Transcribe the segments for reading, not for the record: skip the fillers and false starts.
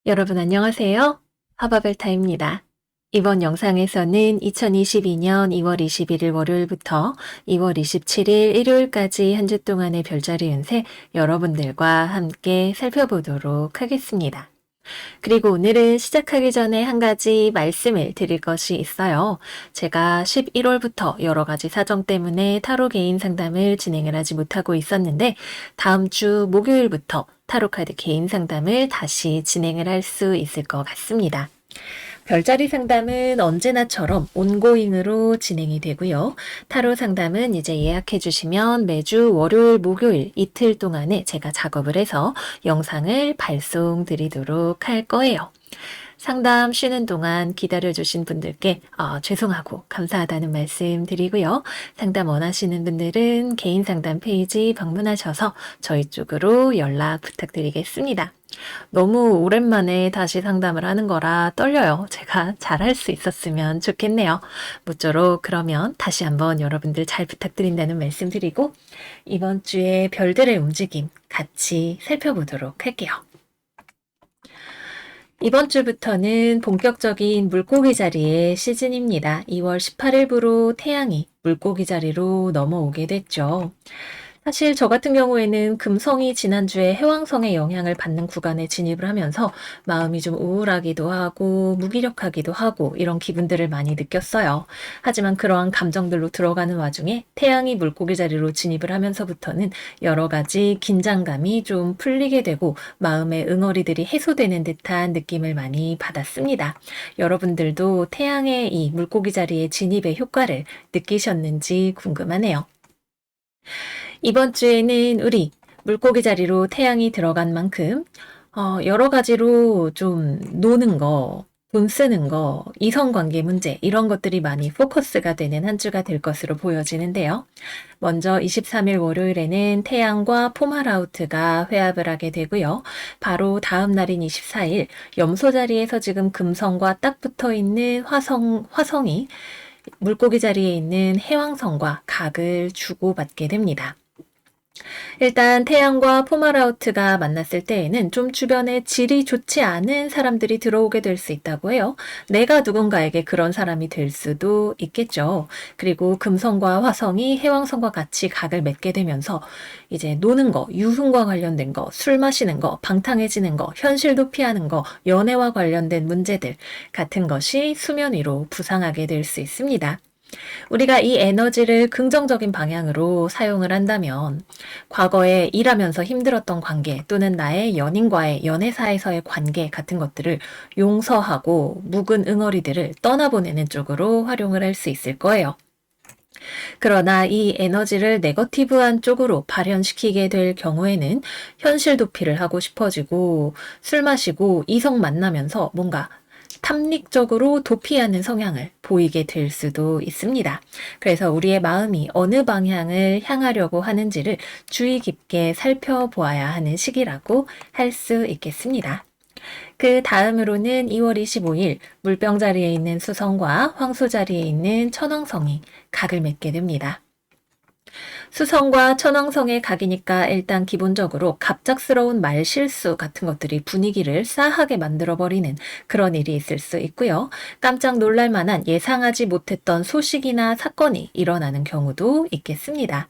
여러분 안녕하세요. 하바벨타입니다. 이번 영상에서는 2022년 2월 21일 월요일부터 2월 27일 일요일까지 한 주 동안의 별자리 운세 여러분들과 함께 살펴보도록 하겠습니다. 그리고 오늘은 시작하기 전에 한 가지 말씀을 드릴 것이 있어요. 제가 11월부터 여러 가지 사정 때문에 타로 개인 상담을 진행을 하지 못하고 있었는데 다음 주 목요일부터 타로 카드 개인 상담을 다시 진행을 할 수 있을 것 같습니다. 별자리 상담은 언제나처럼 온고잉으로 진행이 되고요. 타로 상담은 이제 예약해 주시면 매주 월요일, 목요일 이틀 동안에 제가 작업을 해서 영상을 발송 드리도록 할 거예요. 상담 쉬는 동안 기다려주신 분들께 죄송하고 감사하다는 말씀 드리고요. 상담 원하시는 분들은 개인 상담 페이지 방문하셔서 저희 쪽으로 연락 부탁드리겠습니다. 너무 오랜만에 다시 상담을 하는 거라 떨려요. 제가 잘할 수 있었으면 좋겠네요. 모쪼록 그러면 다시 한번 여러분들 잘 부탁드린다는 말씀 드리고 이번 주에 별들의 움직임 같이 살펴보도록 할게요. 이번 주부터는 본격적인 물고기 자리의 시즌입니다. 2월 18일부로 태양이 물고기 자리로 넘어오게 됐죠. 사실 저 같은 경우에는 금성이 지난주에 해왕성의 영향을 받는 구간에 진입을 하면서 마음이 좀 우울하기도 하고 무기력하기도 하고 이런 기분들을 많이 느꼈어요. 하지만 그러한 감정들로 들어가는 와중에 태양이 물고기 자리로 진입을 하면서부터는 여러 가지 긴장감이 좀 풀리게 되고 마음의 응어리들이 해소되는 듯한 느낌을 많이 받았습니다. 여러분들도 태양의 이 물고기 자리의 진입의 효과를 느끼셨는지 궁금하네요. 이번 주에는 우리 물고기 자리로 태양이 들어간 만큼 여러 가지로 좀 노는 거, 돈 쓰는 거, 이성관계 문제 이런 것들이 많이 포커스가 되는 한 주가 될 것으로 보여지는데요. 먼저 23일 월요일에는 태양과 포마라우트가 회합을 하게 되고요. 바로 다음 날인 24일 염소 자리에서 지금 금성과 딱 붙어 있는 화성이 물고기 자리에 있는 해왕성과 각을 주고받게 됩니다. 일단 태양과 포마라우트가 만났을 때에는 좀 주변에 질이 좋지 않은 사람들이 들어오게 될 수 있다고 해요. 내가 누군가에게 그런 사람이 될 수도 있겠죠. 그리고 금성과 화성이 해왕성과 같이 각을 맺게 되면서 이제 노는 거, 유흥과 관련된 거, 술 마시는 거, 방탕해지는 거, 현실도 피하는 거, 연애와 관련된 문제들 같은 것이 수면 위로 부상하게 될 수 있습니다. 우리가 이 에너지를 긍정적인 방향으로 사용을 한다면 과거에 일하면서 힘들었던 관계 또는 나의 연인과의 연애사에서의 관계 같은 것들을 용서하고 묵은 응어리들을 떠나보내는 쪽으로 활용을 할 수 있을 거예요. 그러나 이 에너지를 네거티브한 쪽으로 발현시키게 될 경우에는 현실 도피를 하고 싶어지고 술 마시고 이성 만나면서 뭔가 탐닉적으로 도피하는 성향을 보이게 될 수도 있습니다. 그래서 우리의 마음이 어느 방향을 향하려고 하는지를 주의 깊게 살펴보아야 하는 시기라고 할 수 있겠습니다. 그 다음으로는 2월 25일 물병 자리에 있는 수성과 황소 자리에 있는 천왕성이 각을 맺게 됩니다. 수성과 천왕성의 각이니까 일단 기본적으로 갑작스러운 말 실수 같은 것들이 분위기를 싸하게 만들어버리는 그런 일이 있을 수 있고요. 깜짝 놀랄 만한 예상하지 못했던 소식이나 사건이 일어나는 경우도 있겠습니다.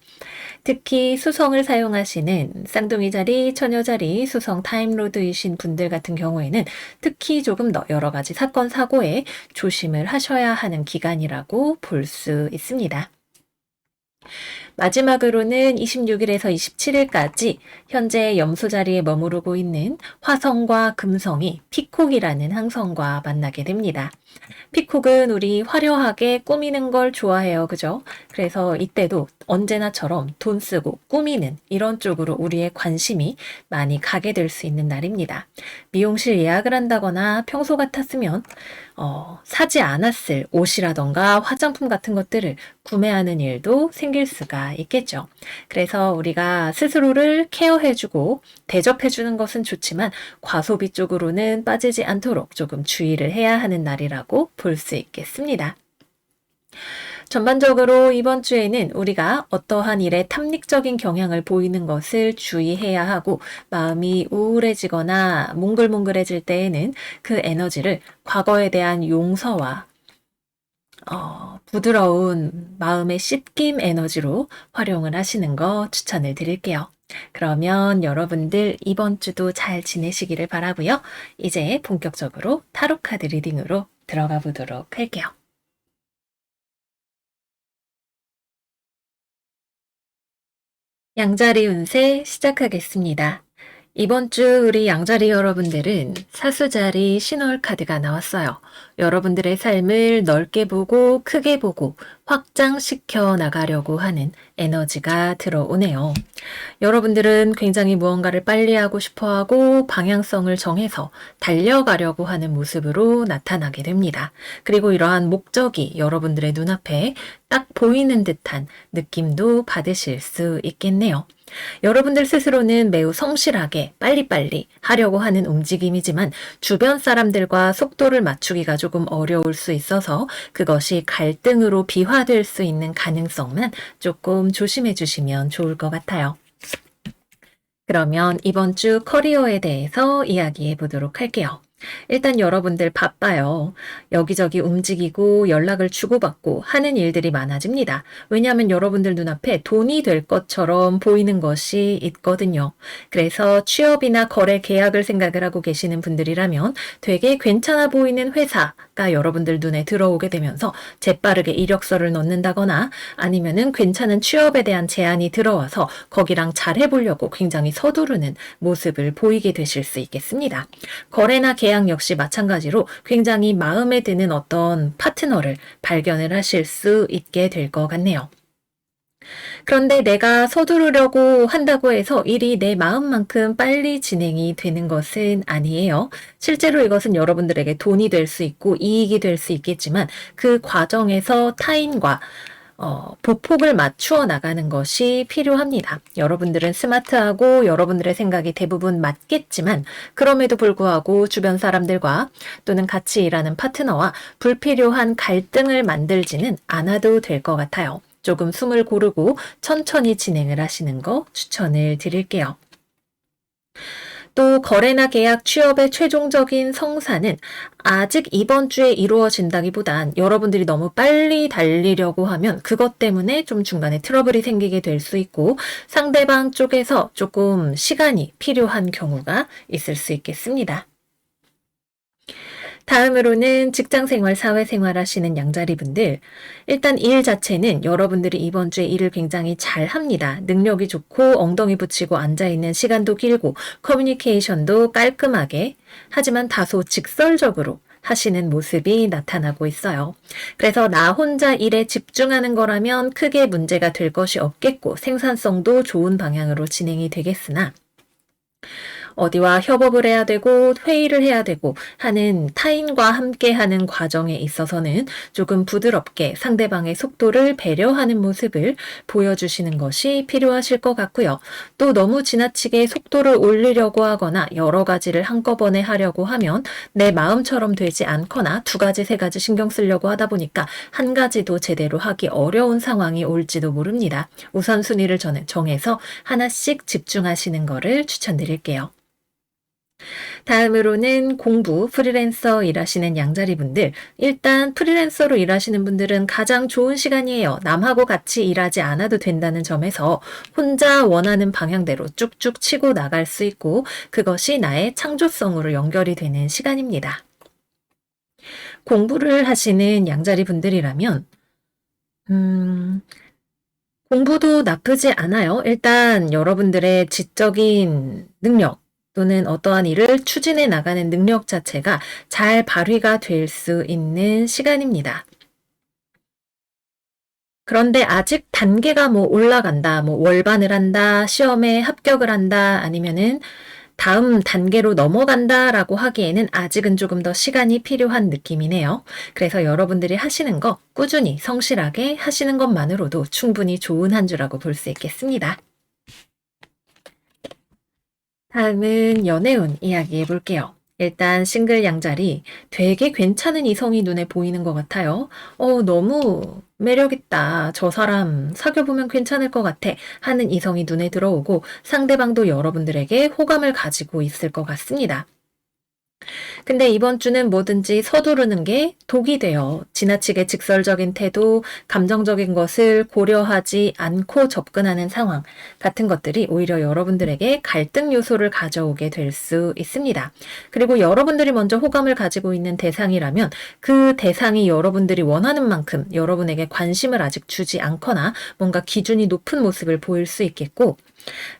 특히 수성을 사용하시는 쌍둥이 자리, 처녀 자리, 수성 타임로드이신 분들 같은 경우에는 특히 조금 더 여러 가지 사건, 사고에 조심을 하셔야 하는 기간이라고 볼 수 있습니다. 마지막으로는 26일에서 27일까지 현재 염소 자리에 머무르고 있는 화성과 금성이 피콕이라는 항성과 만나게 됩니다. 피콕은 우리 화려하게 꾸미는 걸 좋아해요. 그죠? 그래서 이때도 언제나처럼 돈 쓰고 꾸미는 이런 쪽으로 우리의 관심이 많이 가게 될 수 있는 날입니다. 미용실 예약을 한다거나 평소 같았으면 사지 않았을 옷이라던가 화장품 같은 것들을 구매하는 일도 생길 수가 있겠죠. 그래서 우리가 스스로를 케어해주고 대접해주는 것은 좋지만 과소비 쪽으로는 빠지지 않도록 조금 주의를 해야 하는 날이라고 볼 수 있겠습니다. 전반적으로 이번 주에는 우리가 어떠한 일에 탐닉적인 경향을 보이는 것을 주의해야 하고 마음이 우울해지거나 몽글몽글해질 때에는 그 에너지를 과거에 대한 용서와 부드러운 마음의 씻김 에너지로 활용을 하시는 거 추천을 드릴게요. 그러면 여러분들 이번 주도 잘 지내시기를 바라고요. 이제 본격적으로 타로 카드 리딩으로 들어가 보도록 할게요. 양자리 운세 시작하겠습니다. 이번 주 우리 양자리 여러분들은 사수자리 신월 카드가 나왔어요. 여러분들의 삶을 넓게 보고 크게 보고 확장시켜 나가려고 하는 에너지가 들어오네요. 여러분들은 굉장히 무언가를 빨리 하고 싶어 하고 방향성을 정해서 달려가려고 하는 모습으로 나타나게 됩니다. 그리고 이러한 목적이 여러분들의 눈앞에 딱 보이는 듯한 느낌도 받으실 수 있겠네요. 여러분들 스스로는 매우 성실하게 빨리빨리 하려고 하는 움직임이지만 주변 사람들과 속도를 맞추기가 조금 어려울 수 있어서 그것이 갈등으로 비화될 수 있는 가능성만 조금 조심해 주시면 좋을 것 같아요. 그러면 이번 주 커리어에 대해서 이야기해 보도록 할게요. 일단 여러분들 바빠요. 여기저기 움직이고 연락을 주고받고 하는 일들이 많아집니다. 왜냐하면 여러분들 눈앞에 돈이 될 것처럼 보이는 것이 있거든요. 그래서 취업이나 거래 계약을 생각을 하고 계시는 분들이라면 되게 괜찮아 보이는 회사가 여러분들 눈에 들어오게 되면서 재빠르게 이력서를 넣는다거나 아니면은 괜찮은 취업에 대한 제안이 들어와서 거기랑 잘 해보려고 굉장히 서두르는 모습을 보이게 되실 수 있겠습니다. 거래나 계약 역시 마찬가지로 굉장히 마음에 드는 어떤 파트너를 발견을 하실 수 있게 될 것 같네요. 그런데 내가 서두르려고 한다고 해서 일이 내 마음만큼 빨리 진행이 되는 것은 아니에요. 실제로 이것은 여러분들에게 돈이 될 수 있고 이익이 될 수 있겠지만 그 과정에서 타인과 보폭을 맞추어 나가는 것이 필요합니다. 여러분들은 스마트하고 여러분들의 생각이 대부분 맞겠지만 그럼에도 불구하고 주변 사람들과 또는 같이 일하는 파트너와 불필요한 갈등을 만들지는 않아도 될 것 같아요. 조금 숨을 고르고 천천히 진행을 하시는 거 추천을 드릴게요. 또 거래나 계약, 취업의 최종적인 성사는 아직 이번 주에 이루어진다기보단 여러분들이 너무 빨리 달리려고 하면 그것 때문에 좀 중간에 트러블이 생기게 될 수 있고 상대방 쪽에서 조금 시간이 필요한 경우가 있을 수 있겠습니다. 다음으로는 직장생활, 사회생활 하시는 양자리 분들. 일단 일 자체는 여러분들이 이번 주에 일을 굉장히 잘 합니다. 능력이 좋고 엉덩이 붙이고 앉아있는 시간도 길고 커뮤니케이션도 깔끔하게 하지만 다소 직설적으로 하시는 모습이 나타나고 있어요. 그래서 나 혼자 일에 집중하는 거라면 크게 문제가 될 것이 없겠고 생산성도 좋은 방향으로 진행이 되겠으나 어디와 협업을 해야 되고 회의를 해야 되고 하는 타인과 함께하는 과정에 있어서는 조금 부드럽게 상대방의 속도를 배려하는 모습을 보여주시는 것이 필요하실 것 같고요. 또 너무 지나치게 속도를 올리려고 하거나 여러 가지를 한꺼번에 하려고 하면 내 마음처럼 되지 않거나 두 가지, 세 가지 신경 쓰려고 하다 보니까 한 가지도 제대로 하기 어려운 상황이 올지도 모릅니다. 우선순위를 정해서 하나씩 집중하시는 것을 추천드릴게요. 다음으로는 공부, 프리랜서 일하시는 양자리 분들. 일단 프리랜서로 일하시는 분들은 가장 좋은 시간이에요. 남하고 같이 일하지 않아도 된다는 점에서 혼자 원하는 방향대로 쭉쭉 치고 나갈 수 있고 그것이 나의 창조성으로 연결이 되는 시간입니다. 공부를 하시는 양자리 분들이라면 공부도 나쁘지 않아요. 일단 여러분들의 지적인 능력 또는 어떠한 일을 추진해 나가는 능력 자체가 잘 발휘가 될 수 있는 시간입니다. 그런데 아직 단계가 올라간다, 월반을 한다, 시험에 합격을 한다, 아니면은 다음 단계로 넘어간다라고 하기에는 아직은 조금 더 시간이 필요한 느낌이네요. 그래서 여러분들이 하시는 거 꾸준히 성실하게 하시는 것만으로도 충분히 좋은 한 주라고 볼 수 있겠습니다. 다음은 연애운 이야기해 볼게요. 일단 싱글 양자리 되게 괜찮은 이성이 눈에 보이는 것 같아요. 너무 매력있다. 저 사람 사귀어보면 괜찮을 것 같아. 하는 이성이 눈에 들어오고 상대방도 여러분들에게 호감을 가지고 있을 것 같습니다. 근데 이번 주는 뭐든지 서두르는 게 독이 돼요. 지나치게 직설적인 태도, 감정적인 것을 고려하지 않고 접근하는 상황 같은 것들이 오히려 여러분들에게 갈등 요소를 가져오게 될 수 있습니다. 그리고 여러분들이 먼저 호감을 가지고 있는 대상이라면 그 대상이 여러분들이 원하는 만큼 여러분에게 관심을 아직 주지 않거나 뭔가 기준이 높은 모습을 보일 수 있겠고,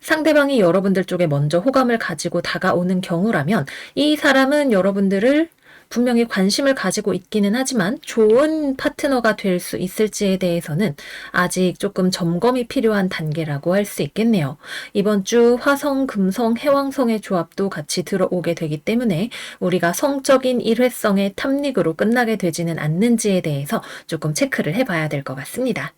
상대방이 여러분들 쪽에 먼저 호감을 가지고 다가오는 경우라면 이 사람은 여러분들을 분명히 관심을 가지고 있기는 하지만 좋은 파트너가 될 수 있을지에 대해서는 아직 조금 점검이 필요한 단계라고 할 수 있겠네요. 이번 주 화성, 금성, 해왕성의 조합도 같이 들어오게 되기 때문에 우리가 성적인 일회성의 탐닉으로 끝나게 되지는 않는지에 대해서 조금 체크를 해봐야 될 것 같습니다.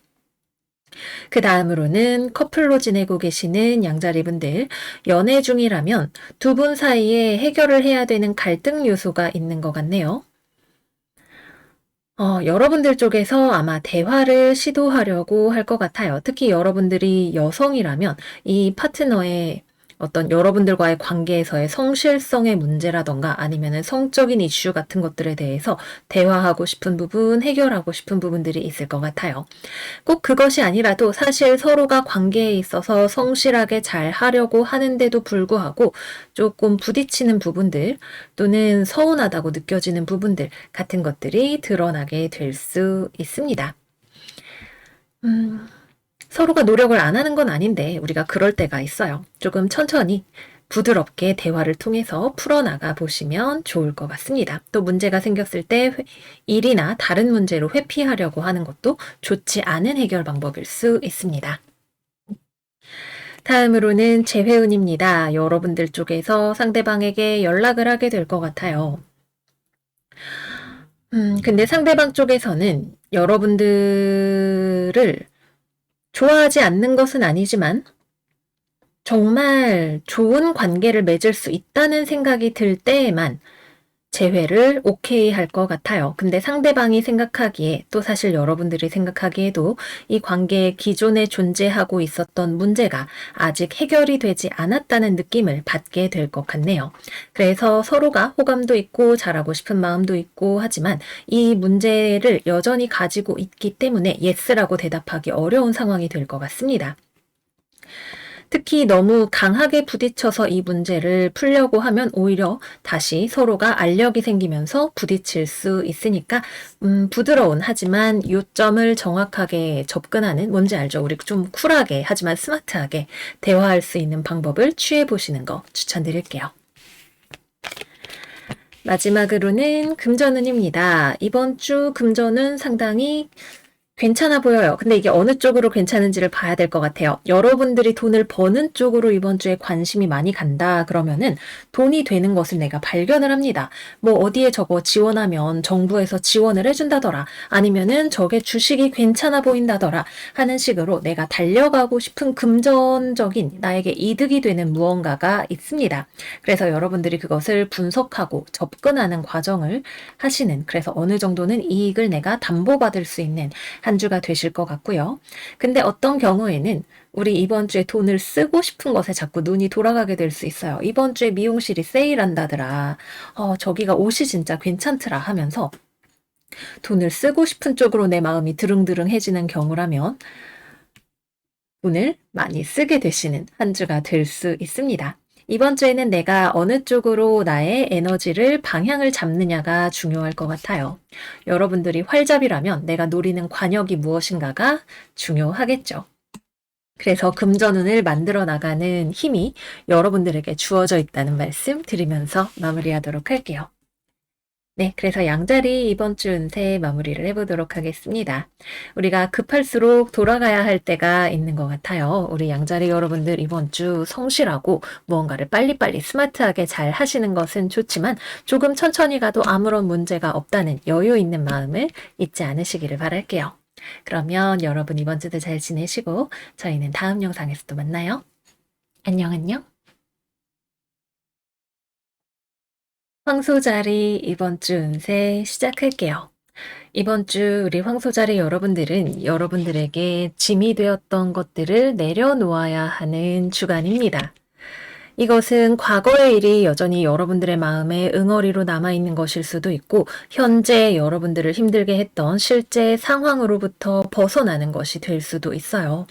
그 다음으로는 커플로 지내고 계시는 양자리분들, 연애 중이라면 두 분 사이에 해결을 해야 되는 갈등 요소가 있는 것 같네요. 여러분들 쪽에서 아마 대화를 시도하려고 할 것 같아요. 특히 여러분들이 여성이라면 이 파트너의 어떤 여러분들과의 관계에서의 성실성의 문제라던가 아니면은 성적인 이슈 같은 것들에 대해서 대화하고 싶은 부분, 해결하고 싶은 부분들이 있을 것 같아요. 꼭 그것이 아니라도 사실 서로가 관계에 있어서 성실하게 잘 하려고 하는데도 불구하고 조금 부딪히는 부분들 또는 서운하다고 느껴지는 부분들 같은 것들이 드러나게 될 수 있습니다. 서로가 노력을 안 하는 건 아닌데 우리가 그럴 때가 있어요. 조금 천천히 부드럽게 대화를 통해서 풀어나가 보시면 좋을 것 같습니다. 또 문제가 생겼을 때 일이나 다른 문제로 회피하려고 하는 것도 좋지 않은 해결 방법일 수 있습니다. 다음으로는 재회운입니다. 여러분들 쪽에서 상대방에게 연락을 하게 될 것 같아요. 근데 상대방 쪽에서는 여러분들을 좋아하지 않는 것은 아니지만 정말 좋은 관계를 맺을 수 있다는 생각이 들 때에만 재회를 오케이 할 것 같아요. 근데 상대방이 생각하기에 또 사실 여러분들이 생각하기에도 이 관계에 기존에 존재하고 있었던 문제가 아직 해결이 되지 않았다는 느낌을 받게 될 것 같네요. 그래서 서로가 호감도 있고 잘하고 싶은 마음도 있고 하지만 이 문제를 여전히 가지고 있기 때문에 예스라고 대답하기 어려운 상황이 될 것 같습니다. 특히 너무 강하게 부딪혀서 이 문제를 풀려고 하면 오히려 다시 서로가 알력이 생기면서 부딪힐 수 있으니까 부드러운 하지만 요점을 정확하게 접근하는, 뭔지 알죠? 우리 좀 쿨하게 하지만 스마트하게 대화할 수 있는 방법을 취해 보시는 거 추천드릴게요. 마지막으로는 금전운입니다. 이번 주 금전은 상당히 괜찮아 보여요. 근데 이게 어느 쪽으로 괜찮은지를 봐야 될 것 같아요. 여러분들이 돈을 버는 쪽으로 이번 주에 관심이 많이 간다 그러면은 돈이 되는 것을 내가 발견을 합니다. 뭐 어디에 저거 지원하면 정부에서 지원을 해준다더라. 아니면은 저게 주식이 괜찮아 보인다더라. 하는 식으로 내가 달려가고 싶은 금전적인 나에게 이득이 되는 무언가가 있습니다. 그래서 여러분들이 그것을 분석하고 접근하는 과정을 하시는, 그래서 어느 정도는 이익을 내가 담보받을 수 있는 한 주가 되실 것 같고요. 근데 어떤 경우에는 우리 이번 주에 돈을 쓰고 싶은 것에 자꾸 눈이 돌아가게 될 수 있어요. 이번 주에 미용실이 세일한다더라. 저기가 옷이 진짜 괜찮더라 하면서 돈을 쓰고 싶은 쪽으로 내 마음이 드릉드릉해지는 경우라면 돈을 많이 쓰게 되시는 한 주가 될 수 있습니다. 이번 주에는 내가 어느 쪽으로 나의 에너지를 방향을 잡느냐가 중요할 것 같아요. 여러분들이 활잡이라면 내가 노리는 관역이 무엇인가가 중요하겠죠. 그래서 금전운을 만들어 나가는 힘이 여러분들에게 주어져 있다는 말씀 드리면서 마무리하도록 할게요. 네, 그래서 양자리 이번 주 운세 마무리를 해보도록 하겠습니다. 우리가 급할수록 돌아가야 할 때가 있는 것 같아요. 우리 양자리 여러분들 이번 주 성실하고 무언가를 빨리빨리 스마트하게 잘 하시는 것은 좋지만 조금 천천히 가도 아무런 문제가 없다는 여유 있는 마음을 잊지 않으시기를 바랄게요. 그러면 여러분 이번 주도 잘 지내시고 저희는 다음 영상에서 또 만나요. 안녕 안녕. 황소자리 이번 주 운세 시작할게요. 이번 주 우리 황소자리 여러분들은 여러분들에게 짐이 되었던 것들을 내려놓아야 하는 주간입니다. 이것은 과거의 일이 여전히 여러분들의 마음에 응어리로 남아있는 것일 수도 있고, 현재 여러분들을 힘들게 했던 실제 상황으로부터 벗어나는 것이 될 수도 있어요.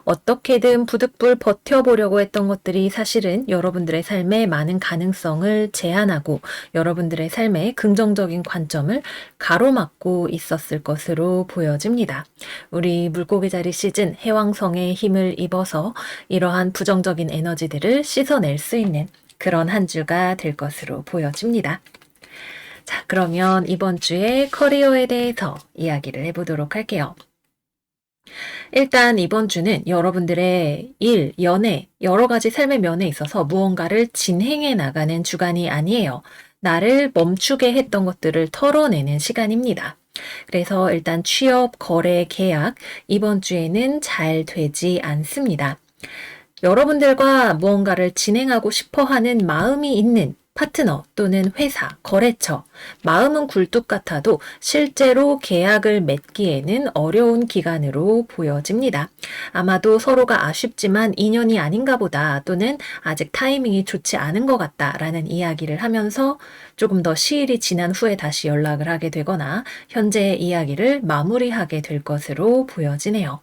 어떻게든 부득불 버텨보려고 했던 것들이 사실은 여러분들의 삶에 많은 가능성을 제한하고 여러분들의 삶에 긍정적인 관점을 가로막고 있었을 것으로 보여집니다. 우리 물고기 자리 시즌 해왕성의 힘을 입어서 이러한 부정적인 에너지들을 씻어낼 수 있는 그런 한 주가 될 것으로 보여집니다. 자, 그러면 이번 주의 커리어에 대해서 이야기를 해보도록 할게요. 일단 이번 주는 여러분들의 일, 연애, 여러 가지 삶의 면에 있어서 무언가를 진행해 나가는 주간이 아니에요. 나를 멈추게 했던 것들을 털어내는 시간입니다. 그래서 일단 취업, 거래, 계약, 이번 주에는 잘 되지 않습니다. 여러분들과 무언가를 진행하고 싶어 하는 마음이 있는 파트너 또는 회사, 거래처, 마음은 굴뚝 같아도 실제로 계약을 맺기에는 어려운 기간으로 보여집니다. 아마도 서로가 아쉽지만 인연이 아닌가 보다 또는 아직 타이밍이 좋지 않은 것 같다라는 이야기를 하면서 조금 더 시일이 지난 후에 다시 연락을 하게 되거나 현재의 이야기를 마무리하게 될 것으로 보여지네요.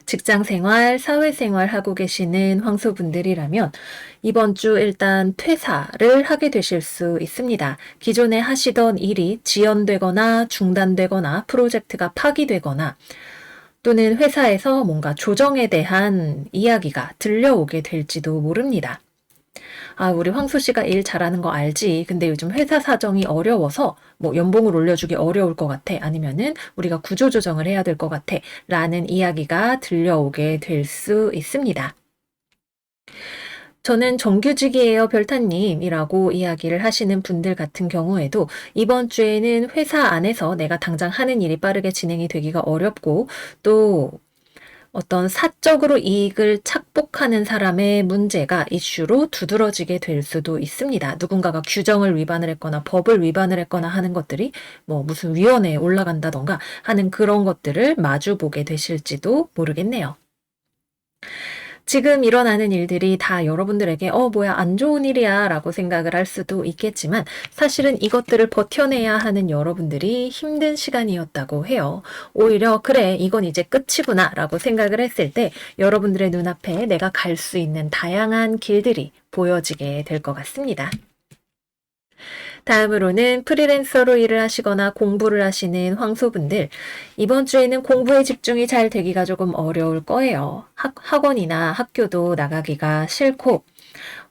직장생활, 사회생활 하고 계시는 황소분들이라면 이번 주 일단 퇴사를 하게 되실 수 있습니다. 기존에 하시던 일이 지연되거나 중단되거나 프로젝트가 파기되거나 또는 회사에서 뭔가 조정에 대한 이야기가 들려오게 될지도 모릅니다. 아, 우리 황소 씨가 일 잘하는 거 알지. 근데 요즘 회사 사정이 어려워서 뭐 연봉을 올려주기 어려울 것 같아. 아니면은 우리가 구조조정을 해야 될 것 같아. 라는 이야기가 들려오게 될 수 있습니다. 저는 정규직이에요, 별타님이라고 이야기를 하시는 분들 같은 경우에도 이번 주에는 회사 안에서 내가 당장 하는 일이 빠르게 진행이 되기가 어렵고 또 어떤 사적으로 이익을 착복하는 사람의 문제가 이슈로 두드러지게 될 수도 있습니다. 누군가가 규정을 위반을 했거나 법을 위반을 했거나 하는 것들이 뭐 무슨 위원회에 올라간다던가 하는 그런 것들을 마주보게 되실지도 모르겠네요. 지금 일어나는 일들이 다 여러분들에게 뭐야 안 좋은 일이야 라고 생각을 할 수도 있겠지만 사실은 이것들을 버텨내야 하는 여러분들이 힘든 시간이었다고 해요. 오히려 그래 이건 이제 끝이구나 라고 생각을 했을 때 여러분들의 눈앞에 내가 갈 수 있는 다양한 길들이 보여지게 될 것 같습니다. 다음으로는 프리랜서로 일을 하시거나 공부를 하시는 황소분들, 이번 주에는 공부에 집중이 잘 되기가 조금 어려울 거예요. 학원이나 학교도 나가기가 싫고,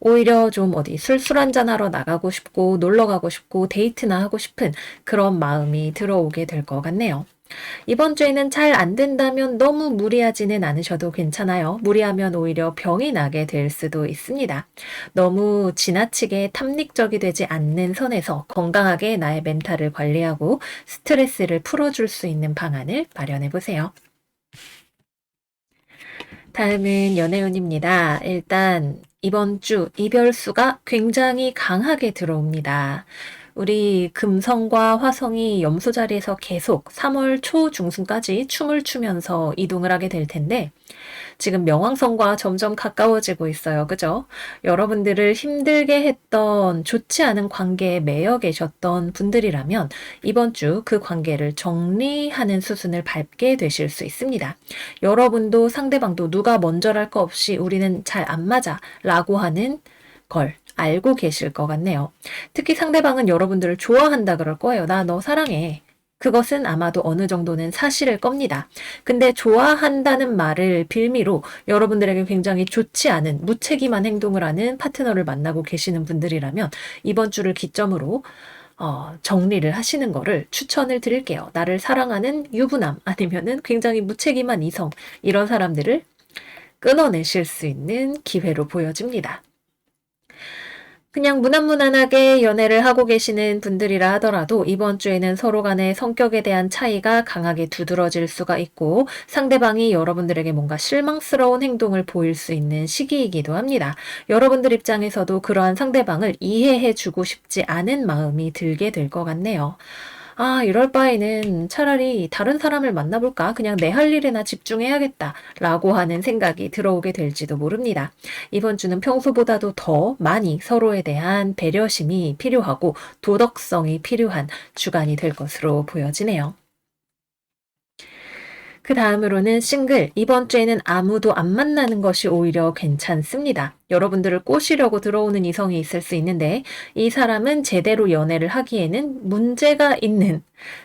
오히려 좀 어디 술 한잔하러 나가고 싶고, 놀러 가고 싶고, 데이트나 하고 싶은 그런 마음이 들어오게 될 것 같네요. 이번 주에는 잘 안 된다면 너무 무리하지는 않으셔도 괜찮아요. 무리하면 오히려 병이 나게 될 수도 있습니다. 너무 지나치게 탐닉적이 되지 않는 선에서 건강하게 나의 멘탈을 관리하고 스트레스를 풀어줄 수 있는 방안을 마련해 보세요. 다음은 연애운입니다. 일단 이번 주 이별수가 굉장히 강하게 들어옵니다. 우리 금성과 화성이 염소 자리에서 계속 3월 초 중순까지 춤을 추면서 이동을 하게 될 텐데 지금 명왕성과 점점 가까워지고 있어요. 그죠? 여러분들을 힘들게 했던 좋지 않은 관계에 매여 계셨던 분들이라면 이번 주 그 관계를 정리하는 수순을 밟게 되실 수 있습니다. 여러분도 상대방도 누가 먼저랄 거 없이 우리는 잘 안 맞아 라고 하는 걸 알고 계실 것 같네요. 특히 상대방은 여러분들을 좋아한다 그럴 거예요. 나 너 사랑해. 그것은 아마도 어느 정도는 사실일 겁니다. 근데 좋아한다는 말을 빌미로 여러분들에게 굉장히 좋지 않은 무책임한 행동을 하는 파트너를 만나고 계시는 분들이라면 이번 주를 기점으로 정리를 하시는 거를 추천을 드릴게요. 나를 사랑하는 유부남 아니면은 굉장히 무책임한 이성 이런 사람들을 끊어내실 수 있는 기회로 보여집니다. 그냥 무난무난하게 연애를 하고 계시는 분들이라 하더라도 이번 주에는 서로 간의 성격에 대한 차이가 강하게 두드러질 수가 있고 상대방이 여러분들에게 뭔가 실망스러운 행동을 보일 수 있는 시기이기도 합니다. 여러분들 입장에서도 그러한 상대방을 이해해 주고 싶지 않은 마음이 들게 될 것 같네요. 아, 이럴 바에는 차라리 다른 사람을 만나볼까? 그냥 내 할 일에나 집중해야겠다. 라고 하는 생각이 들어오게 될지도 모릅니다. 이번 주는 평소보다도 더 많이 서로에 대한 배려심이 필요하고 도덕성이 필요한 주간이 될 것으로 보여지네요. 그 다음으로는 싱글. 이번 주에는 아무도 안 만나는 것이 오히려 괜찮습니다. 여러분들을 꼬시려고 들어오는 이성이 있을 수 있는데 이 사람은 제대로 연애를 하기에는 문제가 있는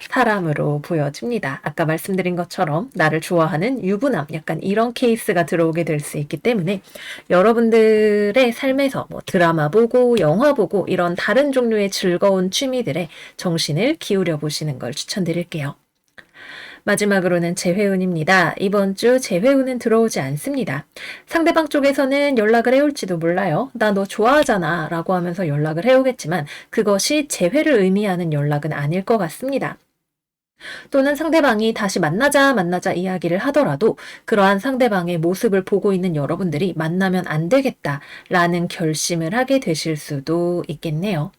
사람으로 보여집니다. 아까 말씀드린 것처럼 나를 좋아하는 유부남 약간 이런 케이스가 들어오게 될 수 있기 때문에 여러분들의 삶에서 뭐 드라마 보고 영화 보고 이런 다른 종류의 즐거운 취미들에 정신을 기울여 보시는 걸 추천드릴게요. 마지막으로는 재회운입니다. 이번 주 재회운은 들어오지 않습니다. 상대방 쪽에서는 연락을 해올지도 몰라요. 나 너 좋아하잖아 라고 하면서 연락을 해오겠지만 그것이 재회를 의미하는 연락은 아닐 것 같습니다. 또는 상대방이 다시 만나자 이야기를 하더라도 그러한 상대방의 모습을 보고 있는 여러분들이 만나면 안 되겠다라는 결심을 하게 되실 수도 있겠네요.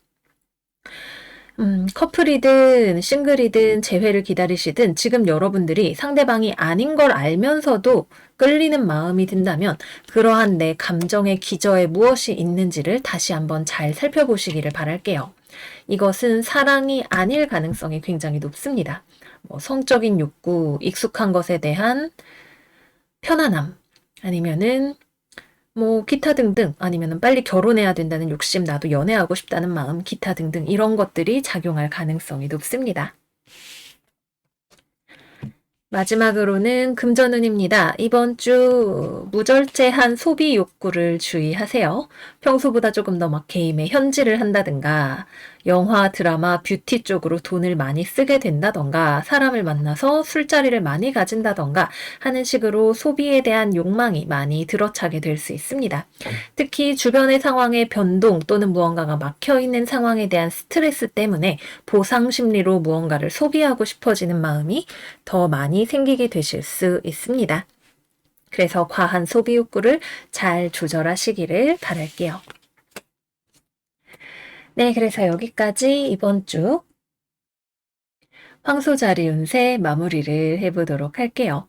커플이든 싱글이든 재회를 기다리시든 지금 여러분들이 상대방이 아닌 걸 알면서도 끌리는 마음이 든다면 그러한 내 감정의 기저에 무엇이 있는지를 다시 한번 잘 살펴보시기를 바랄게요. 이것은 사랑이 아닐 가능성이 굉장히 높습니다. 뭐 성적인 욕구, 익숙한 것에 대한 편안함, 아니면은 뭐 기타 등등 아니면은 빨리 결혼해야 된다는 욕심, 나도 연애하고 싶다는 마음, 기타 등등 이런 것들이 작용할 가능성이 높습니다. 마지막으로는 금전운입니다. 이번 주 무절제한 소비 욕구를 주의하세요. 평소보다 조금 더 막 게임에 현질을 한다든가 영화, 드라마, 뷰티 쪽으로 돈을 많이 쓰게 된다던가 사람을 만나서 술자리를 많이 가진다던가 하는 식으로 소비에 대한 욕망이 많이 들어차게 될 수 있습니다. 특히 주변의 상황의 변동 또는 무언가가 막혀있는 상황에 대한 스트레스 때문에 보상 심리로 무언가를 소비하고 싶어지는 마음이 더 많이 생기게 되실 수 있습니다. 그래서 과한 소비 욕구를 잘 조절하시기를 바랄게요. 네, 그래서 여기까지 이번 주 황소자리 운세 마무리를 해보도록 할게요.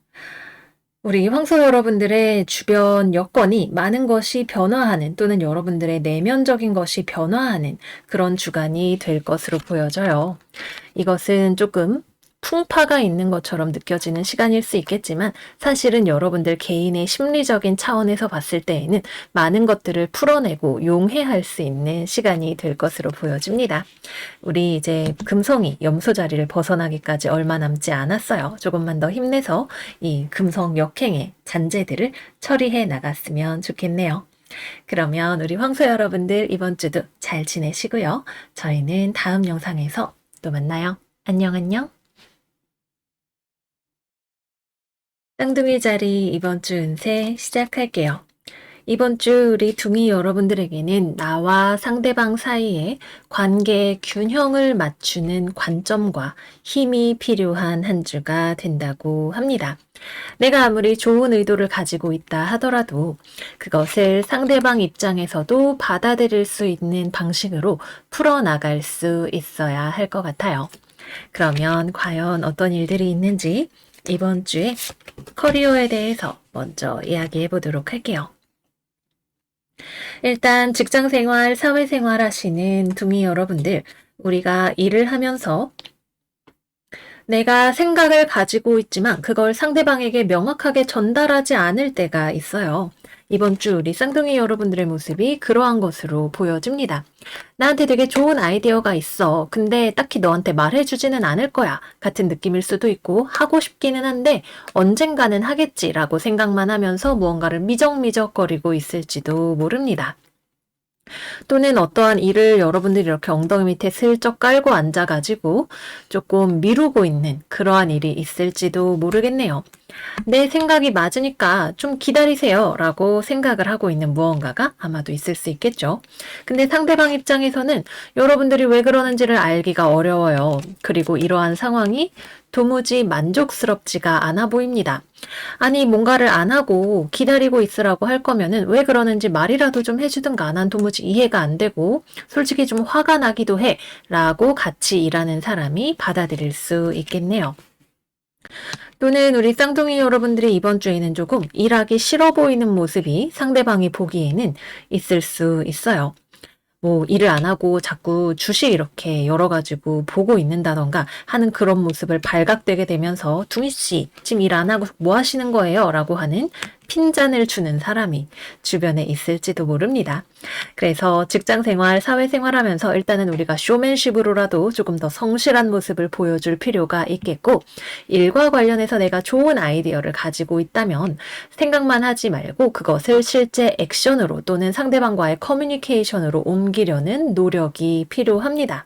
우리 황소 여러분들의 주변 여건이 많은 것이 변화하는 또는 여러분들의 내면적인 것이 변화하는 그런 주간이 될 것으로 보여져요. 이것은 조금 풍파가 있는 것처럼 느껴지는 시간일 수 있겠지만 사실은 여러분들 개인의 심리적인 차원에서 봤을 때에는 많은 것들을 풀어내고 용해할 수 있는 시간이 될 것으로 보여집니다. 우리 이제 금성이 염소 자리를 벗어나기까지 얼마 남지 않았어요. 조금만 더 힘내서 이 금성 역행의 잔재들을 처리해 나갔으면 좋겠네요. 그러면 우리 황소 여러분들 이번 주도 잘 지내시고요. 저희는 다음 영상에서 또 만나요. 안녕 안녕. 쌍둥이 자리 이번 주 운세 시작할게요. 이번 주 우리 둥이 여러분들에게는 나와 상대방 사이에 관계의 균형을 맞추는 관점과 힘이 필요한 한 주가 된다고 합니다. 내가 아무리 좋은 의도를 가지고 있다 하더라도 그것을 상대방 입장에서도 받아들일 수 있는 방식으로 풀어나갈 수 있어야 할 것 같아요. 그러면 과연 어떤 일들이 있는지 이번 주에 커리어에 대해서 먼저 이야기해 보도록 할게요. 일단 직장생활, 사회생활 하시는 둥이 여러분들, 우리가 일을 하면서 내가 생각을 가지고 있지만 그걸 상대방에게 명확하게 전달하지 않을 때가 있어요. 이번 주 우리 쌍둥이 여러분들의 모습이 그러한 것으로 보여집니다. 나한테 되게 좋은 아이디어가 있어. 근데 딱히 너한테 말해주지는 않을 거야. 같은 느낌일 수도 있고 하고 싶기는 한데 언젠가는 하겠지라고 생각만 하면서 무언가를 미적미적거리고 있을지도 모릅니다. 또는 어떠한 일을 여러분들이 이렇게 엉덩이 밑에 슬쩍 깔고 앉아가지고 조금 미루고 있는 그러한 일이 있을지도 모르겠네요. 내 생각이 맞으니까 좀 기다리세요 라고 생각을 하고 있는 무언가가 아마도 있을 수 있겠죠. 근데 상대방 입장에서는 여러분들이 왜 그러는지를 알기가 어려워요. 그리고 이러한 상황이 도무지 만족스럽지가 않아 보입니다. 아니, 뭔가를 안 하고 기다리고 있으라고 할 거면은 왜 그러는지 말이라도 좀 해주든가. 난 도무지 이해가 안 되고 솔직히 좀 화가 나기도 해 라고 같이 일하는 사람이 받아들일 수 있겠네요. 또는 우리 쌍둥이 여러분들이 이번 주에는 조금 일하기 싫어 보이는 모습이 상대방이 보기에는 있을 수 있어요. 뭐 일을 안 하고 자꾸 주식 이렇게 열어가지고 보고 있는다던가 하는 그런 모습을 발각되게 되면서 둥이 씨 지금 일 안 하고 뭐 하시는 거예요? 라고 하는 핀잔을 주는 사람이 주변에 있을지도 모릅니다. 그래서 직장생활, 사회생활하면서 일단은 우리가 쇼맨십으로라도 조금 더 성실한 모습을 보여줄 필요가 있겠고, 일과 관련해서 내가 좋은 아이디어를 가지고 있다면 생각만 하지 말고 그것을 실제 액션으로 또는 상대방과의 커뮤니케이션으로 옮기려는 노력이 필요합니다.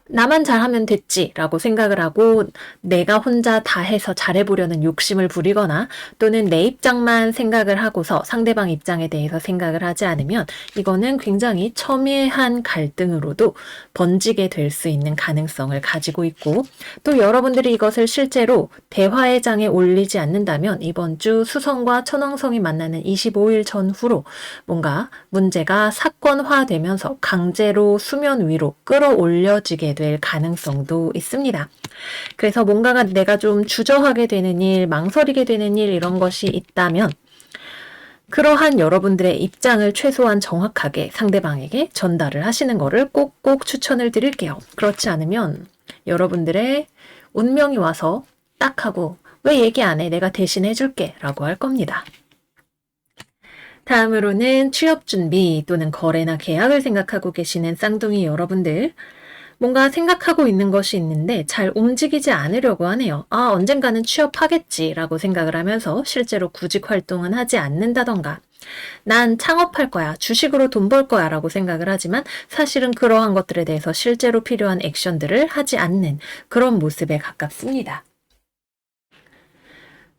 나만 잘하면 됐지라고 생각을 하고 내가 혼자 다 해서 잘해보려는 욕심을 부리거나 또는 내 입장만 생각을 하고서 상대방 입장에 대해서 생각을 하지 않으면 이거는 굉장히 첨예한 갈등으로도 번지게 될 수 있는 가능성을 가지고 있고, 또 여러분들이 이것을 실제로 대화의 장에 올리지 않는다면 이번 주 수성과 천왕성이 만나는 25일 전후로 뭔가 문제가 사건화되면서 강제로 수면 위로 끌어올려지게 될 가능성도 있습니다. 그래서 뭔가가 내가 좀 주저하게 되는 일, 망설이게 되는 일 이런 것이 있다면 그러한 여러분들의 입장을 최소한 정확하게 상대방에게 전달을 하시는 것을 꼭꼭 추천을 드릴게요. 그렇지 않으면 여러분들의 운명이 와서 딱 하고 왜 얘기 안 해? 내가 대신 해줄게 라고 할 겁니다. 다음으로는 취업 준비 또는 거래나 계약을 생각하고 계시는 쌍둥이 여러분들, 뭔가 생각하고 있는 것이 있는데 잘 움직이지 않으려고 하네요. 아, 언젠가는 취업하겠지라고 생각을 하면서 실제로 구직 활동은 하지 않는다던가, 난 창업할 거야, 주식으로 돈 벌 거야 라고 생각을 하지만 사실은 그러한 것들에 대해서 실제로 필요한 액션들을 하지 않는 그런 모습에 가깝습니다.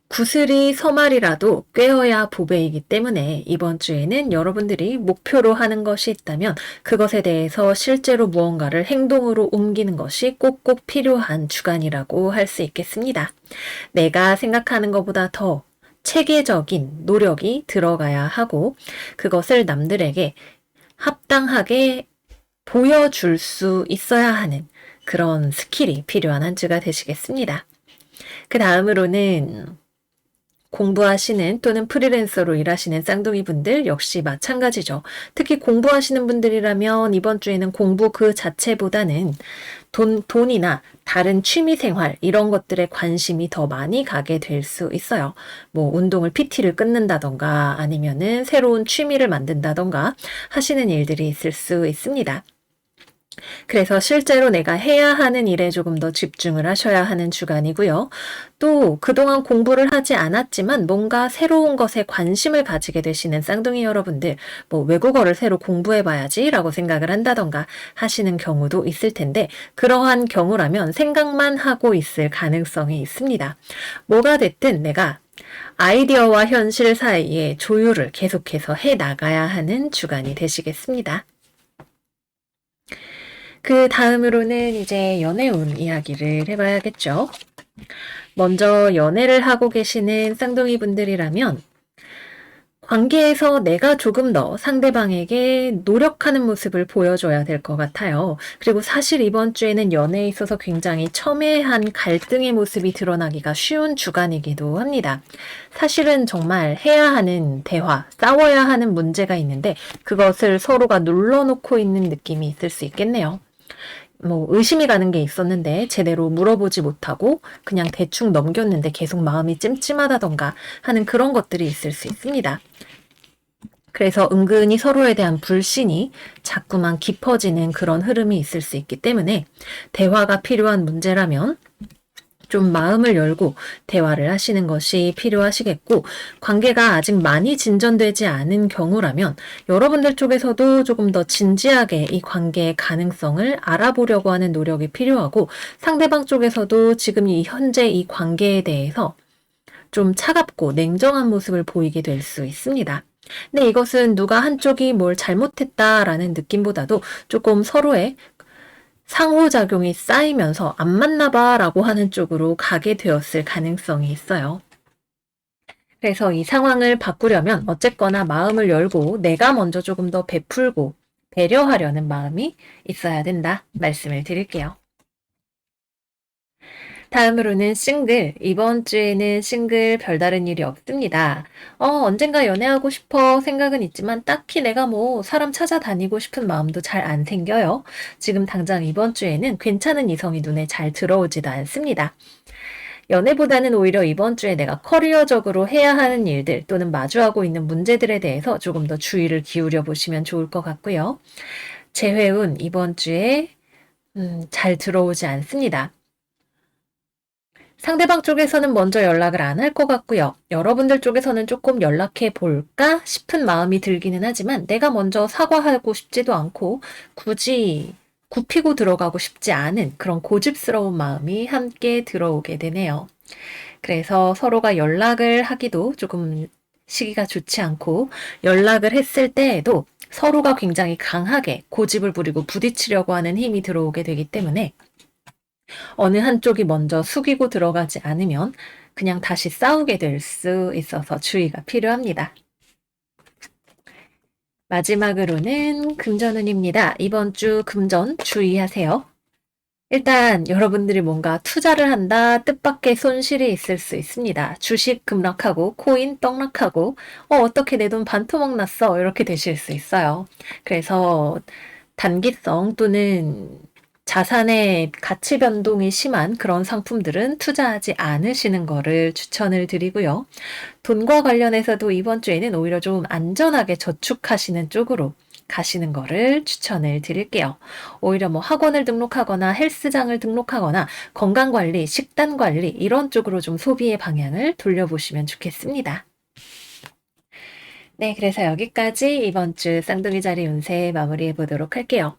구슬이 서말이라도 꿰어야 보배이기 때문에 이번 주에는 여러분들이 목표로 하는 것이 있다면 그것에 대해서 실제로 무언가를 행동으로 옮기는 것이 꼭꼭 필요한 주간이라고 할 수 있겠습니다. 내가 생각하는 것보다 더 체계적인 노력이 들어가야 하고 그것을 남들에게 합당하게 보여줄 수 있어야 하는 그런 스킬이 필요한 한 주가 되시겠습니다. 그 다음으로는 공부하시는 또는 프리랜서로 일하시는 쌍둥이 분들 역시 마찬가지죠. 특히 공부하시는 분들이라면 이번 주에는 공부 그 자체보다는 돈이나 다른 취미 생활 이런 것들에 관심이 더 많이 가게 될 수 있어요. 뭐 운동을 PT를 끊는다던가 아니면은 새로운 취미를 만든다던가 하시는 일들이 있을 수 있습니다. 그래서 실제로 내가 해야 하는 일에 조금 더 집중을 하셔야 하는 주간이고요. 또 그동안 공부를 하지 않았지만 뭔가 새로운 것에 관심을 가지게 되시는 쌍둥이 여러분들, 뭐 외국어를 새로 공부해 봐야지 라고 생각을 한다던가 하시는 경우도 있을 텐데 그러한 경우라면 생각만 하고 있을 가능성이 있습니다. 뭐가 됐든 내가 아이디어와 현실 사이에 조율을 계속해서 해 나가야 하는 주간이 되시겠습니다. 그 다음으로는 이제 연애운 이야기를 해봐야겠죠. 먼저 연애를 하고 계시는 쌍둥이 분들이라면 관계에서 내가 조금 더 상대방에게 노력하는 모습을 보여줘야 될 것 같아요. 그리고 사실 이번 주에는 연애에 있어서 굉장히 첨예한 갈등의 모습이 드러나기가 쉬운 주간이기도 합니다. 사실은 정말 해야 하는 대화, 싸워야 하는 문제가 있는데 그것을 서로가 눌러놓고 있는 느낌이 있을 수 있겠네요. 뭐 의심이 가는 게 있었는데 제대로 물어보지 못하고 그냥 대충 넘겼는데 계속 마음이 찜찜하다던가 하는 그런 것들이 있을 수 있습니다. 그래서 은근히 서로에 대한 불신이 자꾸만 깊어지는 그런 흐름이 있을 수 있기 때문에 대화가 필요한 문제라면 좀 마음을 열고 대화를 하시는 것이 필요하시겠고, 관계가 아직 많이 진전되지 않은 경우라면 여러분들 쪽에서도 조금 더 진지하게 이 관계의 가능성을 알아보려고 하는 노력이 필요하고, 상대방 쪽에서도 지금 이 현재 이 관계에 대해서 좀 차갑고 냉정한 모습을 보이게 될 수 있습니다. 근데 이것은 누가 한쪽이 뭘 잘못했다라는 느낌보다도 조금 서로의 상호작용이 쌓이면서 안 맞나 봐라고 하는 쪽으로 가게 되었을 가능성이 있어요. 그래서 이 상황을 바꾸려면 어쨌거나 마음을 열고 내가 먼저 조금 더 베풀고 배려하려는 마음이 있어야 된다 말씀을 드릴게요. 다음으로는 싱글. 이번 주에는 싱글 별다른 일이 없습니다. 언젠가 연애하고 싶어 생각은 있지만 딱히 내가 뭐 사람 찾아다니고 싶은 마음도 잘 안 생겨요. 지금 당장 이번 주에는 괜찮은 이성이 눈에 잘 들어오지도 않습니다. 연애보다는 오히려 이번 주에 내가 커리어적으로 해야 하는 일들 또는 마주하고 있는 문제들에 대해서 조금 더 주의를 기울여 보시면 좋을 것 같고요. 재회운 이번 주에 잘 들어오지 않습니다. 상대방 쪽에서는 먼저 연락을 안 할 것 같고요. 여러분들 쪽에서는 조금 연락해 볼까 싶은 마음이 들기는 하지만 내가 먼저 사과하고 싶지도 않고 굳이 굽히고 들어가고 싶지 않은 그런 고집스러운 마음이 함께 들어오게 되네요. 그래서 서로가 연락을 하기도 조금 시기가 좋지 않고, 연락을 했을 때에도 서로가 굉장히 강하게 고집을 부리고 부딪히려고 하는 힘이 들어오게 되기 때문에 어느 한쪽이 먼저 숙이고 들어가지 않으면 그냥 다시 싸우게 될 수 있어서 주의가 필요합니다. 마지막으로는 금전운입니다. 이번 주 금전 주의하세요. 일단 여러분들이 뭔가 투자를 한다, 뜻밖의 손실이 있을 수 있습니다. 주식 급락하고 코인 떡락하고 어떻게 내 돈 반토막 났어 이렇게 되실 수 있어요. 그래서 단기성 또는 자산의 가치 변동이 심한 그런 상품들은 투자하지 않으시는 거를 추천을 드리고요. 돈과 관련해서도 이번 주에는 오히려 좀 안전하게 저축하시는 쪽으로 가시는 거를 추천을 드릴게요. 오히려 뭐 학원을 등록하거나 헬스장을 등록하거나 건강관리, 식단관리 이런 쪽으로 좀 소비의 방향을 돌려보시면 좋겠습니다. 네, 그래서 여기까지 이번 주 쌍둥이 자리 운세 마무리해 보도록 할게요.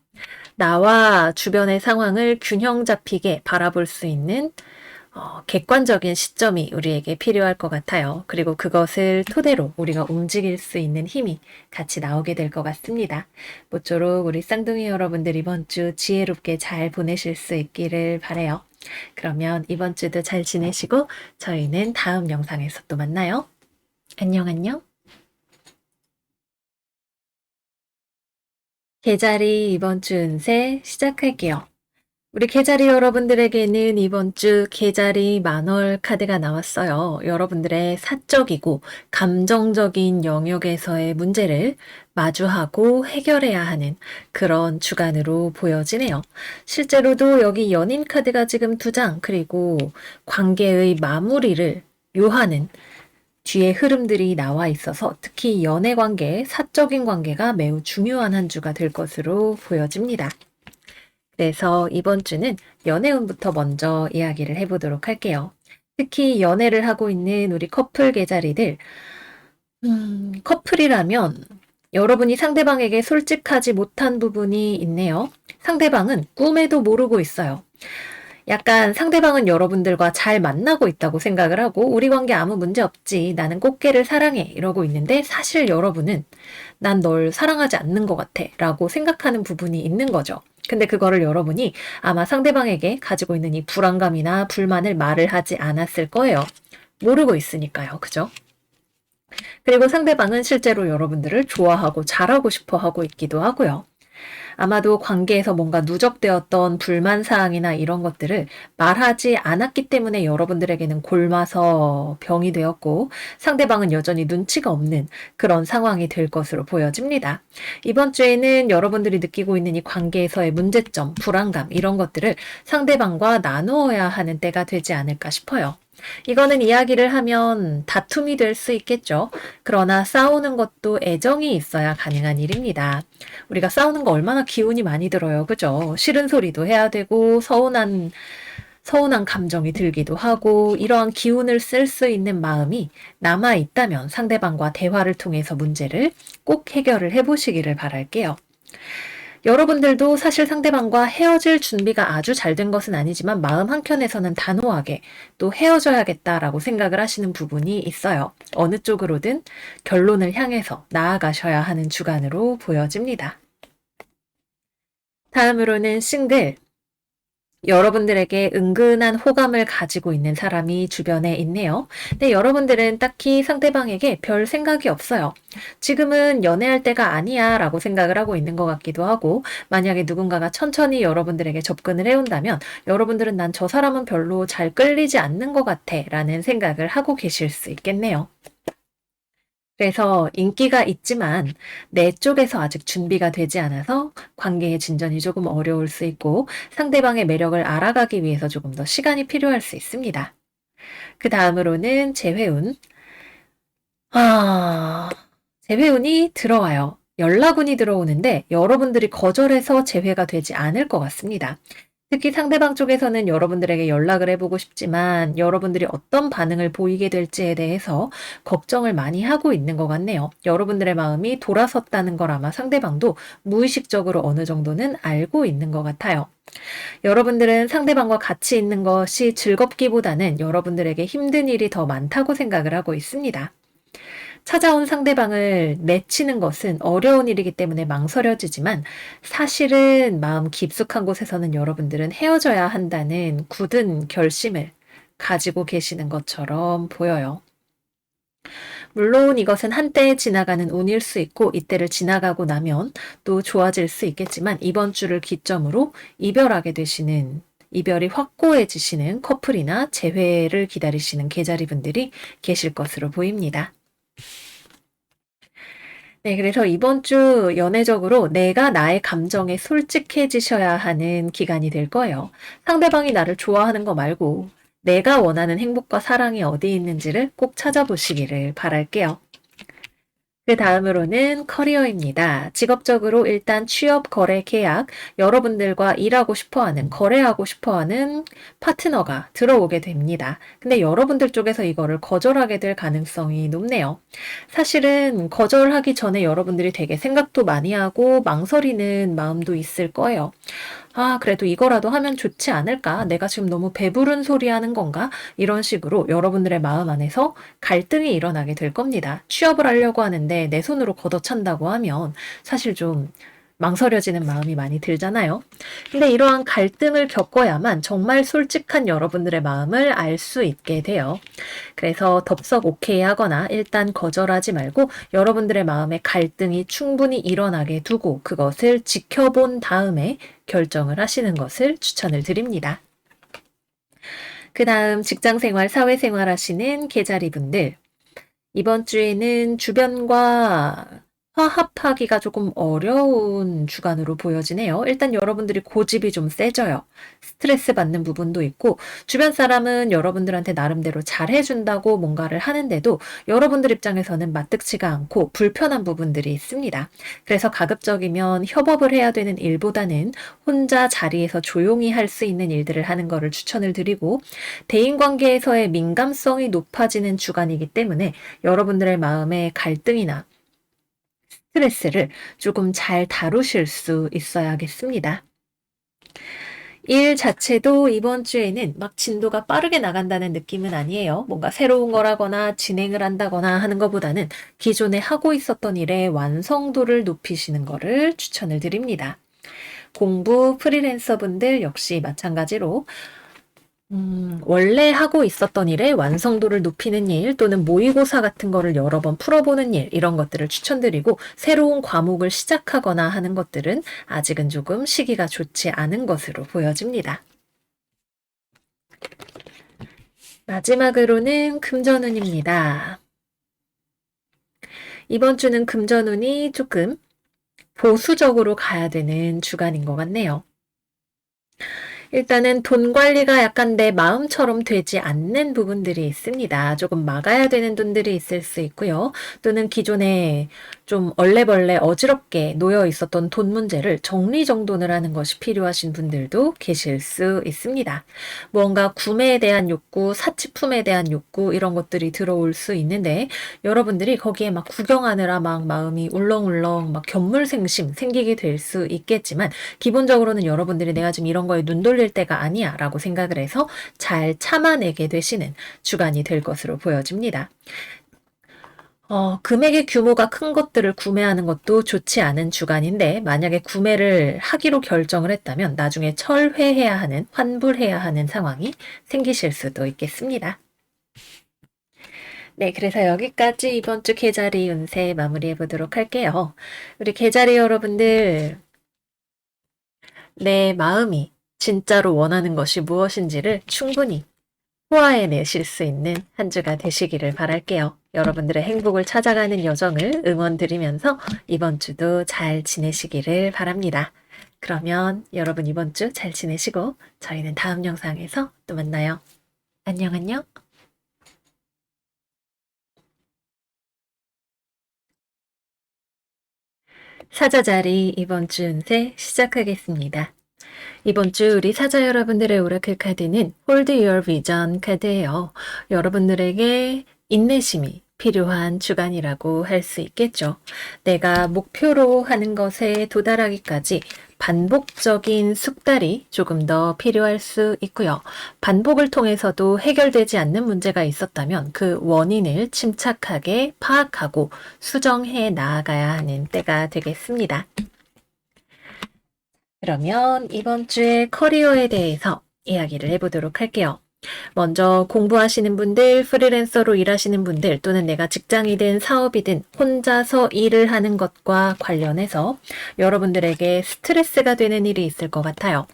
나와 주변의 상황을 균형 잡히게 바라볼 수 있는 객관적인 시점이 우리에게 필요할 것 같아요. 그리고 그것을 토대로 우리가 움직일 수 있는 힘이 같이 나오게 될 것 같습니다. 모쪼록 우리 쌍둥이 여러분들 이번 주 지혜롭게 잘 보내실 수 있기를 바라요. 그러면 이번 주도 잘 지내시고 저희는 다음 영상에서 또 만나요. 안녕 안녕. 개자리 이번 주 운세 시작할게요. 우리 개자리 여러분들에게는 이번 주 개자리 만월 카드가 나왔어요. 여러분들의 사적이고 감정적인 영역에서의 문제를 마주하고 해결해야 하는 그런 주간으로 보여지네요. 실제로도 여기 연인 카드가 지금 2장, 그리고 관계의 마무리를 요하는 뒤에 흐름들이 나와 있어서 특히 연애 관계, 사적인 관계가 매우 중요한 한 주가 될 것으로 보여집니다. 그래서 이번 주는 연애운부터 먼저 이야기를 해보도록 할게요. 특히 연애를 하고 있는 우리 커플 개자리들, 커플이라면 여러분이 상대방에게 솔직하지 못한 부분이 있네요. 상대방은 꿈에도 모르고 있어요. 약간 상대방은 여러분들과 잘 만나고 있다고 생각을 하고 우리 관계 아무 문제 없지, 나는 꽃게를 사랑해 이러고 있는데 사실 여러분은 난 널 사랑하지 않는 것 같아 라고 생각하는 부분이 있는 거죠. 근데 그거를 여러분이 아마 상대방에게 가지고 있는 이 불안감이나 불만을 말을 하지 않았을 거예요. 모르고 있으니까요. 그죠? 그리고 상대방은 실제로 여러분들을 좋아하고 잘하고 싶어 하고 있기도 하고요. 아마도 관계에서 뭔가 누적되었던 불만사항이나 이런 것들을 말하지 않았기 때문에 여러분들에게는 골마서 병이 되었고 상대방은 여전히 눈치가 없는 그런 상황이 될 것으로 보여집니다. 이번 주에는 여러분들이 느끼고 있는 이 관계에서의 문제점, 불안감 이런 것들을 상대방과 나누어야 하는 때가 되지 않을까 싶어요. 이거는 이야기를 하면 다툼이 될 수 있겠죠. 그러나 싸우는 것도 애정이 있어야 가능한 일입니다. 우리가 싸우는 거 얼마나 기운이 많이 들어요. 그죠? 싫은 소리도 해야 되고 서운한 감정이 들기도 하고 이러한 기운을 쓸 수 있는 마음이 남아 있다면 상대방과 대화를 통해서 문제를 꼭 해결을 해보시기를 바랄게요. 여러분들도 사실 상대방과 헤어질 준비가 아주 잘 된 것은 아니지만 마음 한켠에서는 단호하게 또 헤어져야겠다라고 생각을 하시는 부분이 있어요. 어느 쪽으로든 결론을 향해서 나아가셔야 하는 주간으로 보여집니다. 다음으로는 싱글. 여러분들에게 은근한 호감을 가지고 있는 사람이 주변에 있네요. 근데 여러분들은 딱히 상대방에게 별 생각이 없어요. 지금은 연애할 때가 아니야 라고 생각을 하고 있는 것 같기도 하고, 만약에 누군가가 천천히 여러분들에게 접근을 해온다면 여러분들은 난 저 사람은 별로 잘 끌리지 않는 것 같아 라는 생각을 하고 계실 수 있겠네요. 그래서 인기가 있지만 내 쪽에서 아직 준비가 되지 않아서 관계의 진전이 조금 어려울 수 있고 상대방의 매력을 알아가기 위해서 조금 더 시간이 필요할 수 있습니다. 그 다음으로는 재회운. 아, 재회운이 들어와요. 연락운이 들어오는데 여러분들이 거절해서 재회가 되지 않을 것 같습니다. 특히 상대방 쪽에서는 여러분들에게 연락을 해보고 싶지만 여러분들이 어떤 반응을 보이게 될지에 대해서 걱정을 많이 하고 있는 것 같네요. 여러분들의 마음이 돌아섰다는 걸 아마 상대방도 무의식적으로 어느 정도는 알고 있는 것 같아요. 여러분들은 상대방과 같이 있는 것이 즐겁기보다는 여러분들에게 힘든 일이 더 많다고 생각을 하고 있습니다. 찾아온 상대방을 내치는 것은 어려운 일이기 때문에 망설여지지만 사실은 마음 깊숙한 곳에서는 여러분들은 헤어져야 한다는 굳은 결심을 가지고 계시는 것처럼 보여요. 물론 이것은 한때 지나가는 운일 수 있고 이때를 지나가고 나면 또 좋아질 수 있겠지만 이번 주를 기점으로 이별이 확고해지시는 커플이나 재회를 기다리시는 계자리분들이 계실 것으로 보입니다. 네, 그래서 이번 주 연애적으로 내가 나의 감정에 솔직해지셔야 하는 기간이 될 거예요. 상대방이 나를 좋아하는 거 말고 내가 원하는 행복과 사랑이 어디 있는지를 꼭 찾아보시기를 바랄게요. 그 다음으로는 커리어입니다. 직업적으로 일단 취업, 거래, 계약, 여러분들과 일하고 싶어하는, 거래하고 싶어하는 파트너가 들어오게 됩니다. 근데 여러분들 쪽에서 이거를 거절하게 될 가능성이 높네요. 사실은 거절하기 전에 여러분들이 되게 생각도 많이 하고 망설이는 마음도 있을 거예요. 아, 그래도 이거라도 하면 좋지 않을까? 내가 지금 너무 배부른 소리 하는 건가? 이런 식으로 여러분들의 마음 안에서 갈등이 일어나게 될 겁니다. 취업을 하려고 하는데 내 손으로 걷어찬다고 하면 사실 좀 망설여지는 마음이 많이 들잖아요. 근데 이러한 갈등을 겪어야만 정말 솔직한 여러분들의 마음을 알 수 있게 돼요. 그래서 덥석 오케이 하거나 일단 거절하지 말고 여러분들의 마음에 갈등이 충분히 일어나게 두고 그것을 지켜본 다음에 결정을 하시는 것을 추천을 드립니다. 그 다음 직장생활, 사회생활 하시는 계자리분들. 이번 주에는 주변과 화합하기가 조금 어려운 주간으로 보여지네요. 일단 여러분들이 고집이 좀 세져요. 스트레스 받는 부분도 있고 주변 사람은 여러분들한테 나름대로 잘해준다고 뭔가를 하는데도 여러분들 입장에서는 마뜩치가 않고 불편한 부분들이 있습니다. 그래서 가급적이면 협업을 해야 되는 일보다는 혼자 자리에서 조용히 할 수 있는 일들을 하는 것을 추천을 드리고 대인관계에서의 민감성이 높아지는 주간이기 때문에 여러분들의 마음에 갈등이나 스트레스를 조금 잘 다루실 수 있어야겠습니다. 일 자체도 이번 주에는 막 진도가 빠르게 나간다는 느낌은 아니에요. 뭔가 새로운 거라거나 진행을 한다거나 하는 것보다는 기존에 하고 있었던 일의 완성도를 높이시는 것을 추천을 드립니다. 공부 프리랜서 분들 역시 마찬가지로 원래 하고 있었던 일의 완성도를 높이는 일 또는 모의고사 같은 거를 여러 번 풀어보는 일 이런 것들을 추천드리고 새로운 과목을 시작하거나 하는 것들은 아직은 조금 시기가 좋지 않은 것으로 보여집니다. 마지막으로는 금전운입니다. 이번 주는 금전운이 조금 보수적으로 가야 되는 주간인 것 같네요. 일단은 돈 관리가 약간 내 마음처럼 되지 않는 부분들이 있습니다. 조금 막아야 되는 돈들이 있을 수 있고요. 또는 기존에 좀 얼레벌레 어지럽게 놓여 있었던 돈 문제를 정리정돈을 하는 것이 필요하신 분들도 계실 수 있습니다. 무언가 구매에 대한 욕구, 사치품에 대한 욕구 이런 것들이 들어올 수 있는데 여러분들이 거기에 막 구경하느라 막 마음이 울렁울렁 막 견물생심 생기게 될 수 있겠지만 기본적으로는 여러분들이 내가 지금 이런 거에 눈 돌릴 때가 아니야 라고 생각을 해서 잘 참아내게 되시는 주간이 될 것으로 보여집니다. 금액의 규모가 큰 것들을 구매하는 것도 좋지 않은 주간인데 만약에 구매를 하기로 결정을 했다면 나중에 철회해야 하는, 환불해야 하는 상황이 생기실 수도 있겠습니다. 네, 그래서 여기까지 이번 주 계자리 운세 마무리해 보도록 할게요. 우리 계자리 여러분들, 내 마음이 진짜로 원하는 것이 무엇인지를 충분히 소화해내실 수 있는 한 주가 되시기를 바랄게요. 여러분들의 행복을 찾아가는 여정을 응원드리면서 이번 주도 잘 지내시기를 바랍니다. 그러면 여러분 이번 주 잘 지내시고 저희는 다음 영상에서 또 만나요. 안녕 안녕. 사자자리 이번 주 운세 시작하겠습니다. 이번 주 우리 사자 여러분들의 오라클 카드는 Hold Your Vision 카드예요. 여러분들에게 인내심이 필요한 주간이라고 할 수 있겠죠. 내가 목표로 하는 것에 도달하기까지 반복적인 숙달이 조금 더 필요할 수 있고요. 반복을 통해서도 해결되지 않는 문제가 있었다면 그 원인을 침착하게 파악하고 수정해 나아가야 하는 때가 되겠습니다. 그러면 이번 주의 커리어에 대해서 이야기를 해보도록 할게요. 먼저 공부하시는 분들, 프리랜서로 일하시는 분들 또는 내가 직장이든 사업이든 혼자서 일을 하는 것과 관련해서 여러분들에게 스트레스가 되는 일이 있을 것 같아요.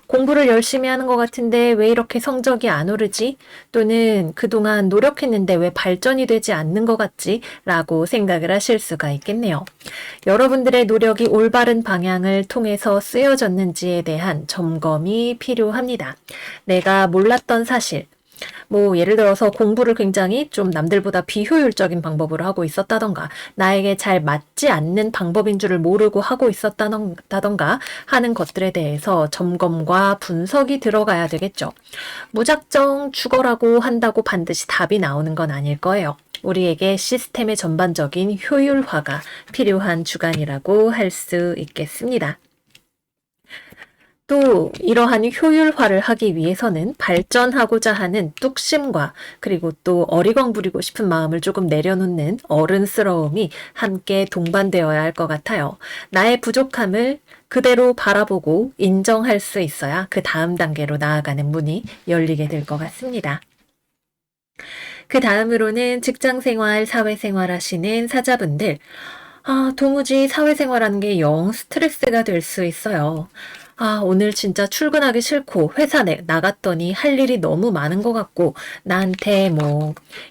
공부를 열심히 하는 것 같은데 왜 이렇게 성적이 안 오르지? 또는 그동안 노력했는데 왜 발전이 되지 않는 것 같지? 라고 생각을 하실 수가 있겠네요. 여러분들의 노력이 올바른 방향을 통해서 쓰여졌는지에 대한 점검이 필요합니다. 내가 몰랐던 사실, 예를 들어서 공부를 굉장히 좀 남들보다 비효율적인 방법으로 하고 있었다던가, 나에게 잘 맞지 않는 방법인 줄을 모르고 하고 있었다던가 하는 것들에 대해서 점검과 분석이 들어가야 되겠죠. 무작정 죽어라고 한다고 반드시 답이 나오는 건 아닐 거예요. 우리에게 시스템의 전반적인 효율화가 필요한 주간이라고 할 수 있겠습니다. 또 이러한 효율화를 하기 위해서는 발전하고자 하는 뚝심과 그리고 또 어리광 부리고 싶은 마음을 조금 내려놓는 어른스러움이 함께 동반되어야 할 것 같아요. 나의 부족함을 그대로 바라보고 인정할 수 있어야 그 다음 단계로 나아가는 문이 열리게 될 것 같습니다. 그 다음으로는 직장생활, 사회생활 하시는 사자분들, 도무지 사회생활하는 게 영 스트레스가 될 수 있어요. 오늘 진짜 출근하기 싫고 회사 나갔더니 할 일이 너무 많은 것 같고 나한테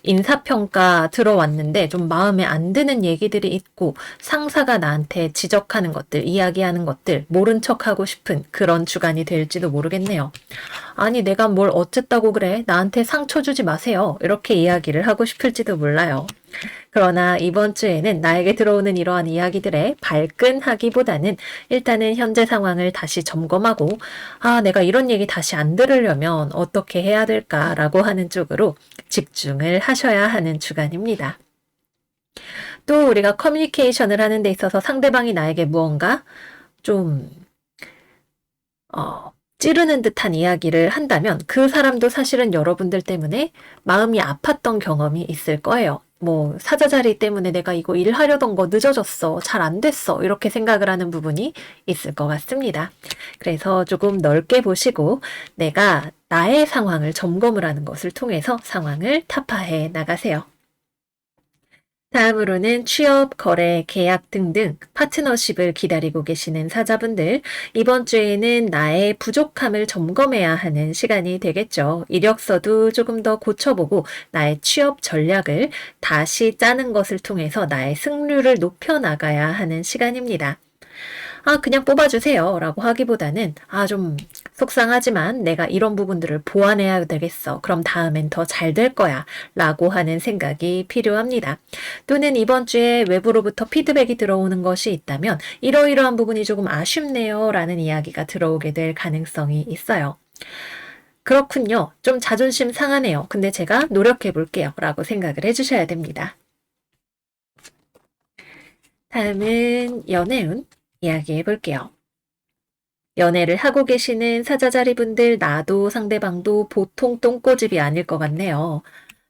인사평가 들어왔는데 좀 마음에 안 드는 얘기들이 있고 상사가 나한테 지적하는 것들, 이야기하는 것들 모른 척하고 싶은 그런 주간이 될지도 모르겠네요. 아니 내가 뭘 어쨌다고 그래? 나한테 상처 주지 마세요. 이렇게 이야기를 하고 싶을지도 몰라요. 그러나 이번 주에는 나에게 들어오는 이러한 이야기들에 발끈하기보다는 일단은 현재 상황을 다시 점검하고 내가 이런 얘기 다시 안 들으려면 어떻게 해야 될까라고 하는 쪽으로 집중을 하셔야 하는 주간입니다. 또 우리가 커뮤니케이션을 하는 데 있어서 상대방이 나에게 무언가 좀 찌르는 듯한 이야기를 한다면 그 사람도 사실은 여러분들 때문에 마음이 아팠던 경험이 있을 거예요. 사자자리 때문에 내가 이거 일하려던 거 늦어졌어. 잘 안 됐어. 이렇게 생각을 하는 부분이 있을 것 같습니다. 그래서 조금 넓게 보시고 내가 나의 상황을 점검을 하는 것을 통해서 상황을 타파해 나가세요. 다음으로는 취업, 거래, 계약 등등 파트너십을 기다리고 계시는 사자분들, 이번 주에는 나의 부족함을 점검해야 하는 시간이 되겠죠. 이력서도 조금 더 고쳐보고 나의 취업 전략을 다시 짜는 것을 통해서 나의 승률을 높여나가야 하는 시간입니다. 그냥 뽑아주세요 라고 하기보다는 좀 속상하지만 내가 이런 부분들을 보완해야 되겠어. 그럼 다음엔 더 잘 될 거야. 라고 하는 생각이 필요합니다. 또는 이번 주에 외부로부터 피드백이 들어오는 것이 있다면 이러이러한 부분이 조금 아쉽네요. 라는 이야기가 들어오게 될 가능성이 있어요. 그렇군요. 좀 자존심 상하네요. 근데 제가 노력해 볼게요. 라고 생각을 해주셔야 됩니다. 다음은 연애운 이야기해 볼게요. 연애를 하고 계시는 사자자리 분들, 나도 상대방도 보통 똥꼬집이 아닐 것 같네요.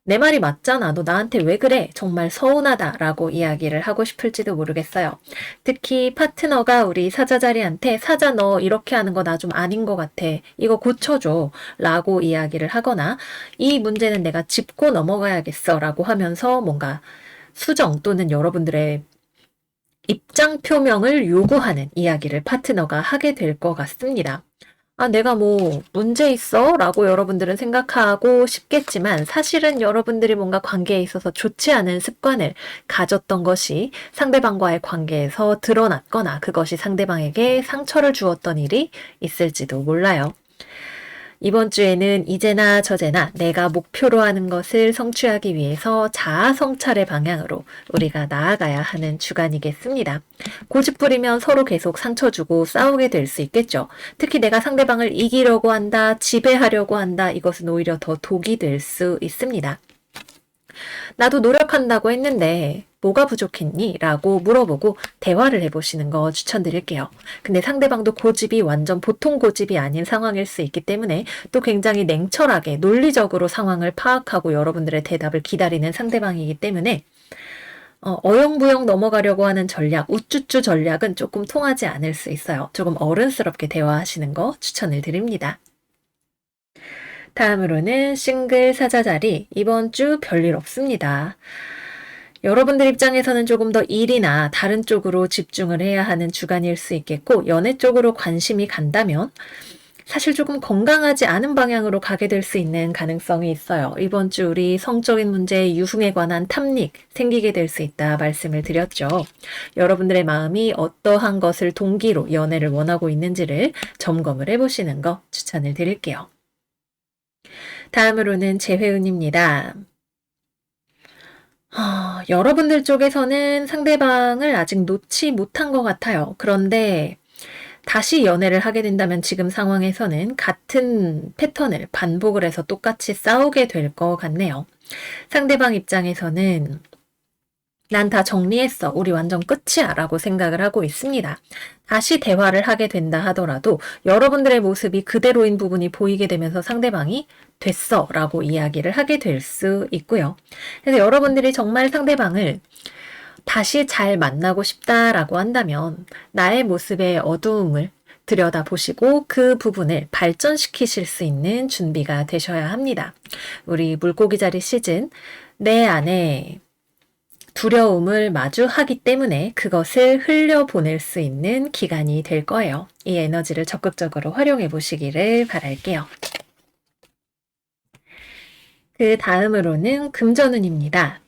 내 말이 맞잖아. 너 나한테 왜 그래? 정말 서운하다. 라고 이야기를 하고 싶을지도 모르겠어요. 특히 파트너가 우리 사자자리한테 사자 너 이렇게 하는 거 나 좀 아닌 것 같아. 이거 고쳐줘. 라고 이야기를 하거나 이 문제는 내가 짚고 넘어가야겠어. 라고 하면서 뭔가 수정 또는 여러분들의 입장 표명을 요구하는 이야기를 파트너가 하게 될 것 같습니다. 아, 내가 뭐 문제 있어? 라고 여러분들은 생각하고 싶겠지만 사실은 여러분들이 뭔가 관계에 있어서 좋지 않은 습관을 가졌던 것이 상대방과의 관계에서 드러났거나 그것이 상대방에게 상처를 주었던 일이 있을지도 몰라요. 이번 주에는 이제나 저제나 내가 목표로 하는 것을 성취하기 위해서 자아 성찰의 방향으로 우리가 나아가야 하는 주간이겠습니다. 고집 부리면 서로 계속 상처 주고 싸우게 될 수 있겠죠. 특히 내가 상대방을 이기려고 한다, 지배하려고 한다, 이것은 오히려 더 독이 될 수 있습니다. 나도 노력한다고 했는데 뭐가 부족했니? 라고 물어보고 대화를 해보시는 거 추천드릴게요. 근데 상대방도 고집이 완전 보통 고집이 아닌 상황일 수 있기 때문에 또 굉장히 냉철하게 논리적으로 상황을 파악하고 여러분들의 대답을 기다리는 상대방이기 때문에 어영부영 넘어가려고 하는 전략, 우쭈쭈 전략은 조금 통하지 않을 수 있어요. 조금 어른스럽게 대화하시는 거 추천을 드립니다. 다음으로는 싱글 사자자리, 이번 주 별일 없습니다. 여러분들 입장에서는 조금 더 일이나 다른 쪽으로 집중을 해야 하는 주간일 수 있겠고, 연애 쪽으로 관심이 간다면 사실 조금 건강하지 않은 방향으로 가게 될 수 있는 가능성이 있어요. 이번 주 우리 성적인 문제, 유흥에 관한 탐닉 생기게 될 수 있다 말씀을 드렸죠. 여러분들의 마음이 어떠한 것을 동기로 연애를 원하고 있는지를 점검을 해보시는 거 추천을 드릴게요. 다음으로는 재회운입니다. 여러분들 쪽에서는 상대방을 아직 놓지 못한 것 같아요. 그런데 다시 연애를 하게 된다면 지금 상황에서는 같은 패턴을 반복을 해서 똑같이 싸우게 될 것 같네요. 상대방 입장에서는 난 다 정리했어. 우리 완전 끝이야. 라고 생각을 하고 있습니다. 다시 대화를 하게 된다 하더라도 여러분들의 모습이 그대로인 부분이 보이게 되면서 상대방이 됐어. 라고 이야기를 하게 될 수 있고요. 그래서 여러분들이 정말 상대방을 다시 잘 만나고 싶다라고 한다면 나의 모습의 어두움을 들여다보시고 그 부분을 발전시키실 수 있는 준비가 되셔야 합니다. 우리 물고기 자리 시즌 내 안에 두려움을 마주하기 때문에 그것을 흘려보낼 수 있는 기간이 될 거예요. 이 에너지를 적극적으로 활용해 보시기를 바랄게요. 그 다음으로는 금전운입니다.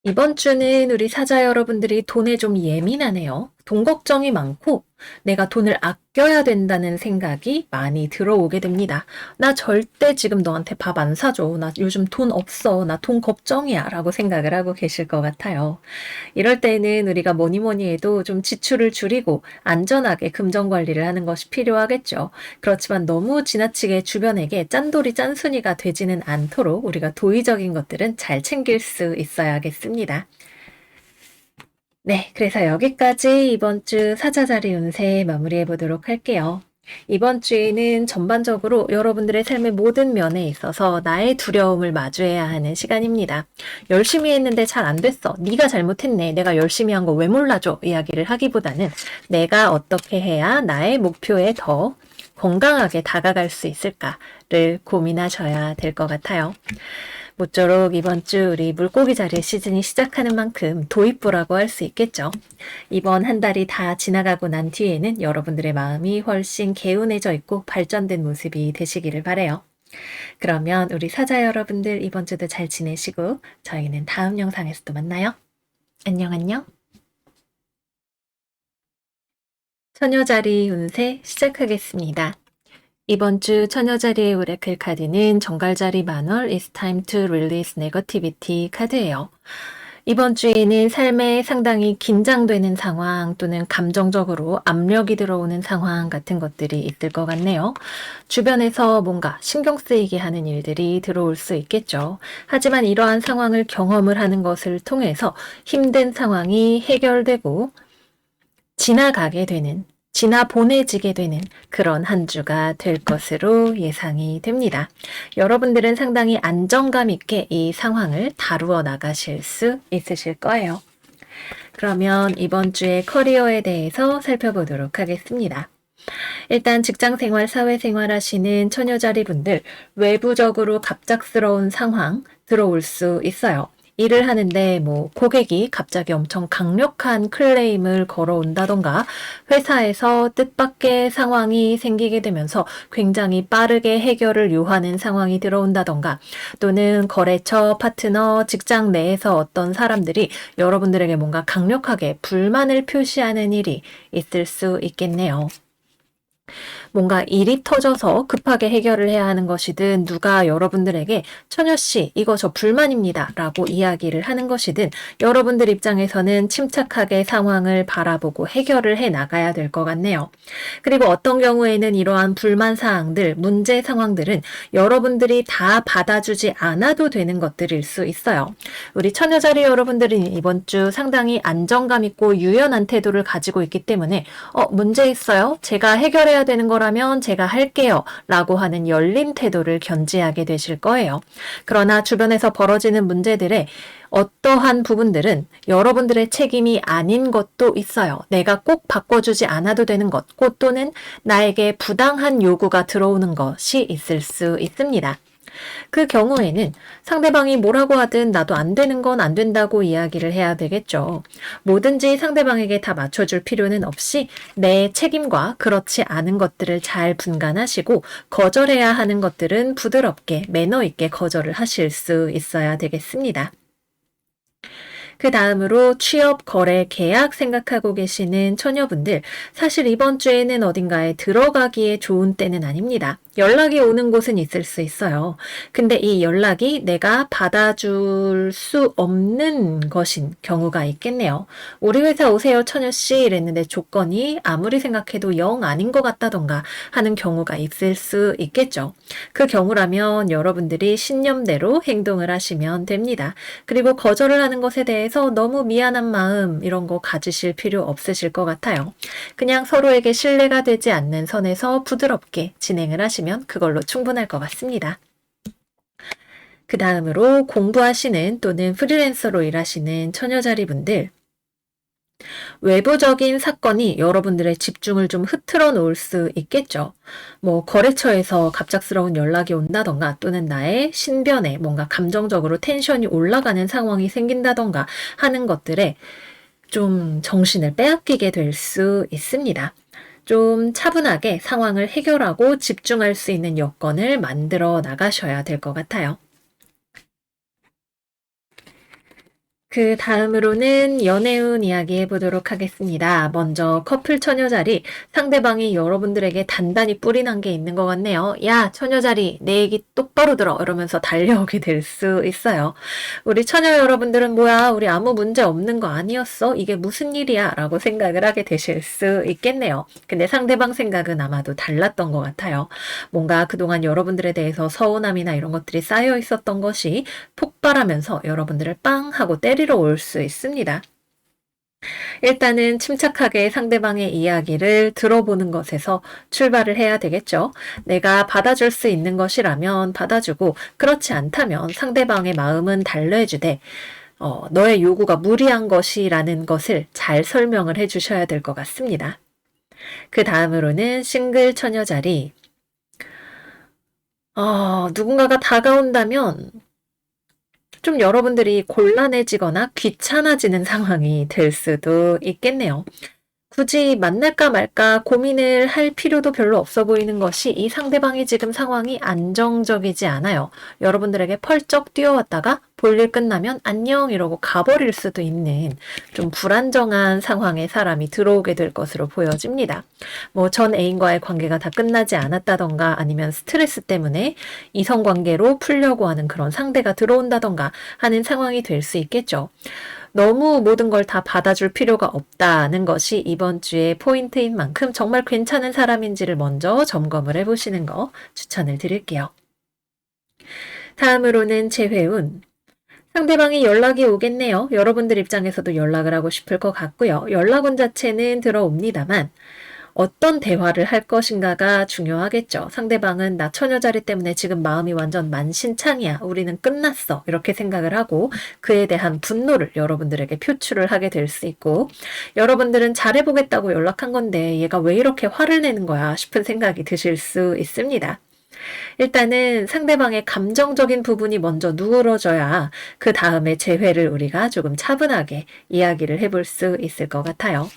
이번 주는 우리 사자 여러분들이 돈에 좀 예민하네요. 돈 걱정이 많고 내가 돈을 아껴야 된다는 생각이 많이 들어오게 됩니다. 나 절대 지금 너한테 밥 안 사줘. 나 요즘 돈 없어. 나 돈 걱정이야. 라고 생각을 하고 계실 것 같아요. 이럴 때는 우리가 뭐니 뭐니 해도 좀 지출을 줄이고 안전하게 금전 관리를 하는 것이 필요하겠죠. 그렇지만 너무 지나치게 주변에게 짠돌이 짠순이가 되지는 않도록 우리가 도의적인 것들은 잘 챙길 수 있어야겠습니다. 네, 그래서 여기까지 이번 주 사자자리 운세 마무리해 보도록 할게요. 이번 주에는 전반적으로 여러분들의 삶의 모든 면에 있어서 나의 두려움을 마주해야 하는 시간입니다. 열심히 했는데 잘 안 됐어. 네가 잘못했네. 내가 열심히 한 거 왜 몰라줘? 이야기를 하기보다는 내가 어떻게 해야 나의 목표에 더 건강하게 다가갈 수 있을까를 고민하셔야 될 것 같아요. 모쪼록 이번 주 우리 물고기 자리 시즌이 시작하는 만큼 도입부라고 할 수 있겠죠. 이번 한 달이 다 지나가고 난 뒤에는 여러분들의 마음이 훨씬 개운해져 있고 발전된 모습이 되시기를 바래요. 그러면 우리 사자 여러분들 이번 주도 잘 지내시고 저희는 다음 영상에서 또 만나요. 안녕 안녕. 처녀자리 운세 시작하겠습니다. 이번 주 처녀자리의 오라클 카드는 정갈자리 만월 It's time to release negativity 카드예요. 이번 주에는 삶에 상당히 긴장되는 상황 또는 감정적으로 압력이 들어오는 상황 같은 것들이 있을 것 같네요. 주변에서 뭔가 신경 쓰이게 하는 일들이 들어올 수 있겠죠. 하지만 이러한 상황을 경험을 하는 것을 통해서 힘든 상황이 해결되고 지나가게 되는, 지나보내지게 되는 그런 한 주가 될 것으로 예상이 됩니다. 여러분들은 상당히 안정감 있게 이 상황을 다루어 나가실 수 있으실 거예요. 그러면 이번 주의 커리어에 대해서 살펴보도록 하겠습니다. 일단 직장생활, 사회생활 하시는 처녀자리 분들, 외부적으로 갑작스러운 상황 들어올 수 있어요. 일을 하는데 고객이 갑자기 엄청 강력한 클레임을 걸어온다던가 회사에서 뜻밖의 상황이 생기게 되면서 굉장히 빠르게 해결을 요하는 상황이 들어온다던가 또는 거래처, 파트너, 직장 내에서 어떤 사람들이 여러분들에게 뭔가 강력하게 불만을 표시하는 일이 있을 수 있겠네요. 뭔가 일이 터져서 급하게 해결을 해야 하는 것이든 누가 여러분들에게 처녀씨 이거 저 불만입니다 라고 이야기를 하는 것이든 여러분들 입장에서는 침착하게 상황을 바라보고 해결을 해 나가야 될 것 같네요. 그리고 어떤 경우에는 이러한 불만 사항들, 문제 상황들은 여러분들이 다 받아주지 않아도 되는 것들일 수 있어요. 우리 처녀자리 여러분들은 이번 주 상당히 안정감 있고 유연한 태도를 가지고 있기 때문에 문제 있어요? 제가 해결해야 되는 거라면 제가 할게요 라고 하는 열린 태도를 견지하게 되실 거예요. 그러나 주변에서 벌어지는 문제들의 어떠한 부분들은 여러분들의 책임이 아닌 것도 있어요. 내가 꼭 바꿔주지 않아도 되는 것, 또는 나에게 부당한 요구가 들어오는 것이 있을 수 있습니다. 그 경우에는 상대방이 뭐라고 하든 나도 안 되는 건 안 된다고 이야기를 해야 되겠죠. 뭐든지 상대방에게 다 맞춰줄 필요는 없이 내 책임과 그렇지 않은 것들을 잘 분간하시고 거절해야 하는 것들은 부드럽게 매너 있게 거절을 하실 수 있어야 되겠습니다. 그 다음으로 취업, 거래, 계약 생각하고 계시는 처녀분들, 사실 이번 주에는 어딘가에 들어가기에 좋은 때는 아닙니다. 연락이 오는 곳은 있을 수 있어요. 근데 이 연락이 내가 받아줄 수 없는 것인 경우가 있겠네요. 우리 회사 오세요 처녀씨 이랬는데 조건이 아무리 생각해도 영 아닌 것 같다던가 하는 경우가 있을 수 있겠죠. 그 경우라면 여러분들이 신념대로 행동을 하시면 됩니다. 그리고 거절을 하는 것에 대해서 너무 미안한 마음 이런 거 가지실 필요 없으실 것 같아요. 그냥 서로에게 신뢰가 되지 않는 선에서 부드럽게 진행을 하시면 그걸로 충분할 것 같습니다. 그 다음으로 공부하시는 또는 프리랜서로 일하시는 처녀자리 분들, 외부적인 사건이 여러분들의 집중을 좀 흐트러 놓을 수 있겠죠. 거래처에서 갑작스러운 연락이 온다던가 또는 나의 신변에 뭔가 감정적으로 텐션이 올라가는 상황이 생긴다던가 하는 것들에 좀 정신을 빼앗기게 될 수 있습니다. 좀 차분하게 상황을 해결하고 집중할 수 있는 여건을 만들어 나가셔야 될 것 같아요. 그 다음으로는 연애운 이야기 해보도록 하겠습니다. 먼저 커플 처녀자리, 상대방이 여러분들에게 단단히 뿌리 난 게 있는 것 같네요. 야, 처녀자리, 내 얘기 똑바로 들어. 이러면서 달려오게 될 수 있어요. 우리 처녀 여러분들은 뭐야, 우리 아무 문제 없는 거 아니었어? 이게 무슨 일이야? 라고 생각을 하게 되실 수 있겠네요. 근데 상대방 생각은 아마도 달랐던 것 같아요. 뭔가 그동안 여러분들에 대해서 서운함이나 이런 것들이 쌓여 있었던 것이 폭발하면서 여러분들을 빵 하고 때리러 올 수 있습니다. 일단은 침착하게 상대방의 이야기를 들어보는 것에서 출발을 해야 되겠죠. 내가 받아줄 수 있는 것이라면 받아주고 그렇지 않다면 상대방의 마음은 달래주되 너의 요구가 무리한 것이라는 것을 잘 설명을 해주셔야 될 것 같습니다. 그 다음으로는 싱글 처녀자리. 누군가가 다가온다면 좀 여러분들이 곤란해지거나 귀찮아지는 상황이 될 수도 있겠네요. 굳이 만날까 말까 고민을 할 필요도 별로 없어 보이는 것이 이 상대방이 지금 상황이 안정적이지 않아요. 여러분들에게 펄쩍 뛰어왔다가 볼일 끝나면 안녕 이러고 가버릴 수도 있는 좀 불안정한 상황에 사람이 들어오게 될 것으로 보여집니다. 뭐 전 애인과의 관계가 다 끝나지 않았다던가 아니면 스트레스 때문에 이성관계로 풀려고 하는 그런 상대가 들어온다던가 하는 상황이 될 수 있겠죠. 너무 모든 걸 다 받아줄 필요가 없다는 것이 이번 주의 포인트인 만큼 정말 괜찮은 사람인지를 먼저 점검을 해보시는 거 추천을 드릴게요. 다음으로는 재회운. 상대방이 연락이 오겠네요. 여러분들 입장에서도 연락을 하고 싶을 것 같고요. 연락 온 자체는 들어옵니다만 어떤 대화를 할 것인가가 중요하겠죠. 상대방은 나 처녀자리 때문에 지금 마음이 완전 만신창이야. 우리는 끝났어. 이렇게 생각을 하고 그에 대한 분노를 여러분들에게 표출을 하게 될 수 있고 여러분들은 잘해보겠다고 연락한 건데 얘가 왜 이렇게 화를 내는 거야 싶은 생각이 드실 수 있습니다. 일단은 상대방의 감정적인 부분이 먼저 누그러져야 그 다음에 재회를 우리가 조금 차분하게 이야기를 해볼 수 있을 것 같아요.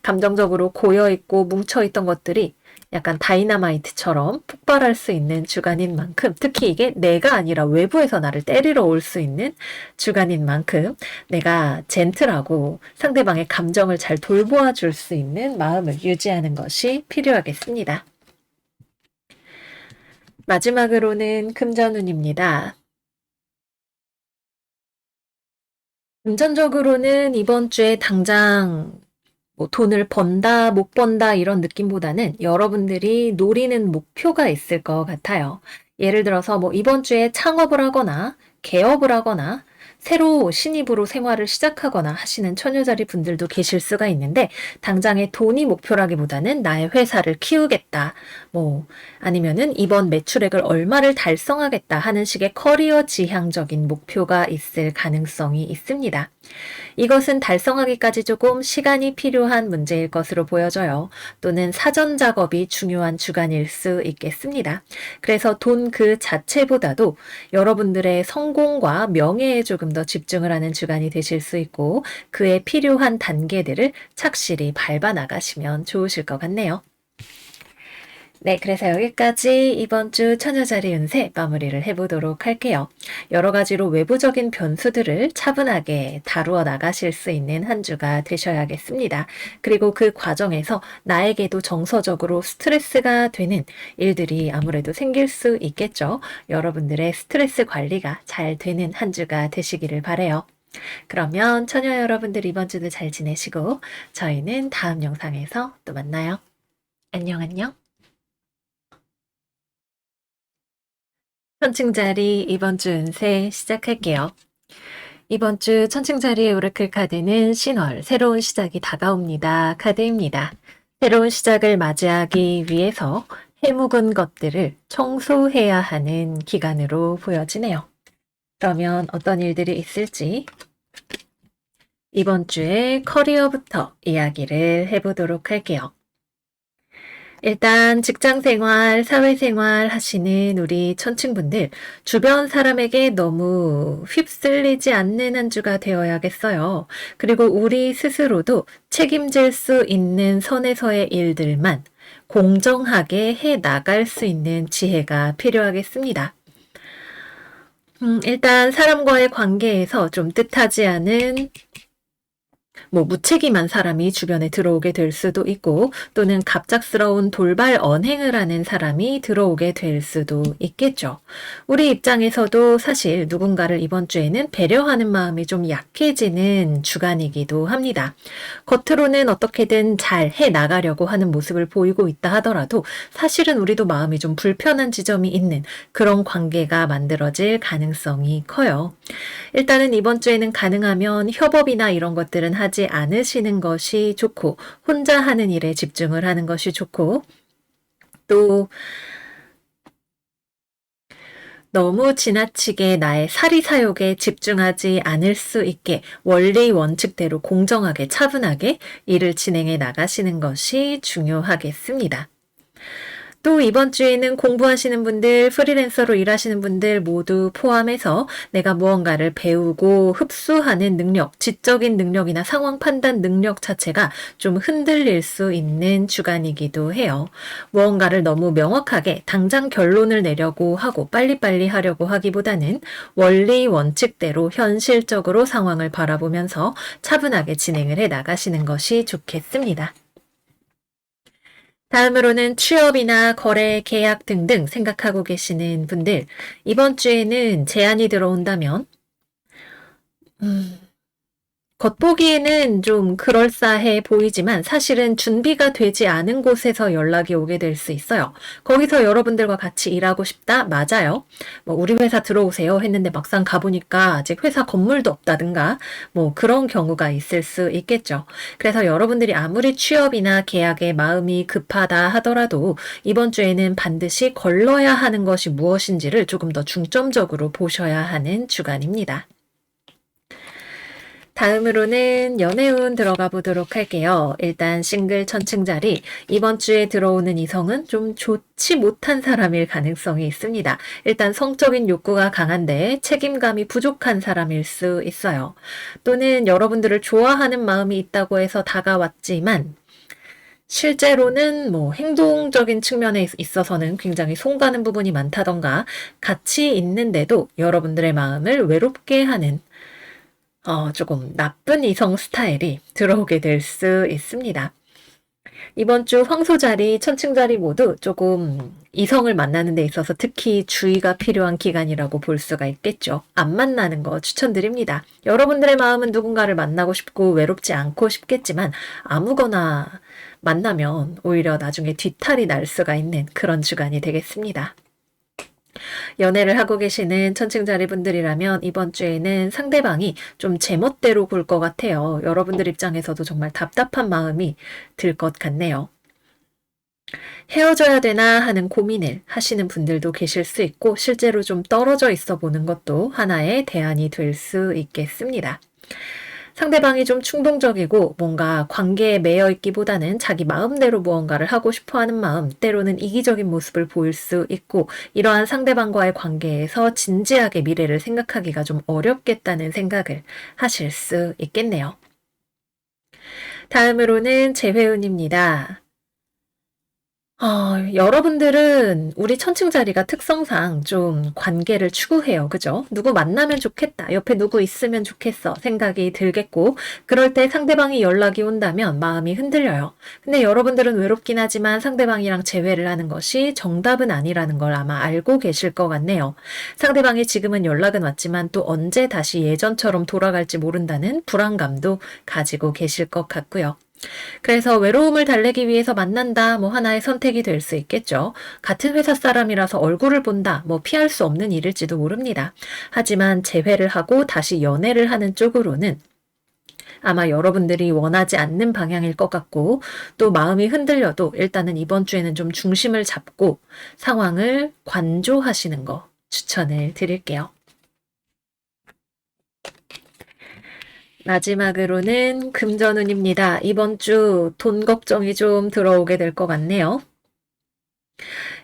감정적으로 고여있고 뭉쳐있던 것들이 약간 다이너마이트처럼 폭발할 수 있는 주간인 만큼 특히 이게 내가 아니라 외부에서 나를 때리러 올 수 있는 주간인 만큼 내가 젠틀하고 상대방의 감정을 잘 돌보아 줄 수 있는 마음을 유지하는 것이 필요하겠습니다. 마지막으로는 금전운입니다. 금전적으로는 이번 주에 당장 뭐 돈을 번다, 못 번다 이런 느낌보다는 여러분들이 노리는 목표가 있을 것 같아요. 예를 들어서 뭐 이번 주에 창업을 하거나 개업을 하거나 새로 신입으로 생활을 시작하거나 하시는 처녀자리 분들도 계실 수가 있는데 당장의 돈이 목표라기보다는 나의 회사를 키우겠다. 뭐 아니면은 이번 매출액을 얼마를 달성하겠다 하는 식의 커리어 지향적인 목표가 있을 가능성이 있습니다. 이것은 달성하기까지 조금 시간이 필요한 문제일 것으로 보여져요. 또는 사전 작업이 중요한 주간일 수 있겠습니다. 그래서 돈 그 자체보다도 여러분들의 성공과 명예에 조금 더 집중을 하는 주간이 되실 수 있고 그에 필요한 단계들을 착실히 밟아 나가시면 좋으실 것 같네요. 네, 그래서 여기까지 이번 주 처녀자리 운세 마무리를 해보도록 할게요. 여러 가지로 외부적인 변수들을 차분하게 다루어 나가실 수 있는 한 주가 되셔야겠습니다. 그리고 그 과정에서 나에게도 정서적으로 스트레스가 되는 일들이 아무래도 생길 수 있겠죠. 여러분들의 스트레스 관리가 잘 되는 한 주가 되시기를 바라요. 그러면 처녀 여러분들 이번 주도 잘 지내시고 저희는 다음 영상에서 또 만나요. 안녕 안녕. 천칭자리 이번 주 운세 시작할게요. 이번 주 천칭자리의 오라클 카드는 신월, 새로운 시작이 다가옵니다. 카드입니다. 새로운 시작을 맞이하기 위해서 해묵은 것들을 청소해야 하는 기간으로 보여지네요. 그러면 어떤 일들이 있을지 이번 주에 커리어부터 이야기를 해보도록 할게요. 일단 직장생활, 사회생활 하시는 우리 천층분들 주변 사람에게 너무 휩쓸리지 않는 한 주가 되어야겠어요. 그리고 우리 스스로도 책임질 수 있는 선에서의 일들만 공정하게 해 나갈 수 있는 지혜가 필요하겠습니다. 일단 사람과의 관계에서 좀 뜻하지 않은 무책임한 사람이 주변에 들어오게 될 수도 있고 또는 갑작스러운 돌발 언행을 하는 사람이 들어오게 될 수도 있겠죠. 우리 입장에서도 사실 누군가를 이번 주에는 배려하는 마음이 좀 약해지는 주간이기도 합니다. 겉으로는 어떻게든 잘 해나가려고 하는 모습을 보이고 있다 하더라도 사실은 우리도 마음이 좀 불편한 지점이 있는 그런 관계가 만들어질 가능성이 커요. 일단은 이번 주에는 가능하면 협업이나 이런 것들은 하지 않으시는 것이 좋고 혼자 하는 일에 집중을 하는 것이 좋고 또 너무 지나치게 나의 사리사욕에 집중하지 않을 수 있게 원리 원칙대로 공정하게 차분하게 일을 진행해 나가시는 것이 중요하겠습니다. 또 이번 주에는 공부하시는 분들, 프리랜서로 일하시는 분들 모두 포함해서 내가 무언가를 배우고 흡수하는 능력, 지적인 능력이나 상황 판단 능력 자체가 좀 흔들릴 수 있는 주간이기도 해요. 무언가를 너무 명확하게 당장 결론을 내려고 하고 빨리빨리 하려고 하기보다는 원리 원칙대로 현실적으로 상황을 바라보면서 차분하게 진행을 해 나가시는 것이 좋겠습니다. 다음으로는 취업이나 거래, 계약 등등 생각하고 계시는 분들, 이번 주에는 제안이 들어온다면, 겉보기에는 좀 그럴싸해 보이지만 사실은 준비가 되지 않은 곳에서 연락이 오게 될 수 있어요. 거기서 여러분들과 같이 일하고 싶다? 맞아요. 뭐 우리 회사 들어오세요 했는데 막상 가보니까 아직 회사 건물도 없다든가 뭐 그런 경우가 있을 수 있겠죠. 그래서 여러분들이 아무리 취업이나 계약에 마음이 급하다 하더라도 이번 주에는 반드시 걸러야 하는 것이 무엇인지를 조금 더 중점적으로 보셔야 하는 주간입니다. 다음으로는 연애운 들어가 보도록 할게요. 일단 싱글 천칭자리, 이번 주에 들어오는 이성은 좀 좋지 못한 사람일 가능성이 있습니다. 일단 성적인 욕구가 강한데 책임감이 부족한 사람일 수 있어요. 또는 여러분들을 좋아하는 마음이 있다고 해서 다가왔지만 실제로는 뭐 행동적인 측면에 있어서는 굉장히 송가는 부분이 많다던가 같이 있는데도 여러분들의 마음을 외롭게 하는 조금 나쁜 이성 스타일이 들어오게 될 수 있습니다. 이번 주 황소자리, 천칭자리 모두 조금 이성을 만나는 데 있어서 특히 주의가 필요한 기간이라고 볼 수가 있겠죠. 안 만나는 거 추천드립니다. 여러분들의 마음은 누군가를 만나고 싶고 외롭지 않고 싶겠지만 아무거나 만나면 오히려 나중에 뒤탈이 날 수가 있는 그런 주간이 되겠습니다. 연애를 하고 계시는 천칭자리 분들이라면 이번 주에는 상대방이 좀 제멋대로 굴 것 같아요. 여러분들 입장에서도 정말 답답한 마음이 들 것 같네요. 헤어져야 되나 하는 고민을 하시는 분들도 계실 수 있고 실제로 좀 떨어져 있어 보는 것도 하나의 대안이 될 수 있겠습니다. 상대방이 좀 충동적이고 뭔가 관계에 매여 있기보다는 자기 마음대로 무언가를 하고 싶어 하는 마음, 때로는 이기적인 모습을 보일 수 있고 이러한 상대방과의 관계에서 진지하게 미래를 생각하기가 좀 어렵겠다는 생각을 하실 수 있겠네요. 다음으로는 재회운입니다. 여러분들은 우리 천칭자리가 특성상 좀 관계를 추구해요. 그죠? 누구 만나면 좋겠다. 옆에 누구 있으면 좋겠어. 생각이 들겠고, 그럴 때 상대방이 연락이 온다면 마음이 흔들려요. 근데 여러분들은 외롭긴 하지만 상대방이랑 재회를 하는 것이 정답은 아니라는 걸 아마 알고 계실 것 같네요. 상대방이 지금은 연락은 왔지만 또 언제 다시 예전처럼 돌아갈지 모른다는 불안감도 가지고 계실 것 같고요. 그래서 외로움을 달래기 위해서 만난다, 뭐 하나의 선택이 될 수 있겠죠. 같은 회사 사람이라서 얼굴을 본다, 뭐 피할 수 없는 일일지도 모릅니다. 하지만 재회를 하고 다시 연애를 하는 쪽으로는 아마 여러분들이 원하지 않는 방향일 것 같고 또 마음이 흔들려도 일단은 이번 주에는 좀 중심을 잡고 상황을 관조하시는 거 추천을 드릴게요. 마지막으로는 금전운입니다. 이번 주 돈 걱정이 좀 들어오게 될 것 같네요.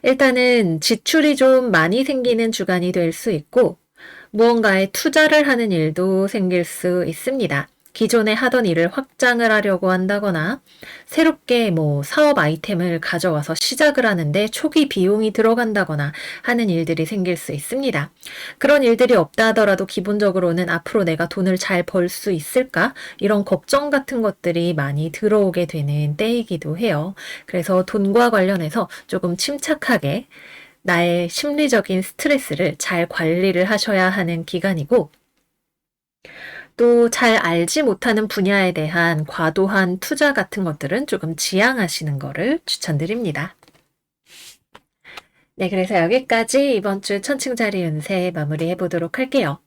일단은 지출이 좀 많이 생기는 주간이 될 수 있고 무언가에 투자를 하는 일도 생길 수 있습니다. 기존에 하던 일을 확장을 하려고 한다거나 새롭게 뭐 사업 아이템을 가져와서 시작을 하는데 초기 비용이 들어간다거나 하는 일들이 생길 수 있습니다. 그런 일들이 없다 하더라도 기본적으로는 앞으로 내가 돈을 잘 벌 수 있을까? 이런 걱정 같은 것들이 많이 들어오게 되는 때이기도 해요. 그래서 돈과 관련해서 조금 침착하게 나의 심리적인 스트레스를 잘 관리를 하셔야 하는 기간이고 또 잘 알지 못하는 분야에 대한 과도한 투자 같은 것들은 조금 지양하시는 거를 추천드립니다. 네, 그래서 여기까지 이번 주 천칭자리 운세 마무리해 보도록 할게요.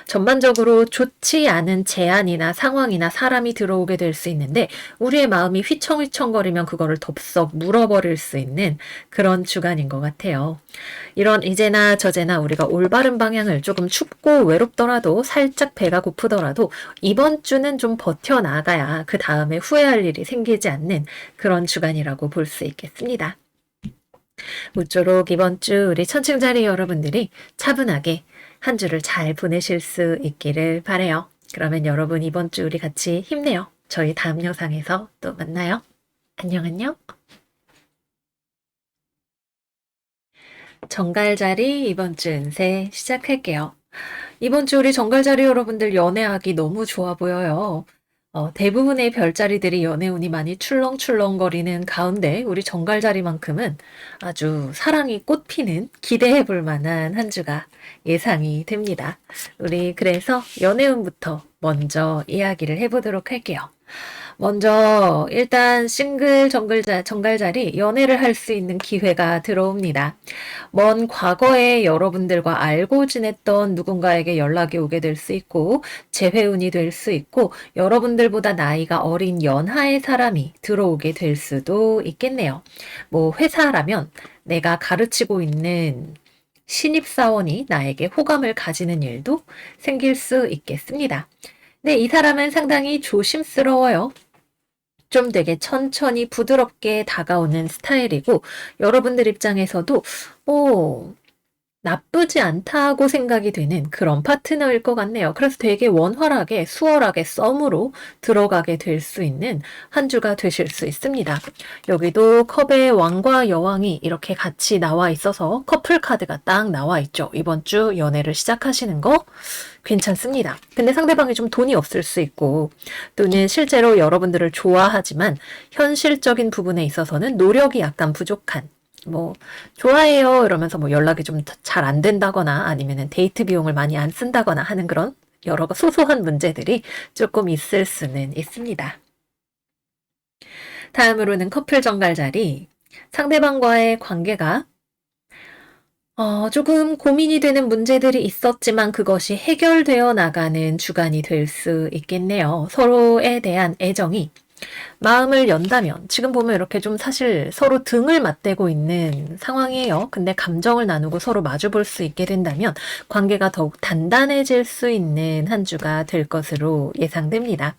전반적으로 좋지 않은 제안이나 상황이나 사람이 들어오게 될 수 있는데 우리의 마음이 휘청휘청거리면 그거를 덥석 물어버릴 수 있는 그런 주간인 것 같아요. 이런 이제나 저제나 우리가 올바른 방향을 조금 춥고 외롭더라도 살짝 배가 고프더라도 이번 주는 좀 버텨나가야 그 다음에 후회할 일이 생기지 않는 그런 주간이라고 볼 수 있겠습니다. 모쪼록 이번 주 우리 천칭자리 여러분들이 차분하게 한 주를 잘 보내실 수 있기를 바라요. 그러면 여러분 이번 주 우리 같이 힘내요. 저희 다음 영상에서 또 만나요. 안녕 안녕. 정갈자리 이번 주 운세 시작할게요. 이번 주 우리 정갈자리 여러분들 연애하기 너무 좋아 보여요. 대부분의 별자리들이 연애운이 많이 출렁출렁거리는 가운데 우리 정갈자리만큼은 아주 사랑이 꽃피는 기대해 볼 만한 한 주가 예상이 됩니다. 우리 그래서 연애운부터 먼저 이야기를 해보도록 할게요. 먼저 일단 싱글 정갈자리 연애를 할 수 있는 기회가 들어옵니다. 먼 과거에 여러분들과 알고 지냈던 누군가에게 연락이 오게 될 수 있고 재회운이 될 수 있고 여러분들보다 나이가 어린 연하의 사람이 들어오게 될 수도 있겠네요. 뭐 회사라면 내가 가르치고 있는 신입사원이 나에게 호감을 가지는 일도 생길 수 있겠습니다. 근데 이 사람은 상당히 조심스러워요. 좀 되게 천천히 부드럽게 다가오는 스타일이고 여러분들 입장에서도 나쁘지 않다고 생각이 되는 그런 파트너일 것 같네요. 그래서 되게 원활하게 수월하게 썸으로 들어가게 될 수 있는 한 주가 되실 수 있습니다. 여기도 컵의 왕과 여왕이 이렇게 같이 나와 있어서 커플 카드가 딱 나와 있죠. 이번 주 연애를 시작하시는 거 괜찮습니다. 근데 상대방이 좀 돈이 없을 수 있고 또는 실제로 여러분들을 좋아하지만 현실적인 부분에 있어서는 노력이 약간 부족한 좋아해요 이러면서 연락이 좀 잘 안 된다거나 아니면은 데이트 비용을 많이 안 쓴다거나 하는 그런 여러 소소한 문제들이 조금 있을 수는 있습니다. 다음으로는 커플 정갈자리. 상대방과의 관계가 조금 고민이 되는 문제들이 있었지만 그것이 해결되어 나가는 주간이 될 수 있겠네요. 서로에 대한 애정이 마음을 연다면 지금 보면 이렇게 좀 사실 서로 등을 맞대고 있는 상황이에요. 근데 감정을 나누고 서로 마주 볼 수 있게 된다면 관계가 더욱 단단해질 수 있는 한 주가 될 것으로 예상됩니다.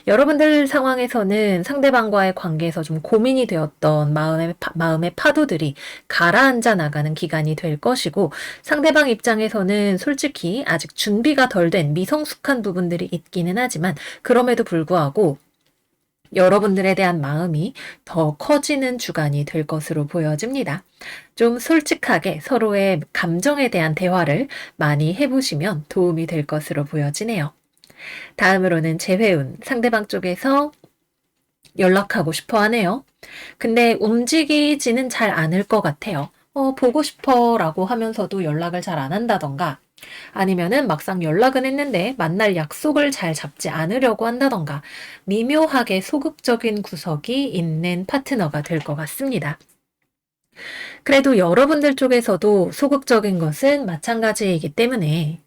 여러분들 상황에서는 상대방과의 관계에서 좀 고민이 되었던 마음의 파도들이 가라앉아 나가는 기간이 될 것이고 상대방 입장에서는 솔직히 아직 준비가 덜 된 미성숙한 부분들이 있기는 하지만 그럼에도 불구하고 여러분들에 대한 마음이 더 커지는 주간이 될 것으로 보여집니다. 좀 솔직하게 서로의 감정에 대한 대화를 많이 해보시면 도움이 될 것으로 보여지네요. 다음으로는 재회운, 상대방 쪽에서 연락하고 싶어 하네요. 근데 움직이지는 잘 않을 것 같아요. 보고 싶어 라고 하면서도 연락을 잘 안 한다던가 아니면은 막상 연락은 했는데 만날 약속을 잘 잡지 않으려고 한다던가 미묘하게 소극적인 구석이 있는 파트너가 될 것 같습니다. 그래도 여러분들 쪽에서도 소극적인 것은 마찬가지이기 때문에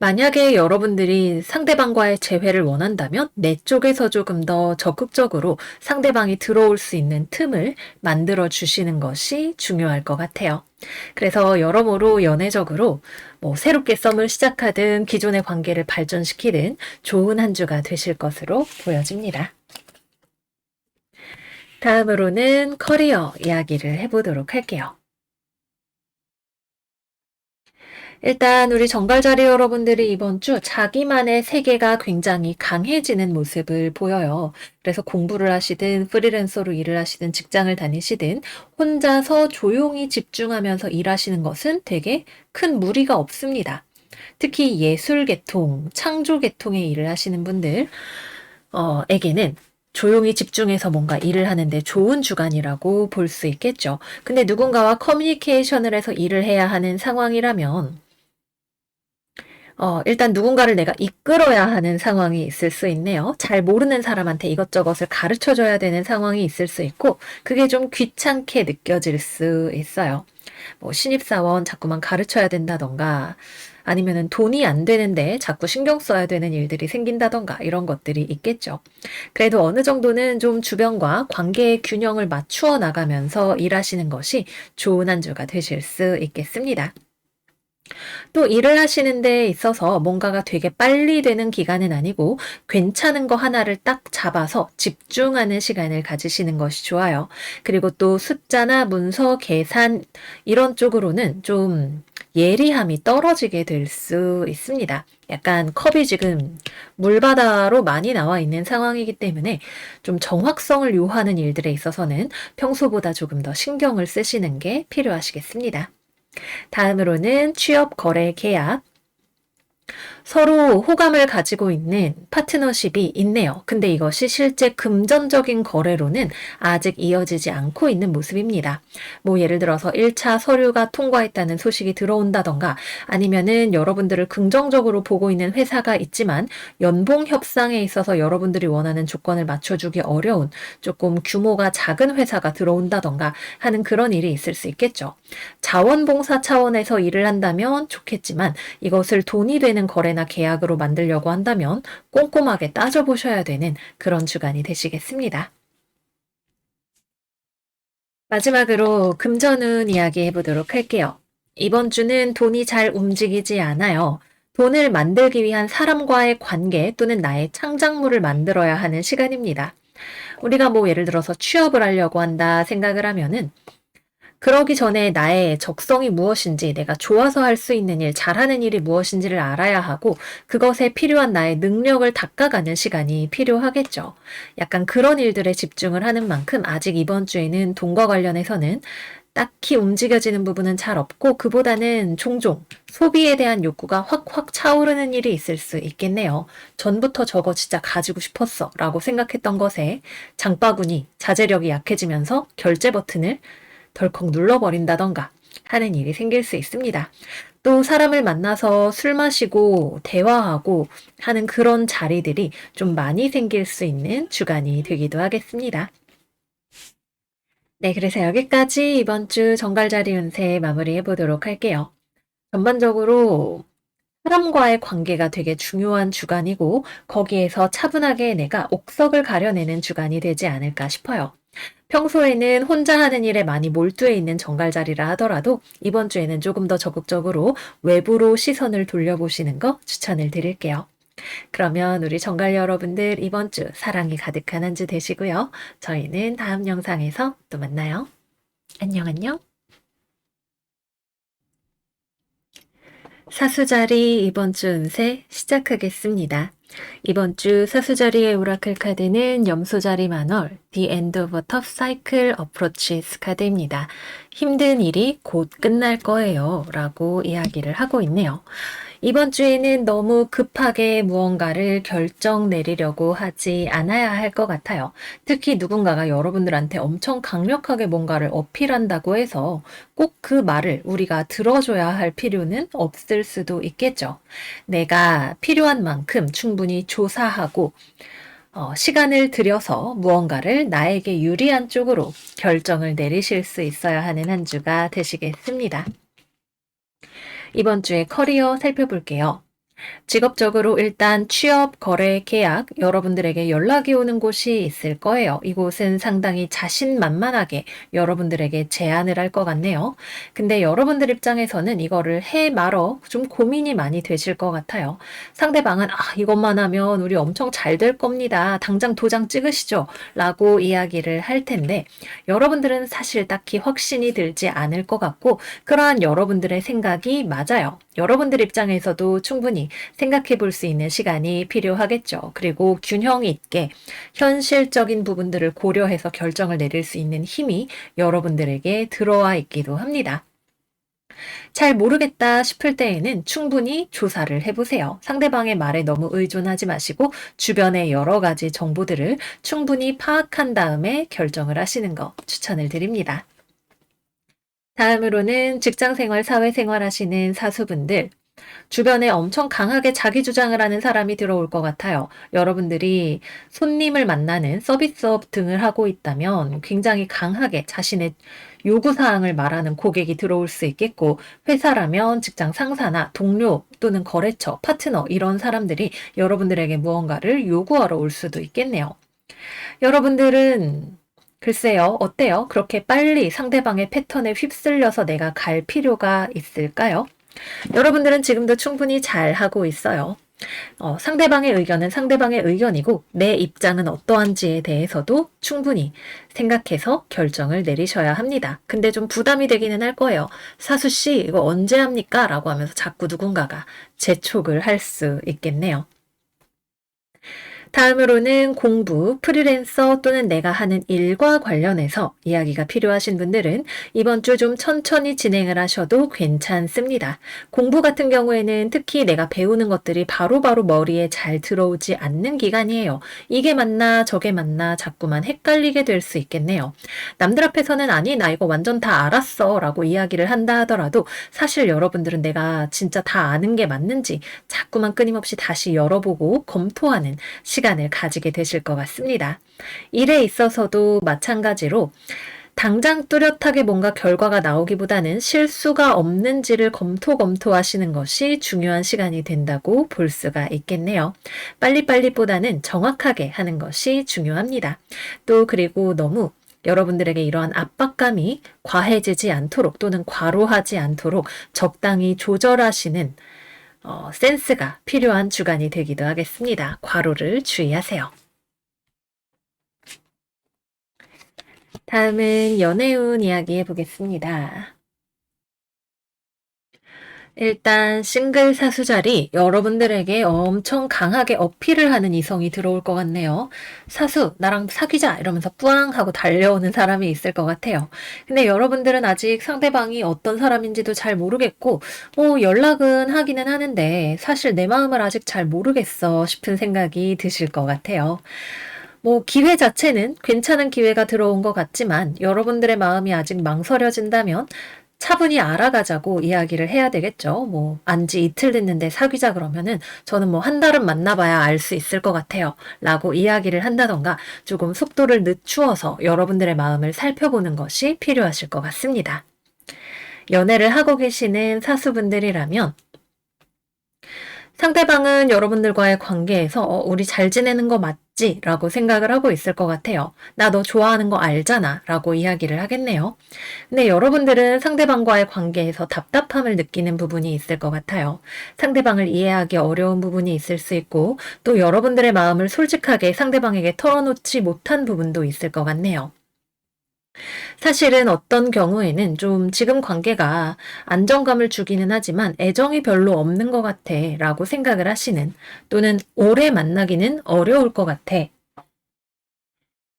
만약에 여러분들이 상대방과의 재회를 원한다면 내 쪽에서 조금 더 적극적으로 상대방이 들어올 수 있는 틈을 만들어 주시는 것이 중요할 것 같아요. 그래서 여러모로 연애적으로 새롭게 썸을 시작하든 기존의 관계를 발전시키든 좋은 한 주가 되실 것으로 보여집니다. 다음으로는 커리어 이야기를 해보도록 할게요. 일단 우리 정갈자리 여러분들이 이번 주 자기만의 세계가 굉장히 강해지는 모습을 보여요. 그래서 공부를 하시든 프리랜서로 일을 하시든 직장을 다니시든 혼자서 조용히 집중하면서 일하시는 것은 되게 큰 무리가 없습니다. 특히 예술 계통, 창조 계통의 일을 하시는 분들 에게는 조용히 집중해서 뭔가 일을 하는데 좋은 주간이라고 볼 수 있겠죠. 근데 누군가와 커뮤니케이션을 해서 일을 해야 하는 상황이라면 일단 누군가를 내가 이끌어야 하는 상황이 있을 수 있네요. 잘 모르는 사람한테 이것저것을 가르쳐 줘야 되는 상황이 있을 수 있고 그게 좀 귀찮게 느껴질 수 있어요. 신입사원 자꾸만 가르쳐야 된다던가 아니면은 돈이 안 되는데 자꾸 신경 써야 되는 일들이 생긴다던가 이런 것들이 있겠죠. 그래도 어느 정도는 좀 주변과 관계의 균형을 맞추어 나가면서 일하시는 것이 좋은 한 주가 되실 수 있겠습니다. 또 일을 하시는 데 있어서 뭔가가 되게 빨리 되는 기간은 아니고 괜찮은 거 하나를 딱 잡아서 집중하는 시간을 가지시는 것이 좋아요. 그리고 또 숫자나 문서, 계산 이런 쪽으로는 좀 예리함이 떨어지게 될 수 있습니다. 약간 컵이 지금 물바다로 많이 나와 있는 상황이기 때문에 좀 정확성을 요하는 일들에 있어서는 평소보다 조금 더 신경을 쓰시는 게 필요하시겠습니다. 다음으로는 취업, 거래, 계약. 서로 호감을 가지고 있는 파트너십이 있네요. 근데 이것이 실제 금전적인 거래로는 아직 이어지지 않고 있는 모습입니다. 뭐 예를 들어서 1차 서류가 통과했다는 소식이 들어온다던가 아니면은 여러분들을 긍정적으로 보고 있는 회사가 있지만 연봉 협상에 있어서 여러분들이 원하는 조건을 맞춰주기 어려운 조금 규모가 작은 회사가 들어온다던가 하는 그런 일이 있을 수 있겠죠. 자원봉사 차원에서 일을 한다면 좋겠지만 이것을 돈이 되는 거래나 계약으로 만들려고 한다면 꼼꼼하게 따져보셔야 되는 그런 주간이 되시겠습니다. 마지막으로 금전운 이야기해 보도록 할게요. 이번 주는 돈이 잘 움직이지 않아요. 돈을 만들기 위한 사람과의 관계 또는 나의 창작물을 만들어야 하는 시간입니다. 우리가 뭐 예를 들어서 취업을 하려고 한다 생각을 하면은 그러기 전에 나의 적성이 무엇인지, 내가 좋아서 할 수 있는 일, 잘하는 일이 무엇인지를 알아야 하고, 그것에 필요한 나의 능력을 닦아가는 시간이 필요하겠죠. 약간 그런 일들에 집중을 하는 만큼 아직 이번 주에는 돈과 관련해서는 딱히 움직여지는 부분은 잘 없고, 그보다는 종종 소비에 대한 욕구가 확확 차오르는 일이 있을 수 있겠네요. 전부터 저거 진짜 가지고 싶었어 라고 생각했던 것에 장바구니, 자제력이 약해지면서 결제 버튼을 덜컥 눌러버린다던가 하는 일이 생길 수 있습니다. 또 사람을 만나서 술 마시고 대화하고 하는 그런 자리들이 좀 많이 생길 수 있는 주간이 되기도 하겠습니다. 네, 그래서 여기까지 이번 주 정갈자리 운세 마무리해 보도록 할게요. 전반적으로 사람과의 관계가 되게 중요한 주간이고 거기에서 차분하게 내가 옥석을 가려내는 주간이 되지 않을까 싶어요. 평소에는 혼자 하는 일에 많이 몰두해 있는 정갈자리라 하더라도 이번 주에는 조금 더 적극적으로 외부로 시선을 돌려보시는 거 추천을 드릴게요. 그러면 우리 정갈 여러분들 이번 주 사랑이 가득한 한 주 되시고요. 저희는 다음 영상에서 또 만나요. 안녕, 안녕. 사수자리 이번 주 운세 시작하겠습니다. 이번 주 사수자리의 오라클 카드는 염소자리 만월 The End of a Tough Cycle Approaches 카드입니다. 힘든 일이 곧 끝날 거예요 라고 이야기를 하고 있네요. 이번 주에는 너무 급하게 무언가를 결정 내리려고 하지 않아야 할 것 같아요. 특히 누군가가 여러분들한테 엄청 강력하게 뭔가를 어필한다고 해서 꼭 그 말을 우리가 들어줘야 할 필요는 없을 수도 있겠죠. 내가 필요한 만큼 충분히 조사하고 시간을 들여서 무언가를 나에게 유리한 쪽으로 결정을 내리실 수 있어야 하는 한 주가 되시겠습니다. 이번 주에 커리어 살펴볼게요. 직업적으로 일단 취업, 거래, 계약 여러분들에게 연락이 오는 곳이 있을 거예요. 이곳은 상당히 자신만만하게 여러분들에게 제안을 할 것 같네요. 근데 여러분들 입장에서는 이거를 해 말어 좀 고민이 많이 되실 것 같아요. 상대방은 이것만 하면 우리 엄청 잘 될 겁니다. 당장 도장 찍으시죠. 라고 이야기를 할 텐데 여러분들은 사실 딱히 확신이 들지 않을 것 같고 그러한 여러분들의 생각이 맞아요. 여러분들 입장에서도 충분히 생각해 볼 수 있는 시간이 필요하겠죠. 그리고 균형 있게 현실적인 부분들을 고려해서 결정을 내릴 수 있는 힘이 여러분들에게 들어와 있기도 합니다. 잘 모르겠다 싶을 때에는 충분히 조사를 해보세요. 상대방의 말에 너무 의존하지 마시고 주변의 여러 가지 정보들을 충분히 파악한 다음에 결정을 하시는 거 추천을 드립니다. 다음으로는 직장생활, 사회생활 하시는 사수분들, 주변에 엄청 강하게 자기 주장을 하는 사람이 들어올 것 같아요. 여러분들이 손님을 만나는 서비스업 등을 하고 있다면 굉장히 강하게 자신의 요구사항을 말하는 고객이 들어올 수 있겠고, 회사라면 직장 상사나 동료 또는 거래처, 파트너 이런 사람들이 여러분들에게 무언가를 요구하러 올 수도 있겠네요. 여러분들은 글쎄요, 어때요? 그렇게 빨리 상대방의 패턴에 휩쓸려서 내가 갈 필요가 있을까요? 여러분들은 지금도 충분히 잘 하고 있어요. 상대방의 의견은 상대방의 의견이고 내 입장은 어떠한지에 대해서도 충분히 생각해서 결정을 내리셔야 합니다. 근데 좀 부담이 되기는 할 거예요. 사수 씨, 이거 언제 합니까? 라고 하면서 자꾸 누군가가 재촉을 할 수 있겠네요. 다음으로는 공부, 프리랜서 또는 내가 하는 일과 관련해서 이야기가 필요하신 분들은 이번 주 좀 천천히 진행을 하셔도 괜찮습니다. 공부 같은 경우에는 특히 내가 배우는 것들이 바로바로 머리에 잘 들어오지 않는 기간이에요. 이게 맞나 저게 맞나 자꾸만 헷갈리게 될 수 있겠네요. 남들 앞에서는 아니 나 이거 완전 다 알았어 라고 이야기를 한다 하더라도 사실 여러분들은 내가 진짜 다 아는 게 맞는지 자꾸만 끊임없이 다시 열어보고 검토하는 시간을 가지게 되실 것 같습니다. 일에 있어서도 마찬가지로 당장 뚜렷하게 뭔가 결과가 나오기보다는 실수가 없는지를 검토하시는 것이 중요한 시간이 된다고 볼 수가 있겠네요. 빨리빨리보다는 정확하게 하는 것이 중요합니다. 또 그리고 너무 여러분들에게 이러한 압박감이 과해지지 않도록 또는 과로하지 않도록 적당히 조절하시는 센스가 필요한 주간이 되기도 하겠습니다. 과로를 주의하세요. 다음은 연애운 이야기 해보겠습니다. 일단 싱글 사수자리 여러분들에게 엄청 강하게 어필을 하는 이성이 들어올 것 같네요. 사수 나랑 사귀자 이러면서 뿌앙 하고 달려오는 사람이 있을 것 같아요. 근데 여러분들은 아직 상대방이 어떤 사람인지도 잘 모르겠고 연락은 하기는 하는데 사실 내 마음을 아직 잘 모르겠어 싶은 생각이 드실 것 같아요. 기회 자체는 괜찮은 기회가 들어온 것 같지만 여러분들의 마음이 아직 망설여진다면 차분히 알아가자고 이야기를 해야 되겠죠. 안지 이틀 됐는데 사귀자 그러면은 저는 한 달은 만나봐야 알 수 있을 것 같아요. 라고 이야기를 한다던가 조금 속도를 늦추어서 여러분들의 마음을 살펴보는 것이 필요하실 것 같습니다. 연애를 하고 계시는 사수분들이라면 상대방은 여러분들과의 관계에서 우리 잘 지내는 거 맞지? 라고 생각을 하고 있을 것 같아요. 나 너 좋아하는 거 알잖아 라고 이야기를 하겠네요. 근데 여러분들은 상대방과의 관계에서 답답함을 느끼는 부분이 있을 것 같아요. 상대방을 이해하기 어려운 부분이 있을 수 있고 또 여러분들의 마음을 솔직하게 상대방에게 털어놓지 못한 부분도 있을 것 같네요. 사실은 어떤 경우에는 좀 지금 관계가 안정감을 주기는 하지만 애정이 별로 없는 것 같아 라고 생각을 하시는 또는 오래 만나기는 어려울 것 같아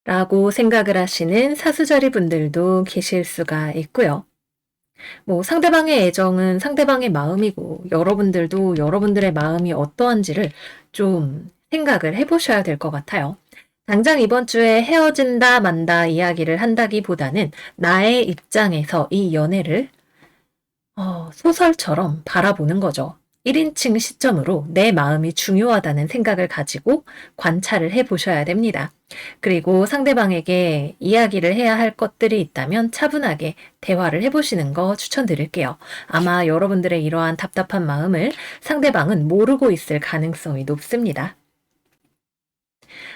라고 생각을 하시는 사수자리 분들도 계실 수가 있고요. 상대방의 애정은 상대방의 마음이고 여러분들도 여러분들의 마음이 어떠한지를 좀 생각을 해보셔야 될 것 같아요. 당장 이번 주에 헤어진다 만다 이야기를 한다기보다는 나의 입장에서 이 연애를 소설처럼 바라보는 거죠. 1인칭 시점으로 내 마음이 중요하다는 생각을 가지고 관찰을 해보셔야 됩니다. 그리고 상대방에게 이야기를 해야 할 것들이 있다면 차분하게 대화를 해보시는 거 추천드릴게요. 아마 여러분들의 이러한 답답한 마음을 상대방은 모르고 있을 가능성이 높습니다.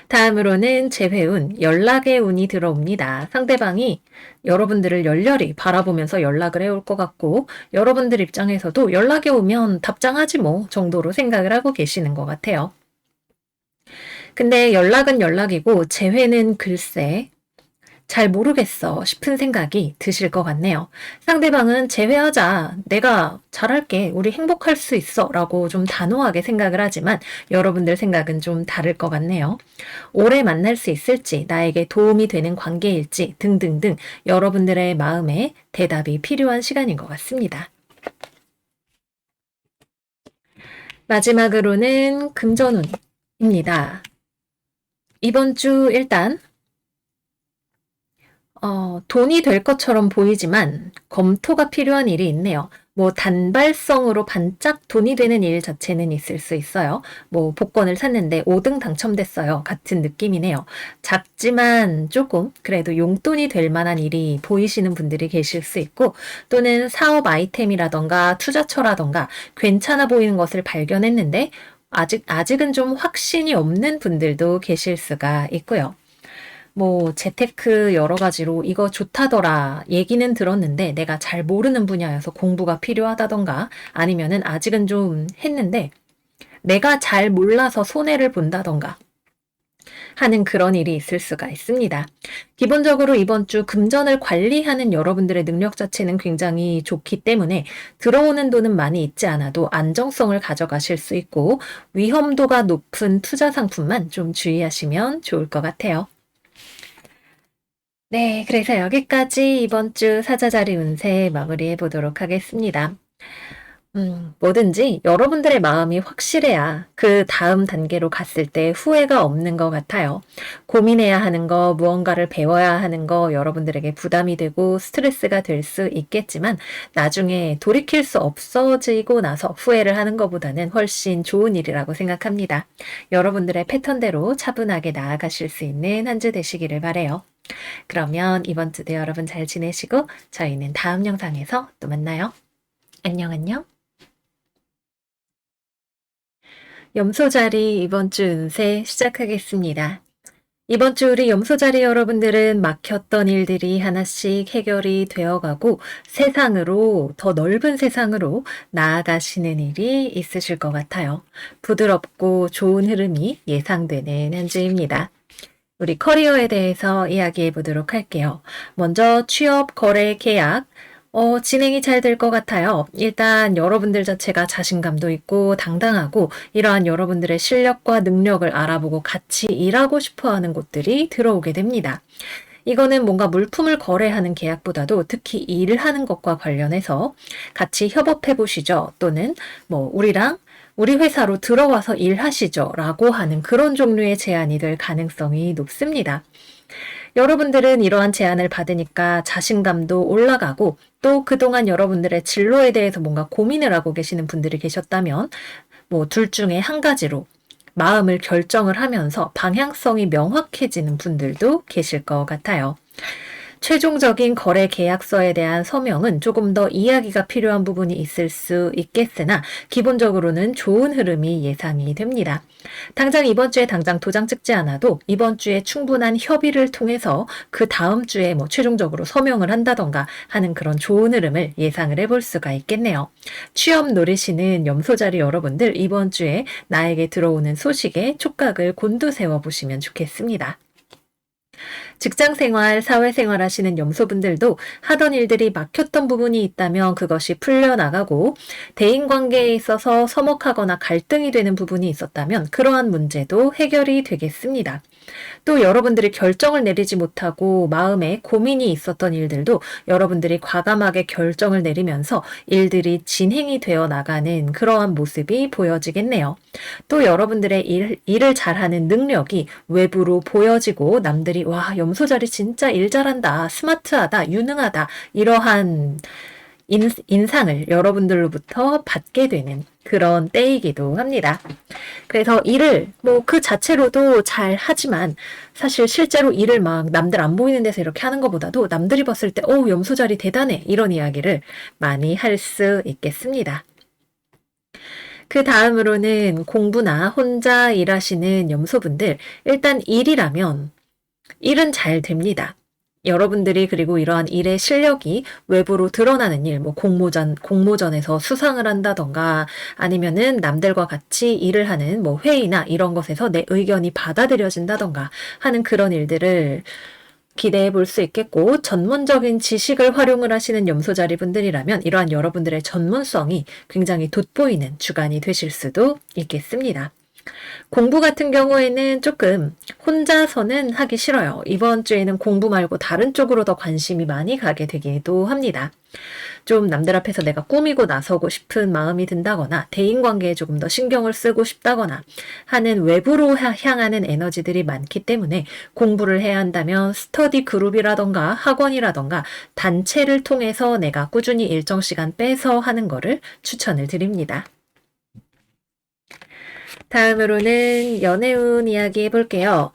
다음으로는 재회운, 연락의 운이 들어옵니다. 상대방이 여러분들을 열렬히 바라보면서 연락을 해올 것 같고 여러분들 입장에서도 연락이 오면 답장하지 뭐 정도로 생각을 하고 계시는 것 같아요. 근데 연락은 연락이고 재회는 글쎄 잘 모르겠어 싶은 생각이 드실 것 같네요. 상대방은 재회하자. 내가 잘할게. 우리 행복할 수 있어. 라고 좀 단호하게 생각을 하지만 여러분들 생각은 좀 다를 것 같네요. 오래 만날 수 있을지, 나에게 도움이 되는 관계일지 등등등 여러분들의 마음에 대답이 필요한 시간인 것 같습니다. 마지막으로는 금전운입니다. 이번 주 일단 돈이 될 것처럼 보이지만 검토가 필요한 일이 있네요. 단발성으로 반짝 돈이 되는 일 자체는 있을 수 있어요. 복권을 샀는데 5등 당첨됐어요. 같은 느낌이네요. 작지만 조금 그래도 용돈이 될 만한 일이 보이시는 분들이 계실 수 있고 또는 사업 아이템이라던가 투자처라던가 괜찮아 보이는 것을 발견했는데 아직은 좀 확신이 없는 분들도 계실 수가 있고요. 뭐 재테크 여러 가지로 이거 좋다더라 얘기는 들었는데 내가 잘 모르는 분야여서 공부가 필요하다던가 아니면은 아직은 좀 했는데 내가 잘 몰라서 손해를 본다던가 하는 그런 일이 있을 수가 있습니다. 기본적으로 이번 주 금전을 관리하는 여러분들의 능력 자체는 굉장히 좋기 때문에 들어오는 돈은 많이 있지 않아도 안정성을 가져가실 수 있고 위험도가 높은 투자 상품만 좀 주의하시면 좋을 것 같아요. 네, 그래서 여기까지 이번 주 사자자리 운세 마무리해 보도록 하겠습니다. 뭐든지 여러분들의 마음이 확실해야 그 다음 단계로 갔을 때 후회가 없는 것 같아요. 고민해야 하는 거, 무언가를 배워야 하는 거 여러분들에게 부담이 되고 스트레스가 될 수 있겠지만 나중에 돌이킬 수 없어지고 나서 후회를 하는 것보다는 훨씬 좋은 일이라고 생각합니다. 여러분들의 패턴대로 차분하게 나아가실 수 있는 한 주 되시기를 바라요. 그러면 이번 주도 여러분 잘 지내시고 저희는 다음 영상에서 또 만나요. 안녕 안녕. 염소자리 이번 주 운세 시작하겠습니다. 이번 주 우리 염소자리 여러분들은 막혔던 일들이 하나씩 해결이 되어가고 세상으로, 더 넓은 세상으로 나아가시는 일이 있으실 것 같아요. 부드럽고 좋은 흐름이 예상되는 한 주입니다. 우리 커리어에 대해서 이야기해 보도록 할게요. 먼저 취업, 거래, 계약, 진행이 잘 될 것 같아요. 일단 여러분들 자체가 자신감도 있고 당당하고 이러한 여러분들의 실력과 능력을 알아보고 같이 일하고 싶어 하는 곳들이 들어오게 됩니다. 이거는 뭔가 물품을 거래하는 계약보다도 특히 일을 하는 것과 관련해서 같이 협업해 보시죠. 또는 뭐 우리 회사로 들어와서 일하시죠. 라고 하는 그런 종류의 제안이 될 가능성이 높습니다. 여러분들은 이러한 제안을 받으니까 자신감도 올라가고 또 그동안 여러분들의 진로에 대해서 뭔가 고민을 하고 계시는 분들이 계셨다면 뭐 둘 중에 한 가지로 마음을 결정을 하면서 방향성이 명확해지는 분들도 계실 것 같아요. 최종적인 거래 계약서에 대한 서명은 조금 더 이야기가 필요한 부분이 있을 수 있겠으나 기본적으로는 좋은 흐름이 예상이 됩니다. 당장 이번 주에 당장 도장 찍지 않아도 이번 주에 충분한 협의를 통해서 그 다음 주에 뭐 최종적으로 서명을 한다던가 하는 그런 좋은 흐름을 예상을 해볼 수가 있겠네요. 취업 노리시는 염소자리 여러분들 이번 주에 나에게 들어오는 소식에 촉각을 곤두세워 보시면 좋겠습니다. 직장생활, 사회생활 하시는 염소분들도 하던 일들이 막혔던 부분이 있다면 그것이 풀려나가고 대인관계에 있어서 서먹하거나 갈등이 되는 부분이 있었다면 그러한 문제도 해결이 되겠습니다. 또 여러분들이 결정을 내리지 못하고 마음에 고민이 있었던 일들도 여러분들이 과감하게 결정을 내리면서 일들이 진행이 되어 나가는 그러한 모습이 보여지겠네요. 또 여러분들의 일을 잘하는 능력이 외부로 보여지고 남들이 와, 염소자리 진짜 일 잘한다, 스마트하다, 유능하다 이러한 인상을 여러분들로부터 받게 되는 그런 때이기도 합니다. 그래서 일을 뭐 그 자체로도 잘 하지만 사실 실제로 일을 막 남들 안 보이는 데서 이렇게 하는 것보다도 남들이 봤을 때 염소자리 대단해 이런 이야기를 많이 할 수 있겠습니다. 그 다음으로는 공부나 혼자 일하시는 염소분들 일단 일이라면 일은 잘 됩니다. 여러분들이 그리고 이러한 일의 실력이 외부로 드러나는 일, 뭐 공모전에서 수상을 한다던가 아니면은 남들과 같이 일을 하는 뭐 회의나 이런 것에서 내 의견이 받아들여진다던가 하는 그런 일들을 기대해 볼 수 있겠고 전문적인 지식을 활용을 하시는 염소자리 분들이라면 이러한 여러분들의 전문성이 굉장히 돋보이는 주간이 되실 수도 있겠습니다. 공부 같은 경우에는 조금 혼자서는 하기 싫어요. 이번 주에는 공부 말고 다른 쪽으로 더 관심이 많이 가게 되기도 합니다. 좀 남들 앞에서 내가 꾸미고 나서고 싶은 마음이 든다거나 대인관계에 조금 더 신경을 쓰고 싶다거나 하는 외부로 향하는 에너지들이 많기 때문에 공부를 해야 한다면 스터디 그룹이라던가 학원이라던가 단체를 통해서 내가 꾸준히 일정 시간 빼서 하는 거를 추천을 드립니다. 다음으로는 연애운 이야기 해볼게요.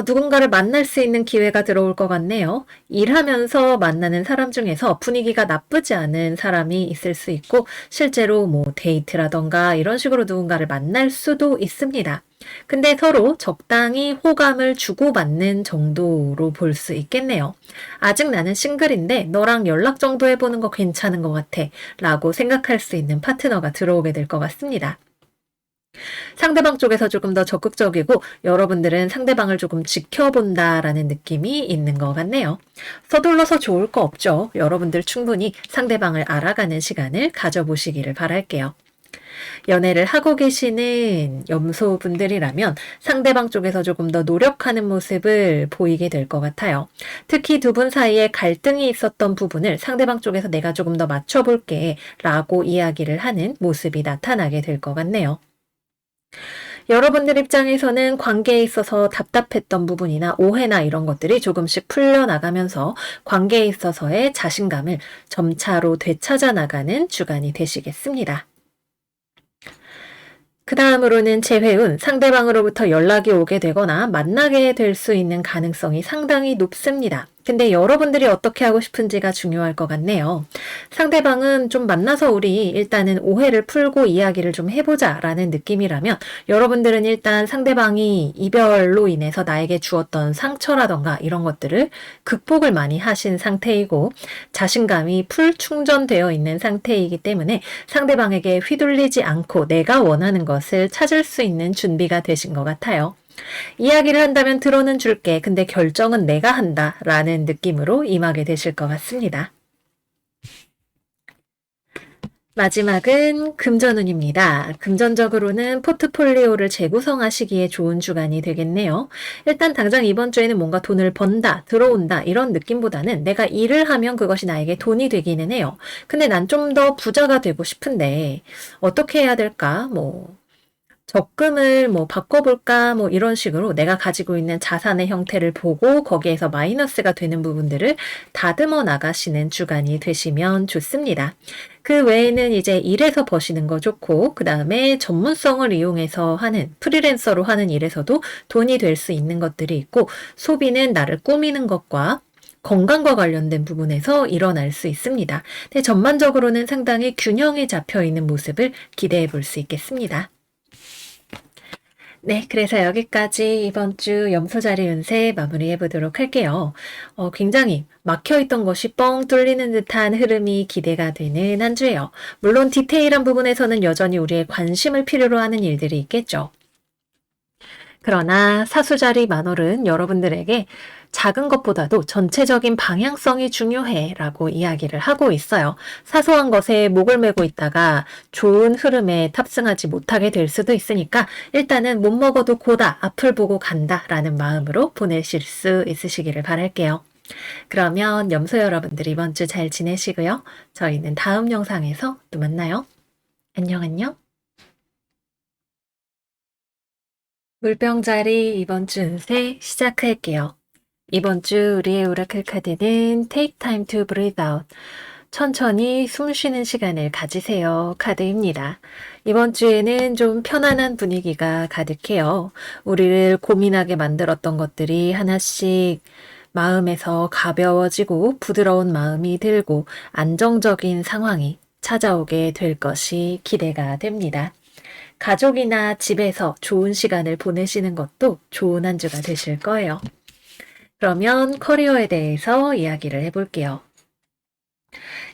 누군가를 만날 수 있는 기회가 들어올 것 같네요. 일하면서 만나는 사람 중에서 분위기가 나쁘지 않은 사람이 있을 수 있고 실제로 뭐 데이트라던가 이런 식으로 누군가를 만날 수도 있습니다. 근데 서로 적당히 호감을 주고받는 정도로 볼 수 있겠네요. 아직 나는 싱글인데 너랑 연락 정도 해보는 거 괜찮은 것 같아 라고 생각할 수 있는 파트너가 들어오게 될 것 같습니다. 상대방 쪽에서 조금 더 적극적이고 여러분들은 상대방을 조금 지켜본다라는 느낌이 있는 것 같네요. 서둘러서 좋을 거 없죠. 여러분들 충분히 상대방을 알아가는 시간을 가져보시기를 바랄게요. 연애를 하고 계시는 염소분들이라면 상대방 쪽에서 조금 더 노력하는 모습을 보이게 될 것 같아요. 특히 두 분 사이에 갈등이 있었던 부분을 상대방 쪽에서 내가 조금 더 맞춰볼게 라고 이야기를 하는 모습이 나타나게 될 것 같네요. 여러분들 입장에서는 관계에 있어서 답답했던 부분이나 오해나 이런 것들이 조금씩 풀려나가면서 관계에 있어서의 자신감을 점차로 되찾아 나가는 주간이 되시겠습니다. 그 다음으로는 재회운, 상대방으로부터 연락이 오게 되거나 만나게 될 수 있는 가능성이 상당히 높습니다. 근데 여러분들이 어떻게 하고 싶은지가 중요할 것 같네요. 상대방은 좀 만나서 우리 일단은 오해를 풀고 이야기를 좀 해보자 라는 느낌이라면 여러분들은 일단 상대방이 이별로 인해서 나에게 주었던 상처라던가 이런 것들을 극복을 많이 하신 상태이고 자신감이 풀 충전되어 있는 상태이기 때문에 상대방에게 휘둘리지 않고 내가 원하는 것을 찾을 수 있는 준비가 되신 것 같아요. 이야기를 한다면 들어는 줄게. 근데 결정은 내가 한다. 라는 느낌으로 임하게 되실 것 같습니다. 마지막은 금전운입니다. 금전적으로는 포트폴리오를 재구성하시기에 좋은 주간이 되겠네요. 일단 당장 이번 주에는 뭔가 돈을 번다, 들어온다 이런 느낌보다는 내가 일을 하면 그것이 나에게 돈이 되기는 해요. 근데 난 좀 더 부자가 되고 싶은데 어떻게 해야 될까? 적금을 바꿔볼까 이런 식으로 내가 가지고 있는 자산의 형태를 보고 거기에서 마이너스가 되는 부분들을 다듬어 나가시는 주간이 되시면 좋습니다. 그 외에는 이제 일에서 버시는 거 좋고 그 다음에 전문성을 이용해서 하는 프리랜서로 하는 일에서도 돈이 될 수 있는 것들이 있고 소비는 나를 꾸미는 것과 건강과 관련된 부분에서 일어날 수 있습니다. 근데 전반적으로는 상당히 균형이 잡혀 있는 모습을 기대해 볼 수 있겠습니다. 네, 그래서 여기까지 이번 주 염소자리 운세 마무리해 보도록 할게요. 굉장히 막혀있던 것이 뻥 뚫리는 듯한 흐름이 기대가 되는 한 주예요. 물론 디테일한 부분에서는 여전히 우리의 관심을 필요로 하는 일들이 있겠죠. 그러나 사수자리 만월은 여러분들에게 작은 것보다도 전체적인 방향성이 중요해 라고 이야기를 하고 있어요. 사소한 것에 목을 메고 있다가 좋은 흐름에 탑승하지 못하게 될 수도 있으니까 일단은 못 먹어도 고다 앞을 보고 간다 라는 마음으로 보내실 수 있으시기를 바랄게요. 그러면 염소 여러분들 이번 주 잘 지내시고요. 저희는 다음 영상에서 또 만나요. 안녕 안녕. 물병자리 이번 주 운세 시작할게요. 이번 주 우리의 오라클 카드는 Take time to breathe out. 천천히 숨 쉬는 시간을 가지세요 카드입니다. 이번 주에는 좀 편안한 분위기가 가득해요. 우리를 고민하게 만들었던 것들이 하나씩 마음에서 가벼워지고 부드러운 마음이 들고 안정적인 상황이 찾아오게 될 것이 기대가 됩니다. 가족이나 집에서 좋은 시간을 보내시는 것도 좋은 한 주가 되실 거예요. 그러면 커리어에 대해서 이야기를 해볼게요.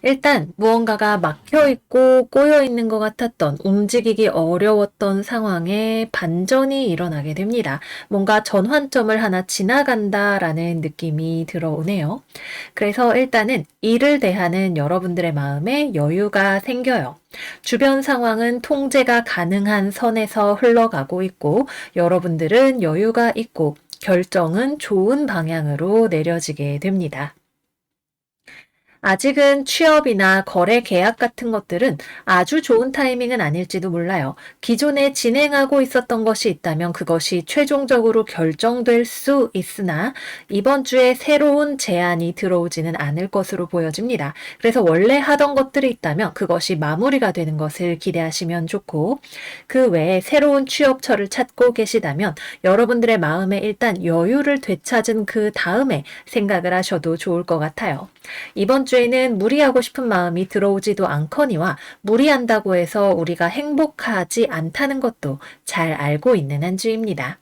일단 무언가가 막혀있고 꼬여있는 것 같았던 움직이기 어려웠던 상황에 반전이 일어나게 됩니다. 뭔가 전환점을 하나 지나간다라는 느낌이 들어오네요. 그래서 일단은 일을 대하는 여러분들의 마음에 여유가 생겨요. 주변 상황은 통제가 가능한 선에서 흘러가고 있고 여러분들은 여유가 있고 결정은 좋은 방향으로 내려지게 됩니다. 아직은 취업이나 거래 계약 같은 것들은 아주 좋은 타이밍은 아닐지도 몰라요. 기존에 진행하고 있었던 것이 있다면 그것이 최종적으로 결정될 수 있으나 이번 주에 새로운 제안이 들어오지는 않을 것으로 보여집니다. 그래서 원래 하던 것들이 있다면 그것이 마무리가 되는 것을 기대하시면 좋고 그 외에 새로운 취업처를 찾고 계시다면 여러분들의 마음에 일단 여유를 되찾은 그 다음에 생각을 하셔도 좋을 것 같아요. 이번 주에는 무리하고 싶은 마음이 들어오지도 않거니와 무리한다고 해서 우리가 행복하지 않다는 것도 잘 알고 있는 한 주입니다.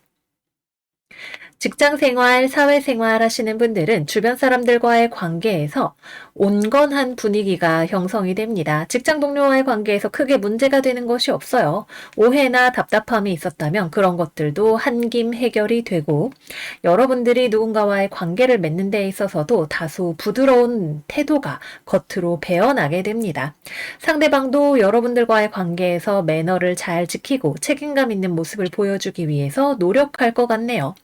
직장 생활, 사회 생활 하시는 분들은 주변 사람들과의 관계에서 온건한 분위기가 형성이 됩니다. 직장 동료와의 관계에서 크게 문제가 되는 것이 없어요. 오해나 답답함이 있었다면 그런 것들도 한김 해결이 되고 여러분들이 누군가와의 관계를 맺는 데 있어서도 다소 부드러운 태도가 겉으로 배어나게 됩니다. 상대방도 여러분들과의 관계에서 매너를 잘 지키고 책임감 있는 모습을 보여주기 위해서 노력할 것 같네요.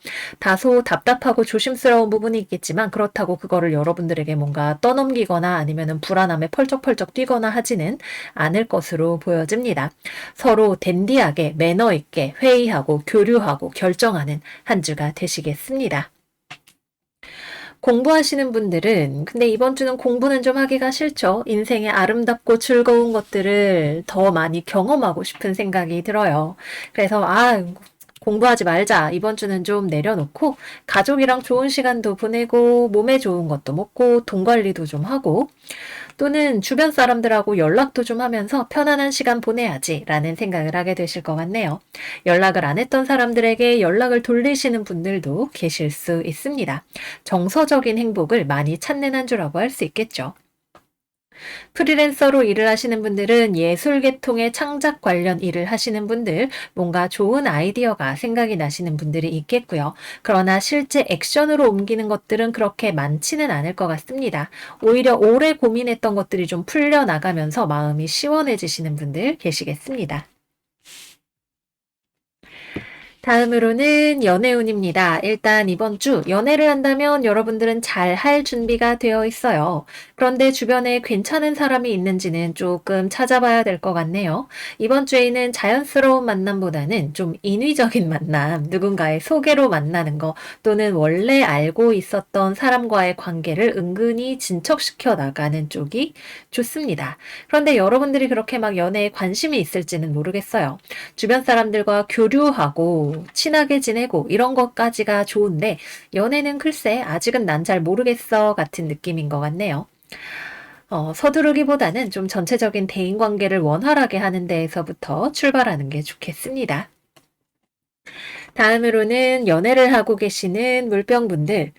다소 답답하고 조심스러운 부분이 있겠지만 그렇다고 그거를 여러분들에게 뭔가 떠넘기거나 아니면 불안함에 펄쩍펄쩍 뛰거나 하지는 않을 것으로 보여집니다. 서로 댄디하게 매너 있게 회의하고 교류하고 결정하는 한 주가 되시겠습니다. 공부하시는 분들은 근데 이번 주는 공부는 좀 하기가 싫죠. 인생의 아름답고 즐거운 것들을 더 많이 경험하고 싶은 생각이 들어요. 그래서 공부하지 말자. 이번 주는 좀 내려놓고 가족이랑 좋은 시간도 보내고 몸에 좋은 것도 먹고 돈 관리도 좀 하고 또는 주변 사람들하고 연락도 좀 하면서 편안한 시간 보내야지 라는 생각을 하게 되실 것 같네요. 연락을 안 했던 사람들에게 연락을 돌리시는 분들도 계실 수 있습니다. 정서적인 행복을 많이 찾는 한 주라고 할 수 있겠죠. 프리랜서로 일을 하시는 분들은 예술 계통의 창작 관련 일을 하시는 분들, 뭔가 좋은 아이디어가 생각이 나시는 분들이 있겠고요. 그러나 실제 액션으로 옮기는 것들은 그렇게 많지는 않을 것 같습니다. 오히려 오래 고민했던 것들이 좀 풀려나가면서 마음이 시원해지시는 분들 계시겠습니다. 다음으로는 연애운입니다. 일단 이번 주 연애를 한다면 여러분들은 잘 할 준비가 되어 있어요. 그런데 주변에 괜찮은 사람이 있는지는 조금 찾아봐야 될 것 같네요. 이번 주에는 자연스러운 만남보다는 좀 인위적인 만남, 누군가의 소개로 만나는 거 또는 원래 알고 있었던 사람과의 관계를 은근히 진척시켜 나가는 쪽이 좋습니다. 그런데 여러분들이 그렇게 막 연애에 관심이 있을지는 모르겠어요. 주변 사람들과 교류하고 친하게 지내고 이런 것까지가 좋은데 연애는 글쎄 아직은 난 잘 모르겠어 같은 느낌인 것 같네요. 서두르기보다는 좀 전체적인 대인관계를 원활하게 하는 데에서부터 출발하는 게 좋겠습니다. 다음으로는 연애를 하고 계시는 물병분들.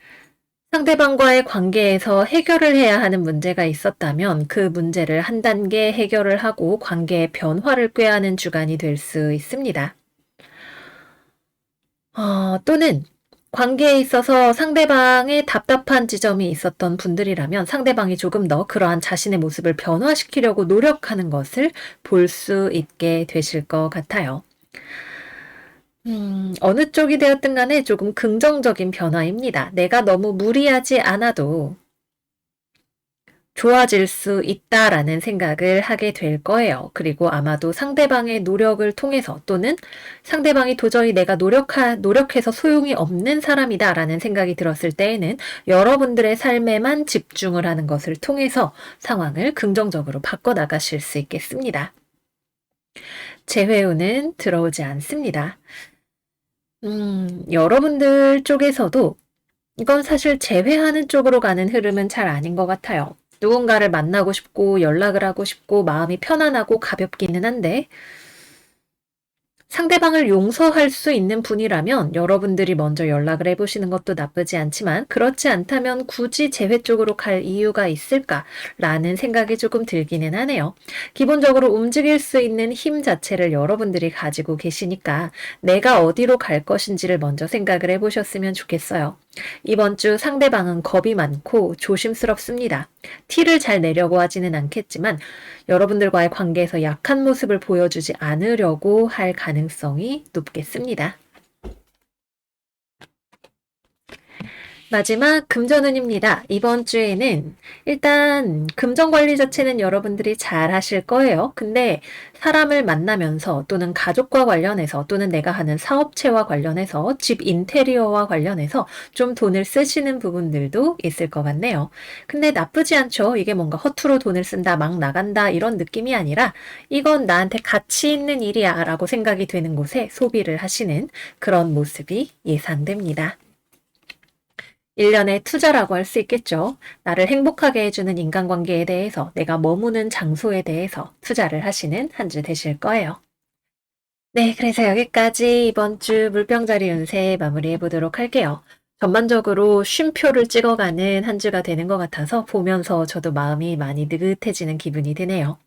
상대방과의 관계에서 해결을 해야 하는 문제가 있었다면 그 문제를 한 단계 해결을 하고 관계의 변화를 꾀하는 주간이 될 수 있습니다. 또는 관계에 있어서 상대방의 답답한 지점이 있었던 분들이라면 상대방이 조금 더 그러한 자신의 모습을 변화시키려고 노력하는 것을 볼 수 있게 되실 것 같아요. 어느 쪽이 되었든 간에 조금 긍정적인 변화입니다. 내가 너무 무리하지 않아도 좋아질 수 있다라는 생각을 하게 될 거예요. 그리고 아마도 상대방의 노력을 통해서 또는 상대방이 도저히 내가 노력해서 소용이 없는 사람이다라는 생각이 들었을 때에는 여러분들의 삶에만 집중을 하는 것을 통해서 상황을 긍정적으로 바꿔나가실 수 있겠습니다. 재회운은 들어오지 않습니다. 여러분들 쪽에서도 이건 사실 재회하는 쪽으로 가는 흐름은 잘 아닌 것 같아요. 누군가를 만나고 싶고 연락을 하고 싶고 마음이 편안하고 가볍기는 한데 상대방을 용서할 수 있는 분이라면 여러분들이 먼저 연락을 해보시는 것도 나쁘지 않지만 그렇지 않다면 굳이 재회 쪽으로 갈 이유가 있을까라는 생각이 조금 들기는 하네요. 기본적으로 움직일 수 있는 힘 자체를 여러분들이 가지고 계시니까 내가 어디로 갈 것인지를 먼저 생각을 해보셨으면 좋겠어요. 이번 주 상대방은 겁이 많고 조심스럽습니다. 티를 잘 내려고 하지는 않겠지만 여러분들과의 관계에서 약한 모습을 보여주지 않으려고 할 가능성이 높겠습니다. 마지막 금전운입니다. 이번 주에는 일단 금전 관리 자체는 여러분들이 잘 하실 거예요. 근데 사람을 만나면서 또는 가족과 관련해서 또는 내가 하는 사업체와 관련해서 집 인테리어와 관련해서 좀 돈을 쓰시는 부분들도 있을 것 같네요. 근데 나쁘지 않죠. 이게 뭔가 허투루 돈을 쓴다, 막 나간다 이런 느낌이 아니라 이건 나한테 가치 있는 일이야 라고 생각이 되는 곳에 소비를 하시는 그런 모습이 예상됩니다. 일련의 투자라고 할 수 있겠죠. 나를 행복하게 해주는 인간관계에 대해서, 내가 머무는 장소에 대해서 투자를 하시는 한 주 되실 거예요. 네, 그래서 여기까지 이번 주 물병자리 운세 마무리해 보도록 할게요. 전반적으로 쉼표를 찍어가는 한 주가 되는 것 같아서 보면서 저도 마음이 많이 느긋해지는 기분이 드네요.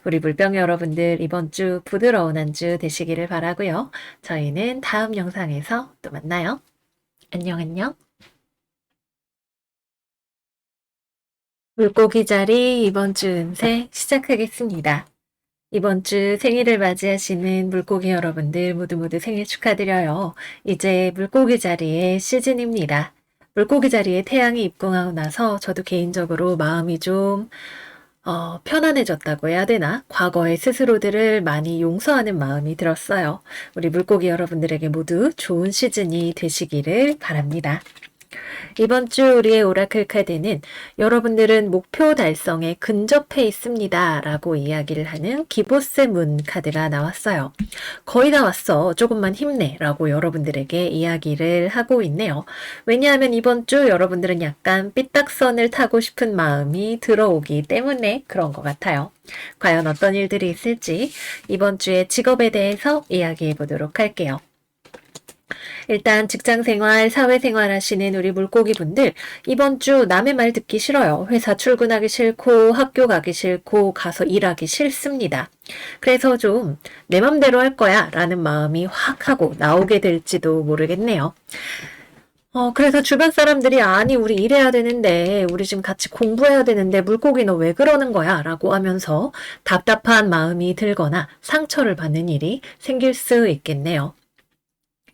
우리 물병 여러분들 이번 주 부드러운 한 주 되시기를 바라고요. 저희는 다음 영상에서 또 만나요. 안녕, 안녕. 물고기 자리 이번 주 운세 시작하겠습니다. 이번 주 생일을 맞이하시는 물고기 여러분들 모두 생일 축하드려요. 이제 물고기 자리의 시즌입니다. 물고기 자리에 태양이 입궁하고 나서 저도 개인적으로 마음이 좀 편안해졌다고 해야 되나? 과거의 스스로들을 많이 용서하는 마음이 들었어요. 우리 물고기 여러분들에게 모두 좋은 시즌이 되시기를 바랍니다. 이번 주 우리의 오라클 카드는 여러분들은 목표 달성에 근접해 있습니다 라고 이야기를 하는 기보스 문 카드가 나왔어요. 거의 다 왔어. 조금만 힘내 라고 여러분들에게 이야기를 하고 있네요. 왜냐하면 이번 주 여러분들은 약간 삐딱선을 타고 싶은 마음이 들어오기 때문에 그런 것 같아요. 과연 어떤 일들이 있을지 이번 주의 직업에 대해서 이야기해 보도록 할게요. 일단 직장생활, 사회생활 하시는 우리 물고기 분들 이번 주 남의 말 듣기 싫어요. 회사 출근하기 싫고 학교 가기 싫고 가서 일하기 싫습니다. 그래서 좀 내 맘대로 할 거야 라는 마음이 확 하고 나오게 될지도 모르겠네요. 그래서 주변 사람들이 아니 우리 일해야 되는데 우리 지금 같이 공부해야 되는데 물고기 너 왜 그러는 거야 라고 하면서 답답한 마음이 들거나 상처를 받는 일이 생길 수 있겠네요.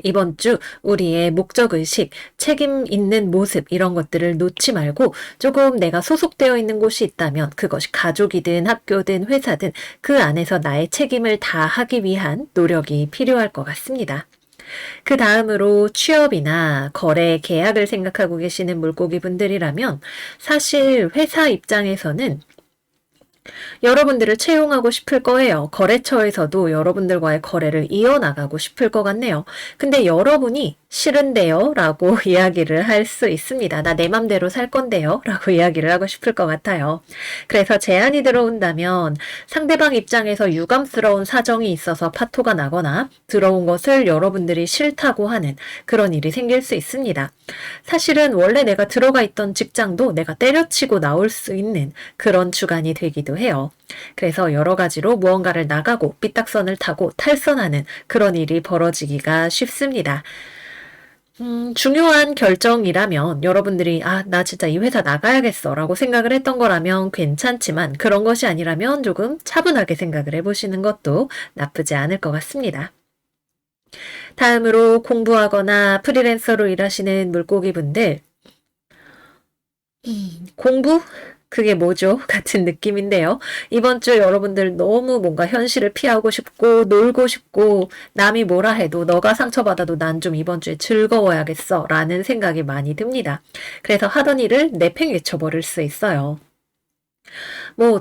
이번 주 우리의 목적의식, 책임 있는 모습 이런 것들을 놓지 말고 조금 내가 소속되어 있는 곳이 있다면 그것이 가족이든 학교든 회사든 그 안에서 나의 책임을 다하기 위한 노력이 필요할 것 같습니다. 그 다음으로 취업이나 거래, 계약을 생각하고 계시는 물고기 분들이라면 사실 회사 입장에서는 여러분들을 채용하고 싶을 거예요. 거래처에서도 여러분들과의 거래를 이어나가고 싶을 것 같네요. 근데 여러분이 싫은데요? 라고 이야기를 할 수 있습니다. 나 내 맘대로 살 건데요? 라고 이야기를 하고 싶을 것 같아요. 그래서 제안이 들어온다면 상대방 입장에서 유감스러운 사정이 있어서 파토가 나거나 들어온 것을 여러분들이 싫다고 하는 그런 일이 생길 수 있습니다. 사실은 원래 내가 들어가 있던 직장도 내가 때려치고 나올 수 있는 그런 주간이 되기도 해요. 그래서 여러 가지로 무언가를 나가고 삐딱선을 타고 탈선하는 그런 일이 벌어지기가 쉽습니다. 중요한 결정이라면 여러분들이 나 진짜 이 회사 나가야겠어 라고 생각을 했던 거라면 괜찮지만 그런 것이 아니라면 조금 차분하게 생각을 해보시는 것도 나쁘지 않을 것 같습니다. 다음으로 공부하거나 프리랜서로 일하시는 물고기 분들 공부? 그게 뭐죠? 같은 느낌인데요. 이번 주 여러분들 너무 뭔가 현실을 피하고 싶고 놀고 싶고 남이 뭐라 해도 너가 상처받아도 난 좀 이번 주에 즐거워야겠어 라는 생각이 많이 듭니다. 그래서 하던 일을 내팽개쳐 버릴 수 있어요.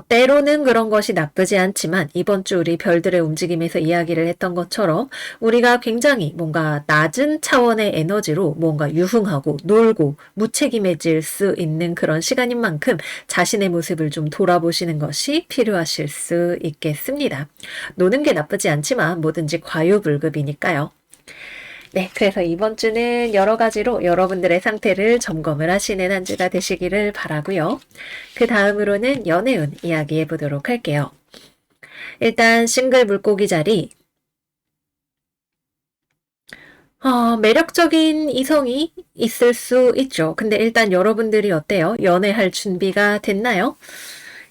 때로는 그런 것이 나쁘지 않지만 이번 주 우리 별들의 움직임에서 이야기를 했던 것처럼 우리가 굉장히 뭔가 낮은 차원의 에너지로 뭔가 유흥하고 놀고 무책임해질 수 있는 그런 시간인 만큼 자신의 모습을 좀 돌아보시는 것이 필요하실 수 있겠습니다. 노는 게 나쁘지 않지만 뭐든지 과유불급이니까요. 네, 그래서 이번 주는 여러 가지로 여러분들의 상태를 점검을 하시는 한 주가 되시기를 바라고요. 그 다음으로는 연애운 이야기해 보도록 할게요. 일단 싱글 물고기 자리 매력적인 이성이 있을 수 있죠. 근데 일단 여러분들이 어때요? 연애할 준비가 됐나요?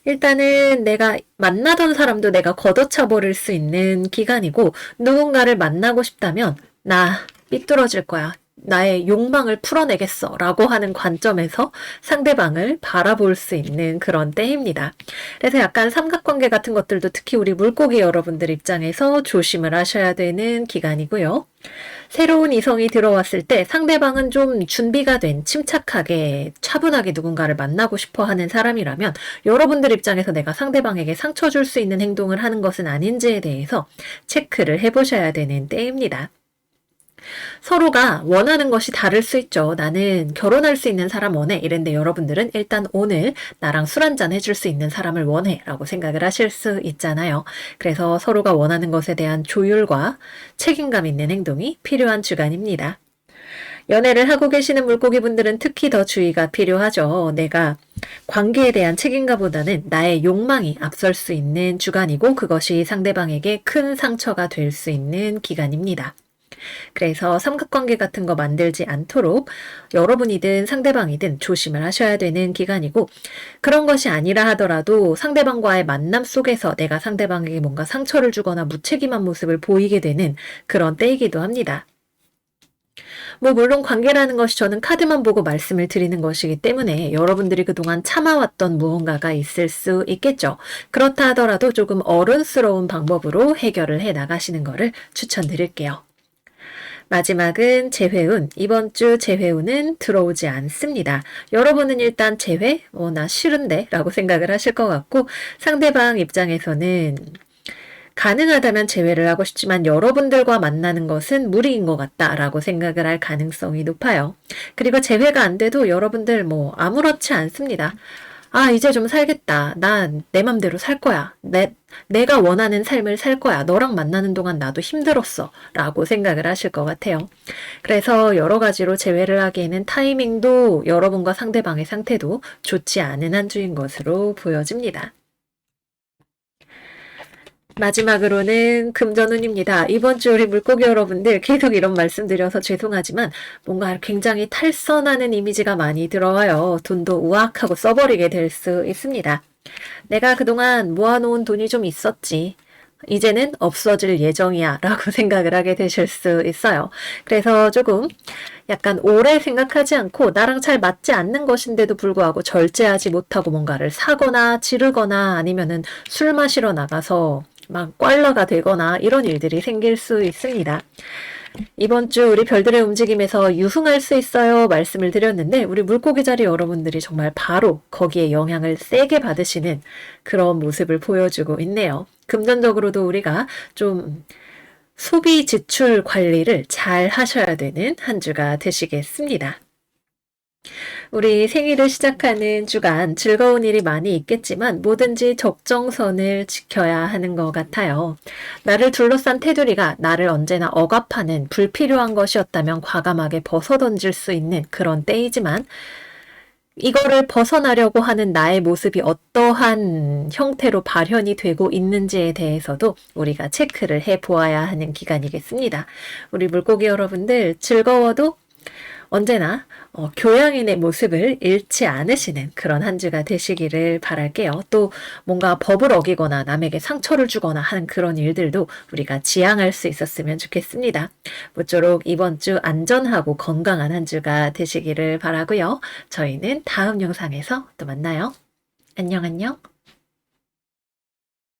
일단은 내가 만나던 사람도 내가 걷어차 버릴 수 있는 기간이고 누군가를 만나고 싶다면 나 삐뚤어질 거야. 나의 욕망을 풀어내겠어 라고 하는 관점에서 상대방을 바라볼 수 있는 그런 때입니다. 그래서 약간 삼각관계 같은 것들도 특히 우리 물고기 여러분들 입장에서 조심을 하셔야 되는 기간이고요. 새로운 이성이 들어왔을 때 상대방은 좀 준비가 된 침착하게 차분하게 누군가를 만나고 싶어 하는 사람이라면 여러분들 입장에서 내가 상대방에게 상처 줄 수 있는 행동을 하는 것은 아닌지에 대해서 체크를 해보셔야 되는 때입니다. 서로가 원하는 것이 다를 수 있죠. 나는 결혼할 수 있는 사람 원해. 이랬는데 여러분들은 일단 오늘 나랑 술 한잔 해줄 수 있는 사람을 원해. 라고 생각을 하실 수 있잖아요. 그래서 서로가 원하는 것에 대한 조율과 책임감 있는 행동이 필요한 주간입니다. 연애를 하고 계시는 물고기 분들은 특히 더 주의가 필요하죠. 내가 관계에 대한 책임감보다는 나의 욕망이 앞설 수 있는 주간이고 그것이 상대방에게 큰 상처가 될 수 있는 기간입니다. 그래서 삼각관계 같은 거 만들지 않도록 여러분이든 상대방이든 조심을 하셔야 되는 기간이고 그런 것이 아니라 하더라도 상대방과의 만남 속에서 내가 상대방에게 뭔가 상처를 주거나 무책임한 모습을 보이게 되는 그런 때이기도 합니다. 물론 관계라는 것이 저는 카드만 보고 말씀을 드리는 것이기 때문에 여러분들이 그동안 참아왔던 무언가가 있을 수 있겠죠. 그렇다 하더라도 조금 어른스러운 방법으로 해결을 해 나가시는 것을 추천드릴게요. 마지막은 재회운. 이번 주 재회운은 들어오지 않습니다. 여러분은 일단 재회? 나 싫은데? 라고 생각을 하실 것 같고 상대방 입장에서는 가능하다면 재회를 하고 싶지만 여러분들과 만나는 것은 무리인 것 같다라고 생각을 할 가능성이 높아요. 그리고 재회가 안 돼도 여러분들 아무렇지 않습니다. 이제 좀 살겠다. 난 내 맘대로 살 거야. 내가 원하는 삶을 살 거야. 너랑 만나는 동안 나도 힘들었어. 라고 생각을 하실 것 같아요. 그래서 여러 가지로 재회를 하기에는 타이밍도 여러분과 상대방의 상태도 좋지 않은 한 주인 것으로 보여집니다. 마지막으로는 금전운입니다. 이번 주 우리 물고기 여러분들 계속 이런 말씀 드려서 죄송하지만 뭔가 굉장히 탈선하는 이미지가 많이 들어와요. 돈도 우악하고 써버리게 될 수 있습니다. 내가 그동안 모아놓은 돈이 좀 있었지. 이제는 없어질 예정이야 라고 생각을 하게 되실 수 있어요. 그래서 조금 약간 오래 생각하지 않고 나랑 잘 맞지 않는 것인데도 불구하고 절제하지 못하고 뭔가를 사거나 지르거나 아니면은 술 마시러 나가서 막 꽐라가 되거나 이런 일들이 생길 수 있습니다. 이번 주 우리 별들의 움직임에서 유흥할 수 있어요 말씀을 드렸는데 우리 물고기 자리 여러분들이 정말 바로 거기에 영향을 세게 받으시는 그런 모습을 보여주고 있네요. 금전적으로도 우리가 좀 소비 지출 관리를 잘 하셔야 되는 한 주가 되시겠습니다. 우리 생일을 시작하는 주간 즐거운 일이 많이 있겠지만 뭐든지 적정선을 지켜야 하는 것 같아요. 나를 둘러싼 테두리가 나를 언제나 억압하는 불필요한 것이었다면 과감하게 벗어던질 수 있는 그런 때이지만 이거를 벗어나려고 하는 나의 모습이 어떠한 형태로 발현이 되고 있는지에 대해서도 우리가 체크를 해 보아야 하는 기간이겠습니다. 우리 물고기 여러분들 즐거워도 언제나 교양인의 모습을 잃지 않으시는 그런 한 주가 되시기를 바랄게요. 또 뭔가 법을 어기거나 남에게 상처를 주거나 하는 그런 일들도 우리가 지양할 수 있었으면 좋겠습니다. 모쪼록 이번 주 안전하고 건강한 한 주가 되시기를 바라고요. 저희는 다음 영상에서 또 만나요. 안녕 안녕.